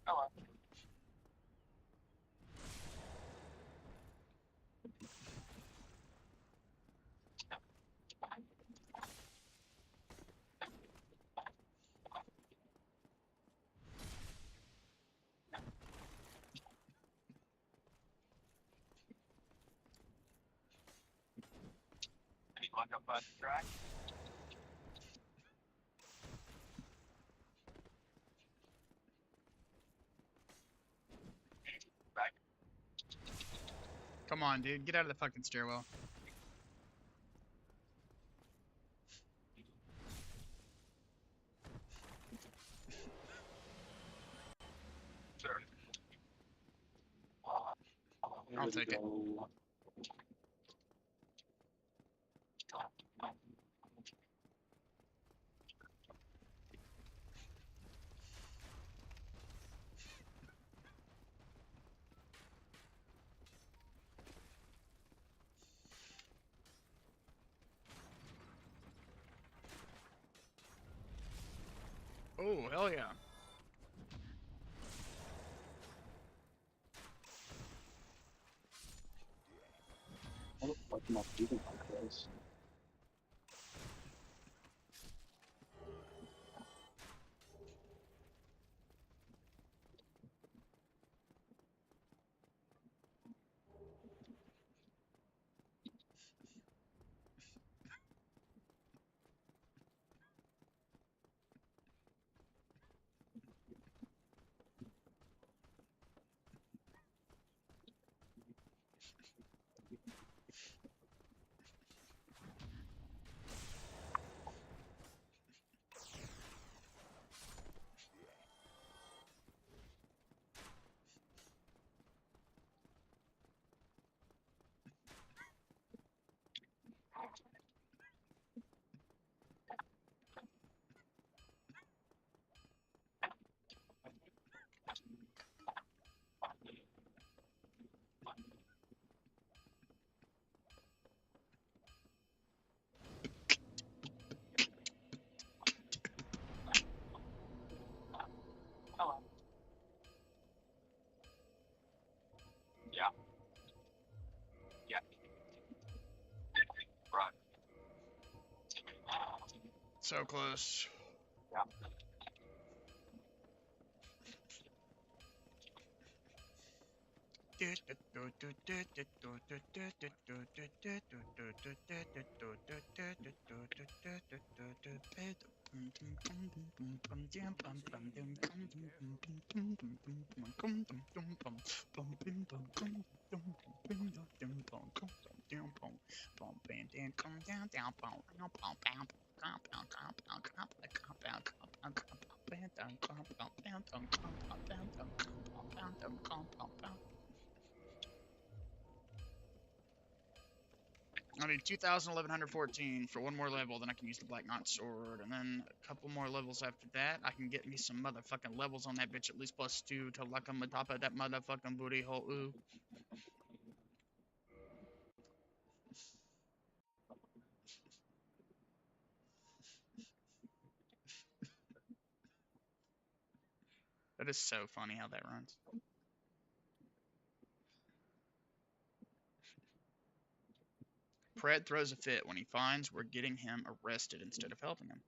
Hello. Any luck up on the track? Back. Come on, dude. Get out of the fucking stairwell. Sure. I'll take it. Oh, hell yeah. I don't like not even like this. Hello. Yeah. Yeah. Right. So close. Yeah. I need 2,1114 for one more level, then I can use the Black Knot Sword, and then a couple more levels after that, I can get me some motherfucking levels on that bitch, at least +2 till like I'm on top of that motherfucking booty hole. Ooh. That is so funny how that runs. Pred throws a fit when he finds we're getting him arrested instead of helping him.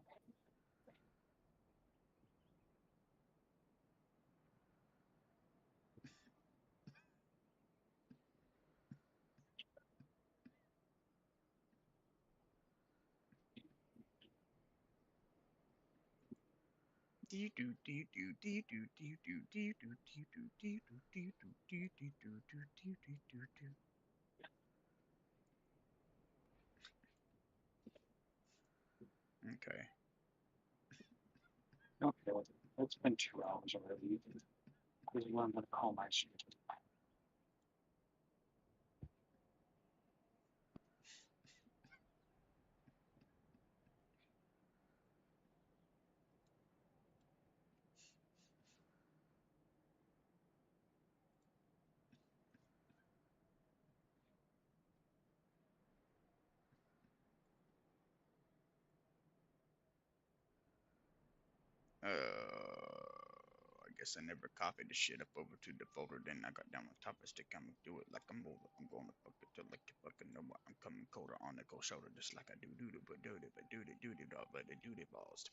Okay. Okay, it's been 2 hours already. This is what I'm gonna call my stream. I guess I never copied the shit up over to the folder. Then I got down on top of stick. I'm gonna do it like I'm over. I'm gonna fuck it till like you fucking know what I'm coming colder on the cold shoulder, just like I do the but do the but do the dog but the do the balls.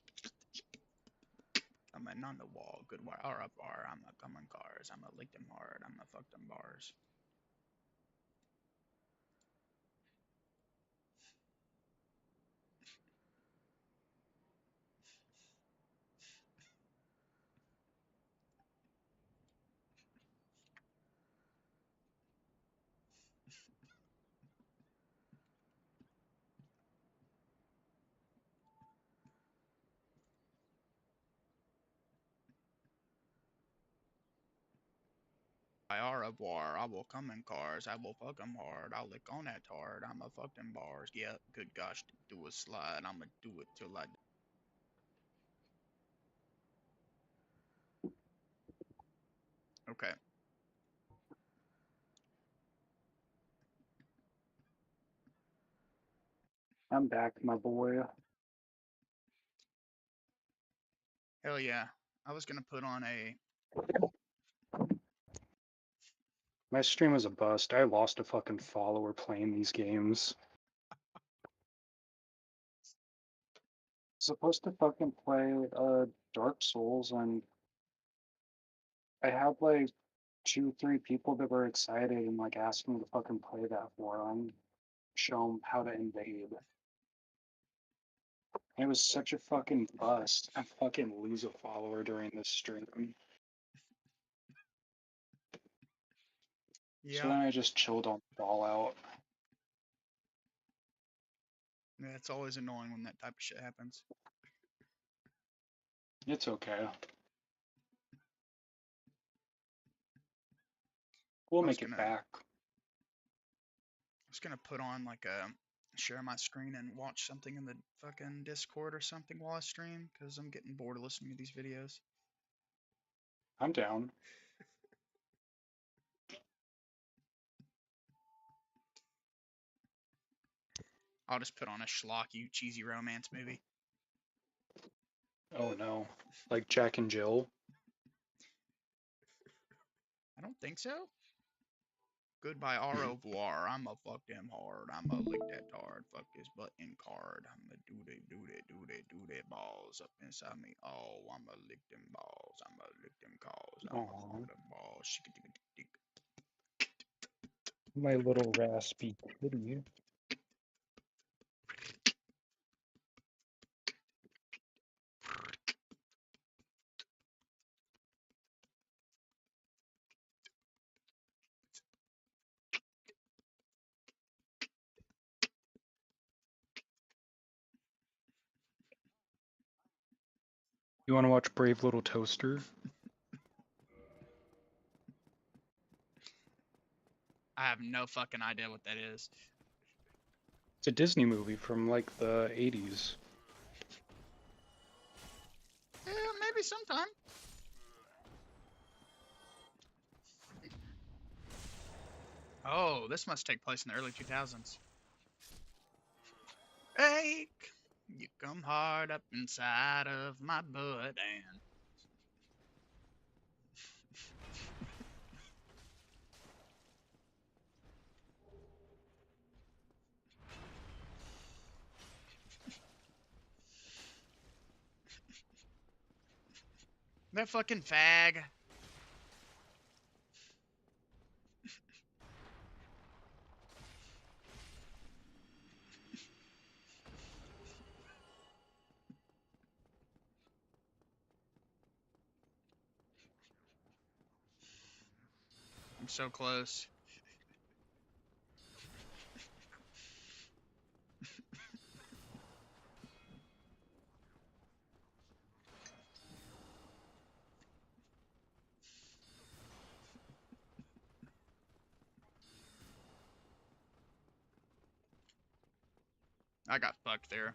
I'm a on the wall, good wire or up bar. I'm a coming cars. I'm a lick them hard. I'm a fuck them bars. I of war. I will come in cars. I will fuck them hard. I'll lick on that hard. I'm a fuck them bars. Yeah, good gosh, do a slide. I'ma do it till I. Okay. I'm back, my boy. Hell yeah. I was gonna put on a. My stream was a bust. I lost a fucking follower playing these games. Supposed to fucking play Dark Souls, and I had like 2, 3 people that were excited and like asked me to fucking play that for them, show them how to invade. It was such a fucking bust. I fucking lose a follower during this stream. Yeah. So then I just chilled on Fallout. Yeah, it's always annoying when that type of shit happens. It's okay. We'll make it back. I was gonna put on like a share my screen and watch something in the fucking Discord or something while I stream, because I'm getting bored of listening to these videos. I'm down. I'll just put on a schlocky, cheesy romance movie. Oh no. Like Jack and Jill? I don't think so. Goodbye, au revoir. I'ma fuck them hard. I'ma lick that hard. Fuck his button card. I'ma do they balls up inside me. Oh, I'ma lick them balls. I'ma lick them calls. I'ma fuck them balls. My little raspy kitty. You want to watch Brave Little Toaster? I have no fucking idea what that is. It's a Disney movie from like the 80s. Yeah, maybe sometime. Oh, this must take place in the early 2000s. Ache, you come hard up inside of my butt and that fucking fag. I'm so close. I got fucked there.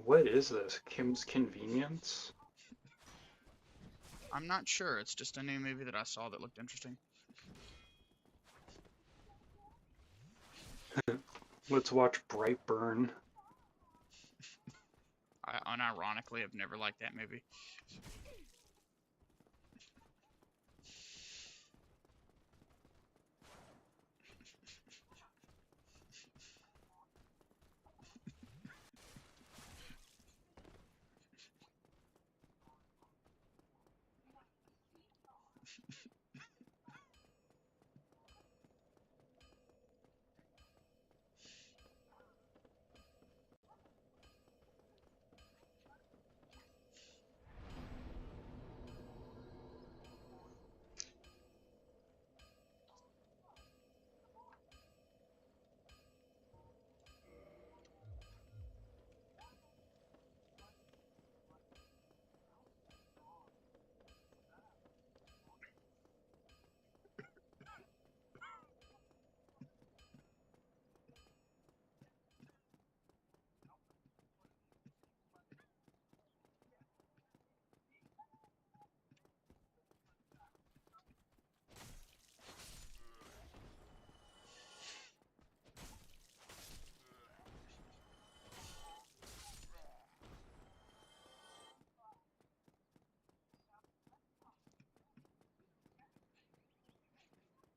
What is this? Kim's Convenience? I'm not sure. It's just a new movie that I saw that looked interesting. Let's watch Brightburn. I unironically have never liked that movie.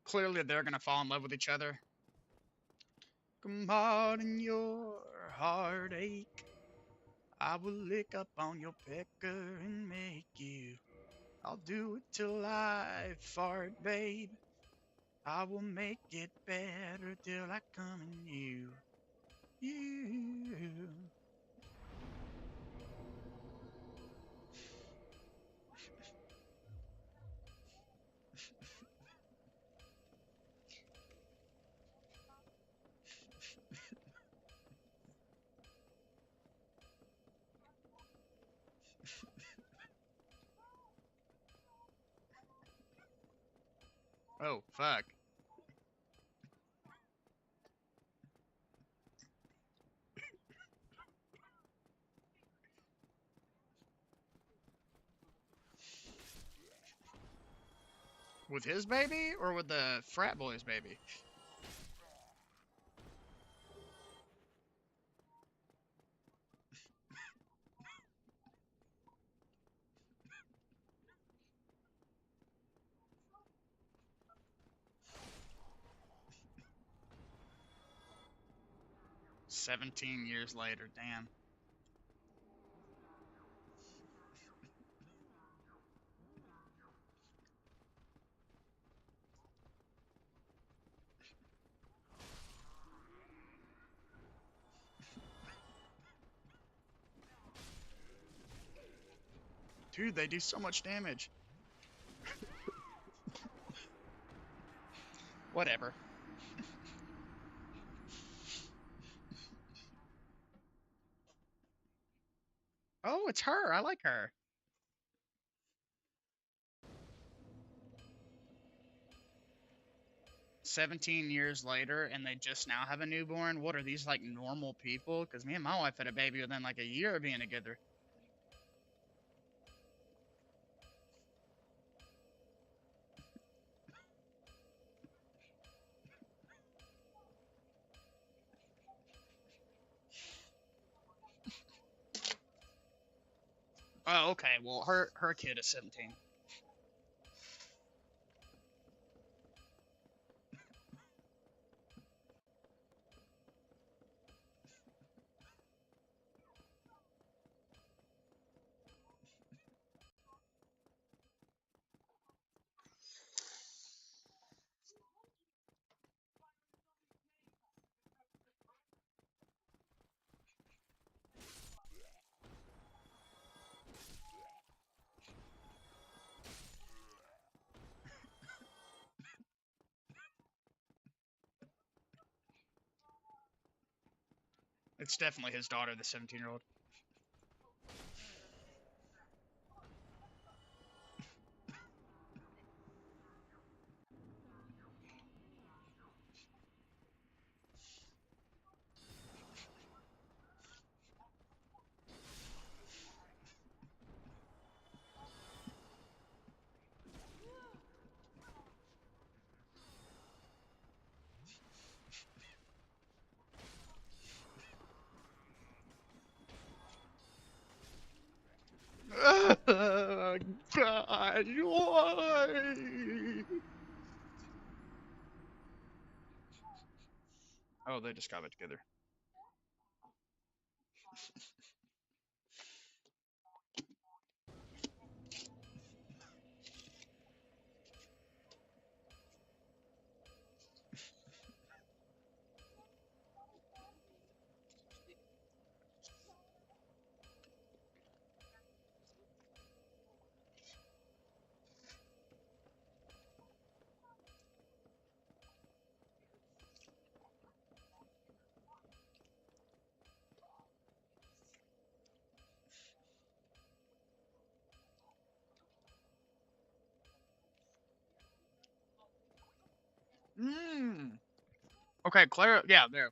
Clearly, they're gonna fall in love with each other. Come out in your heartache. I will lick up on your pecker and make you. I'll do it till I fart, babe. I will make it better till I come in you. You. Oh, fuck. With his baby or with the frat boy's baby? $17 years later, damn. Dude, they do so much damage. Whatever. Oh, it's her. I like her. "17 years later, and they just now have a newborn. What are these, like, normal people? Because me and my wife had a baby within, like, a year of being together." Oh, okay. Well, her kid is 17. It's definitely his daughter, the 17-year-old. God, why? Oh, they just got it together. Okay, Claire. Yeah, there.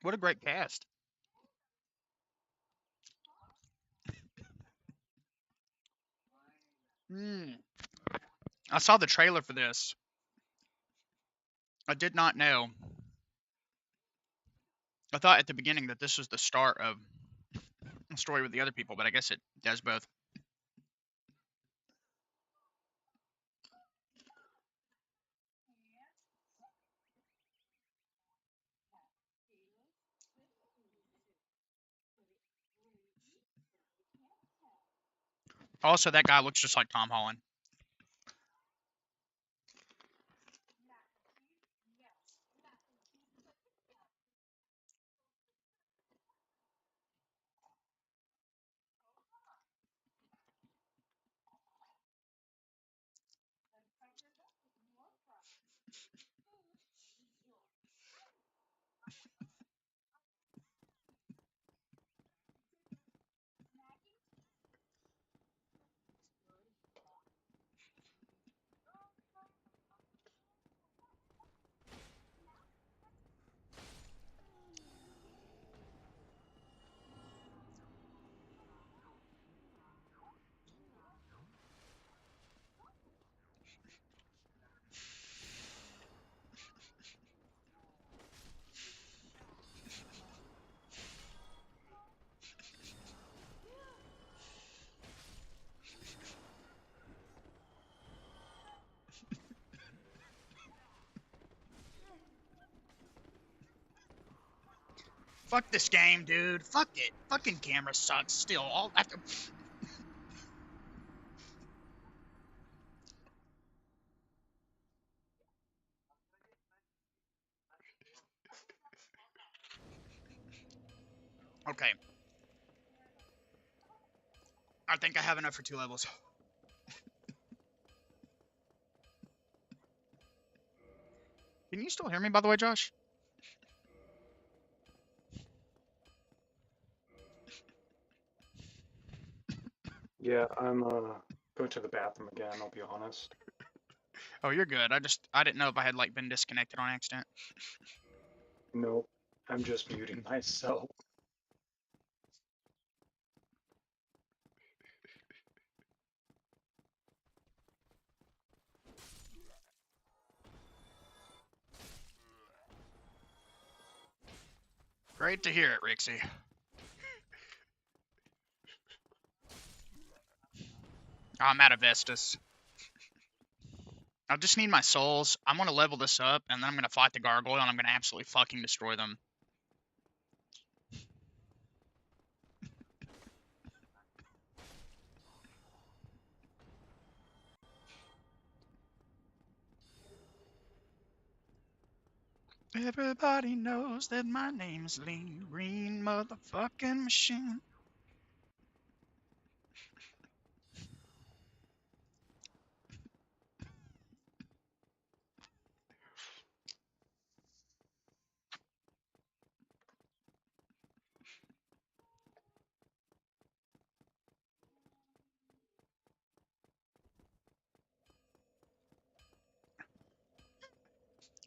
What a great cast. I saw the trailer for this. I did not know. I thought at the beginning that this was the start of a story with the other people, but I guess it does both. Also, that guy looks just like Tom Holland. Fuck this game, dude. Fuck it. Fucking camera sucks still. All after. Okay. I think I have enough for 2 levels. Can you still hear me, by the way, Josh? Yeah, I'm going to the bathroom again, I'll be honest. Oh, you're good. I didn't know if I had like been disconnected on accident. Nope, I'm just muting myself. Great to hear it, Rixie. I'm out of Vestus. I just need my souls. I'm gonna level this up, and then I'm gonna fight the gargoyle, and I'm gonna absolutely fucking destroy them. Everybody knows that my name's Lean Green Motherfucking Machine.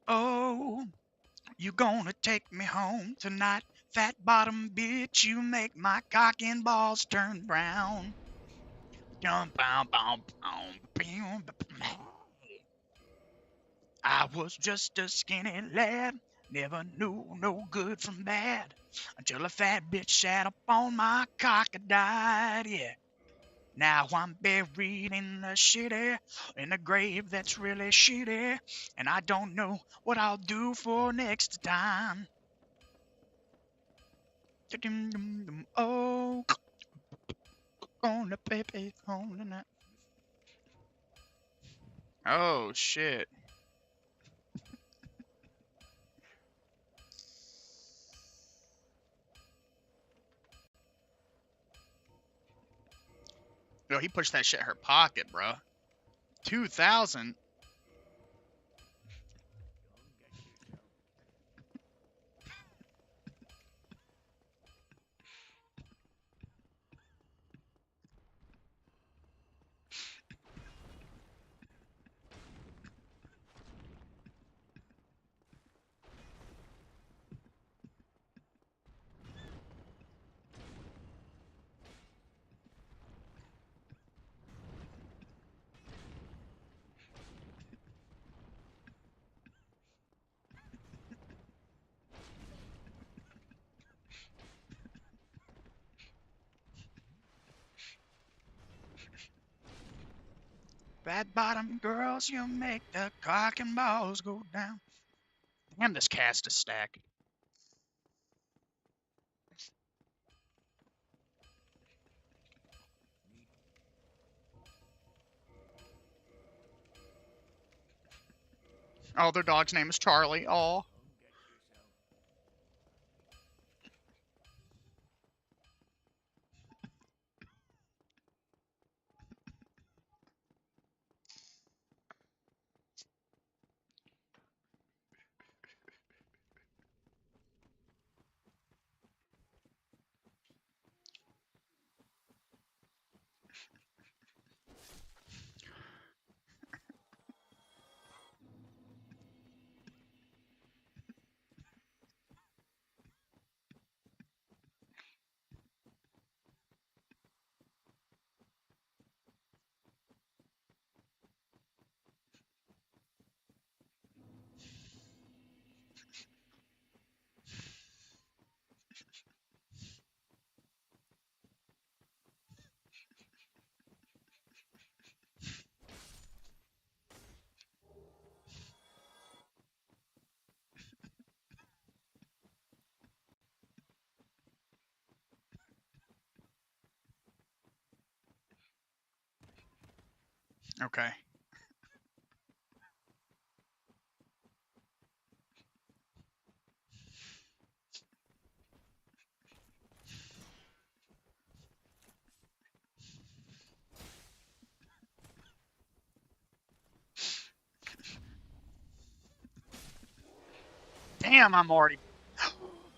Oh, you gonna take me home tonight, fat bottom bitch? You make my cock and balls turn brown. I was just a skinny lad, never knew no good from bad, until a fat bitch sat up on my cock and died, yeah. Now I'm buried in the shitty, in a grave that's really shitty, and I don't know what I'll do for next time. Oh, gonna pay home tonight. Oh shit. Yo, he pushed that shit in her pocket, bro. 2,000. Fat bottom girls, you make the cock and balls go down. Damn, this cast is stacked. Oh, their dog's name is Charlie. Oh. Okay. Damn, I'm already...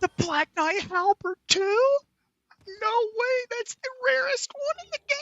The Black Knight Halberd too? No way, that's the rarest one in the game!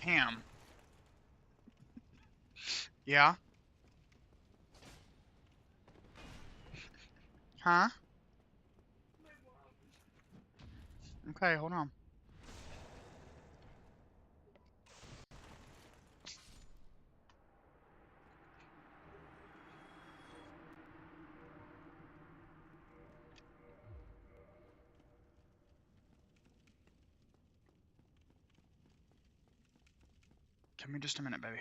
Damn. Yeah? Huh? Okay, hold on. Give me just a minute, baby.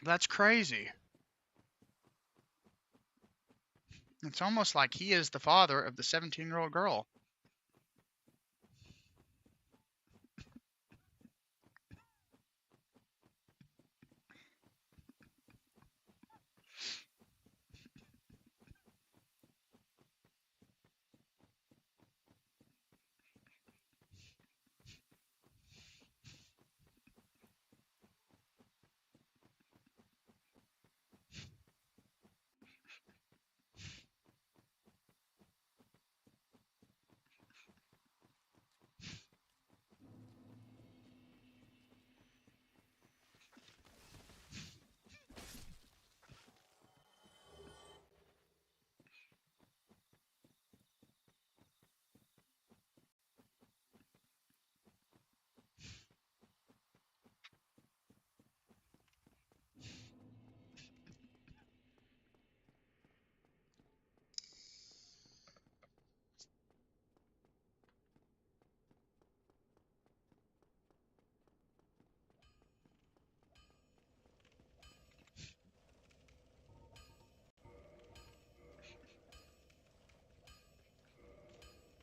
That's crazy. It's almost like he is the father of the 17-year-old girl.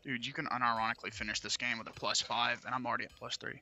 Dude, you can unironically finish this game with a +5, and I'm already at +3.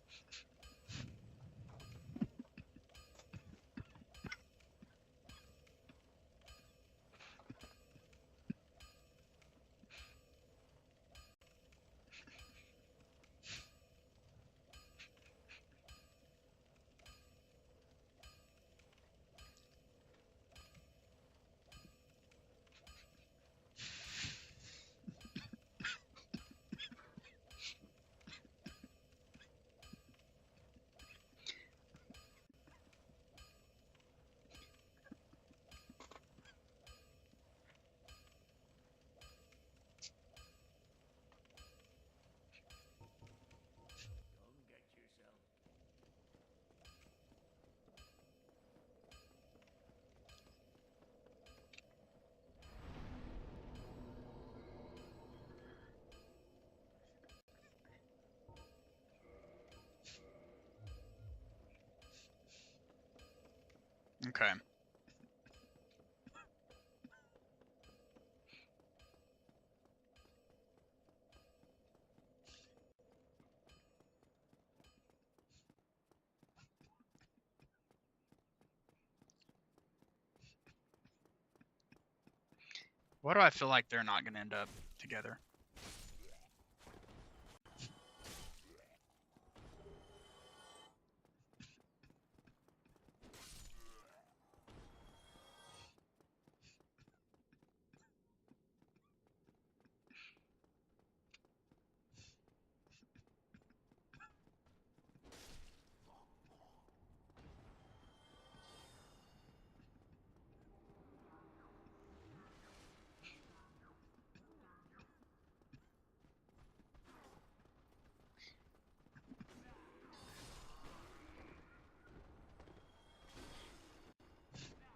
Okay. Why do I feel like they're not gonna end up together?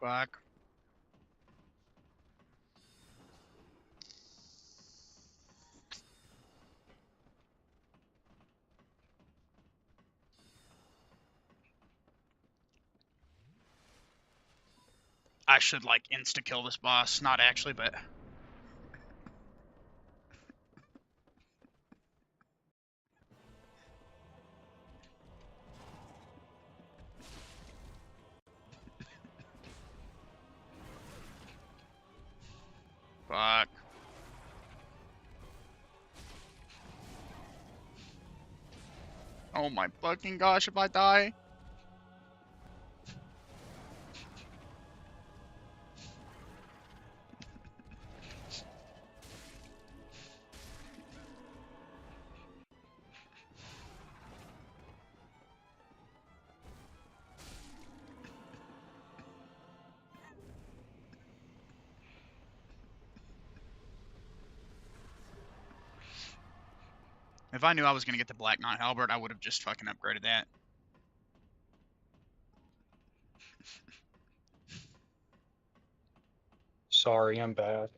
Fuck. I should like insta kill this boss, not actually, but fuck. Oh my fucking gosh, if I die. If I knew I was gonna get the Black Knight Halberd, I would have just fucking upgraded that. Sorry, I'm bad.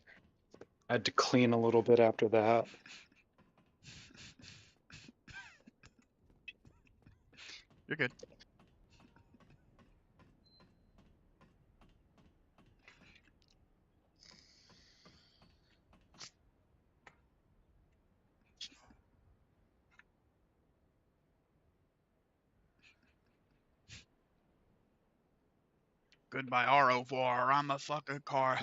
I had to clean a little bit after that. You're good. Goodbye, au revoir. I'm a fucking car.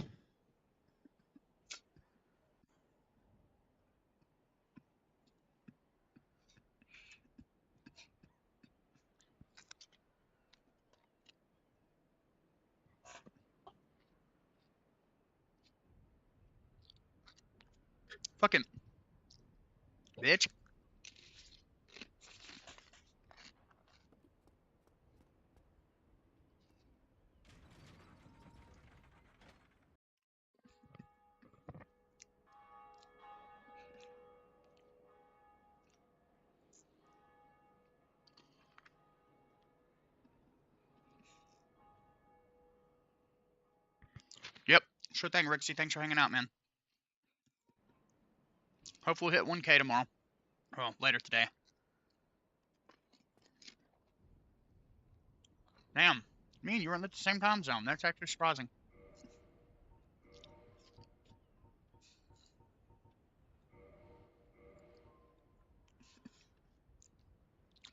Fucking bitch. Yep. Sure thing, Rixie. Thanks for hanging out, man. Hopefully we'll hit 1K tomorrow. Well, later today. Damn. Me and you were in the same time zone. That's actually surprising.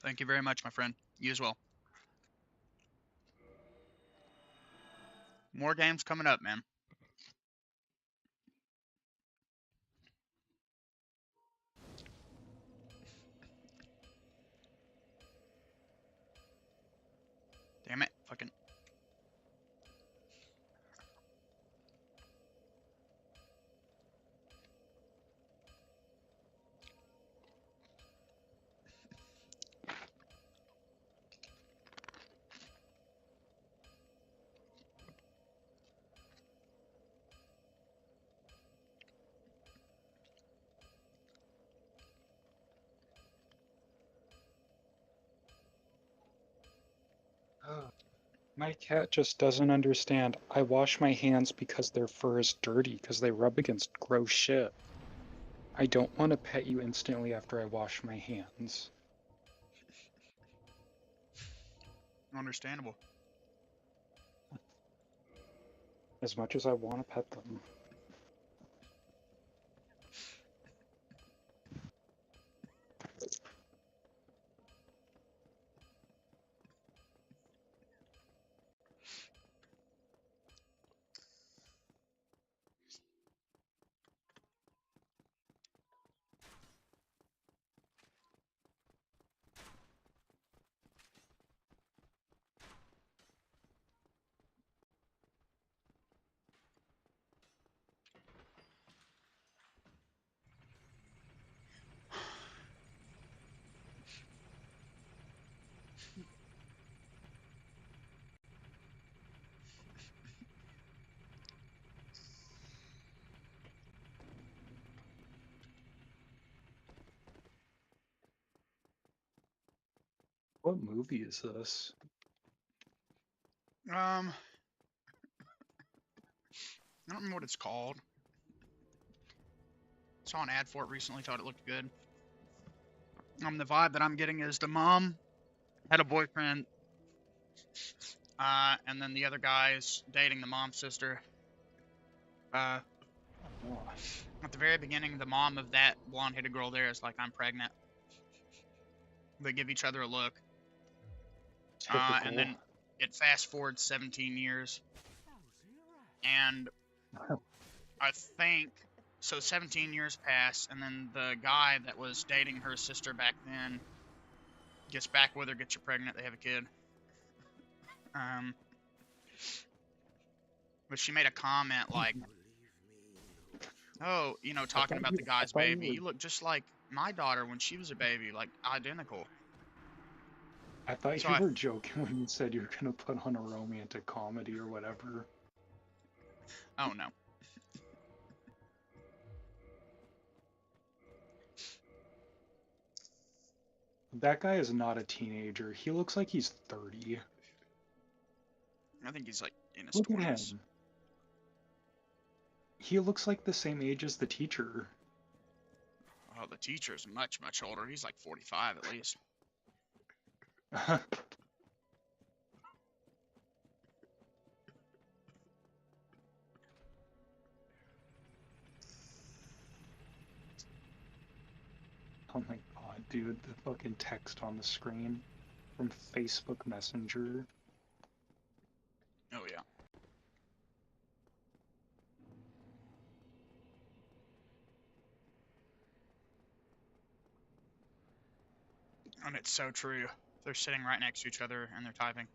Thank you very much, my friend. You as well. More games coming up, man. Damn it. Fucking. My cat just doesn't understand. I wash my hands because their fur is dirty, because they rub against gross shit. I don't want to pet you instantly after I wash my hands. Understandable. As much as I want to pet them. What movie is this? I don't remember what it's called. Saw an ad for it recently, thought it looked good. The vibe that I'm getting is the mom had a boyfriend, and then the other guy's dating the mom's sister. At the very beginning, the mom of that blonde-headed girl there is like, "I'm pregnant." They give each other a look, and then it fast forwards 17 years, and I think so. 17 years pass, and then the guy that was dating her sister back then gets back with her, gets her pregnant. They have a kid. But she made a comment like, "Oh, you know, talking about the guy's baby. You look just like my daughter when she was a baby, like identical." I thought you were joking when you said you were gonna put on a romantic comedy or whatever. Oh no. That guy is not a teenager. He looks like he's 30. I think he's like in his Look 20s. at him. He looks like the same age as the teacher. Oh, the teacher's much, much older. He's like 45 at least. Oh my god, dude, the fucking text on the screen from Facebook Messenger. Oh yeah. And it's so true. They're sitting right next to each other and they're typing.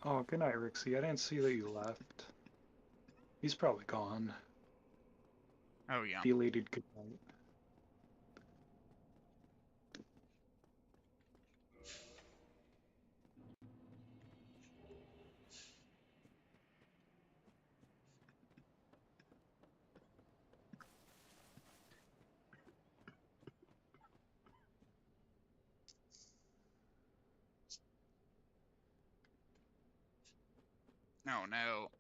Oh, good night, Rixie. I didn't see that you left. He's probably gone. Oh yeah. Belated good night. No, no.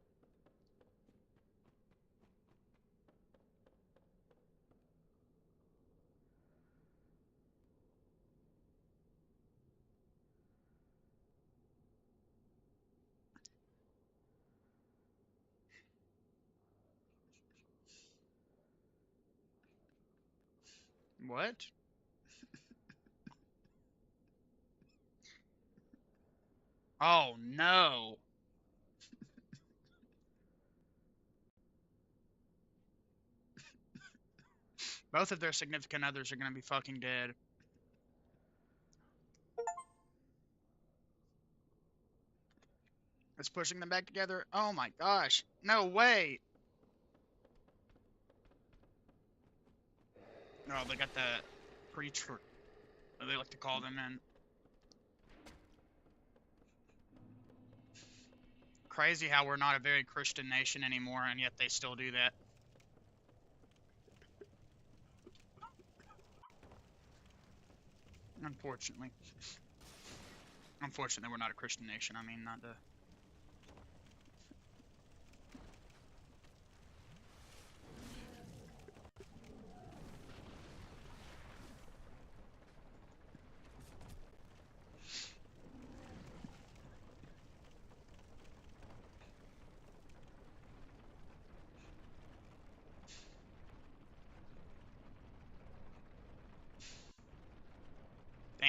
What? Oh no. Both of their significant others are gonna be fucking dead. It's pushing them back together. Oh my gosh. No way. Oh, they got the preacher. They like to call them in. Crazy how we're not a very Christian nation anymore, and yet they still do that. Unfortunately. Unfortunately, we're not a Christian nation. I mean, not the...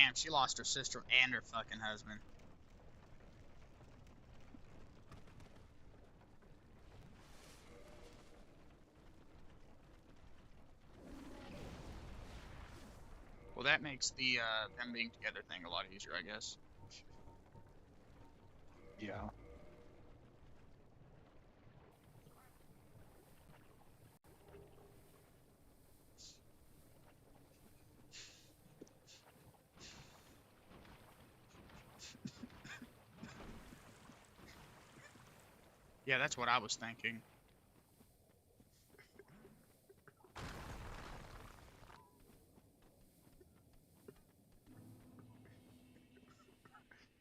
Damn, she lost her sister and her fucking husband. Well, that makes the them being together thing a lot easier, I guess. Yeah. Yeah, that's what I was thinking.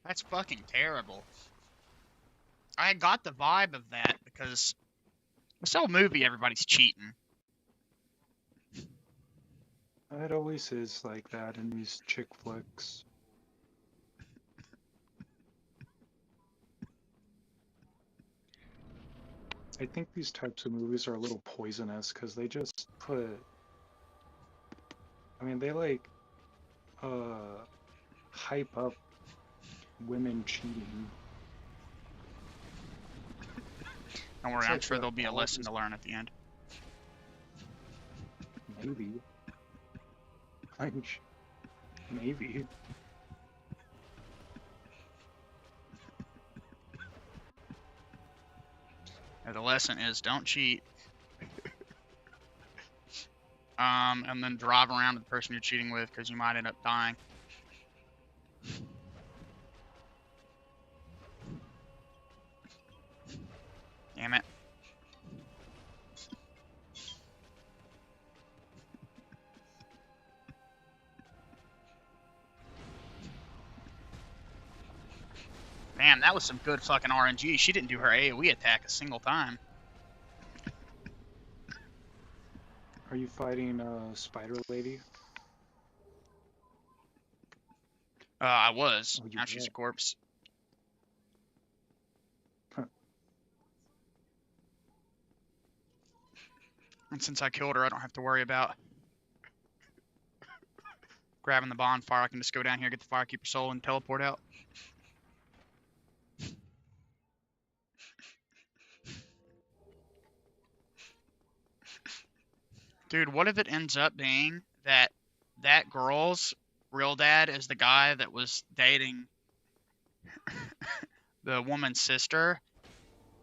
That's fucking terrible. I got the vibe of that because this whole movie, everybody's cheating. It always is like that in these chick flicks. I think these types of movies are a little poisonous because they just put, I mean, they like hype up women cheating. Don't worry, I'm sure there'll be a lesson to learn at the end. Maybe. Maybe. And the lesson is don't cheat. And then drive around with the person you're cheating with because you might end up dying. Damn it. Man, that was some good fucking RNG. She didn't do her AoE attack a single time. Are you fighting Spider Lady? I was. Oh, Now she's a corpse. Huh. And since I killed her, I don't have to worry about grabbing the bonfire. I can just go down here, get the Firekeeper soul, and teleport out. Dude, what if it ends up being that that girl's real dad is the guy that was dating the woman's sister,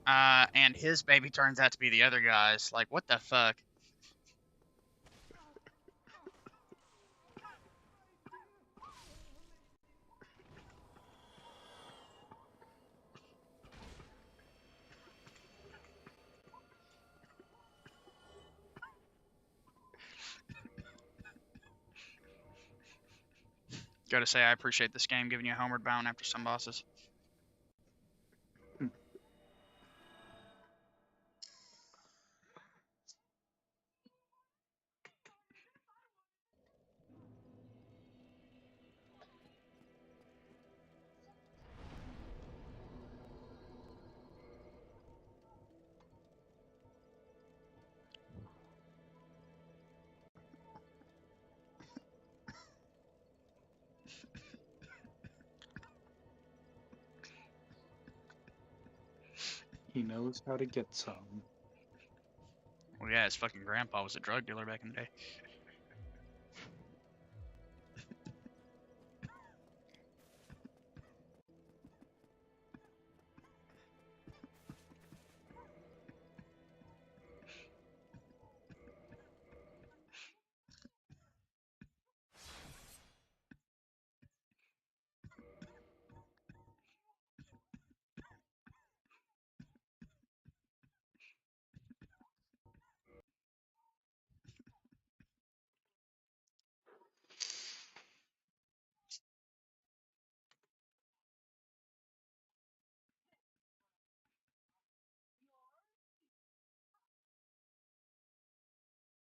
and his baby turns out to be the other guy's? Like, what the fuck? Gotta say, I appreciate this game giving you a homeward bound after some bosses. He knows how to get some. Well, yeah, his fucking grandpa was a drug dealer back in the day.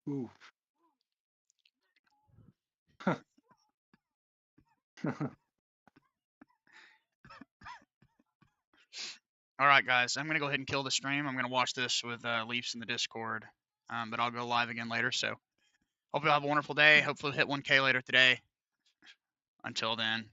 Ooh. All right, guys, I'm gonna go ahead and kill the stream. I'm gonna watch this with Leafs in the Discord, but I'll go live again later. So, hope you have a wonderful day. Hopefully, hit 1K later today. Until then.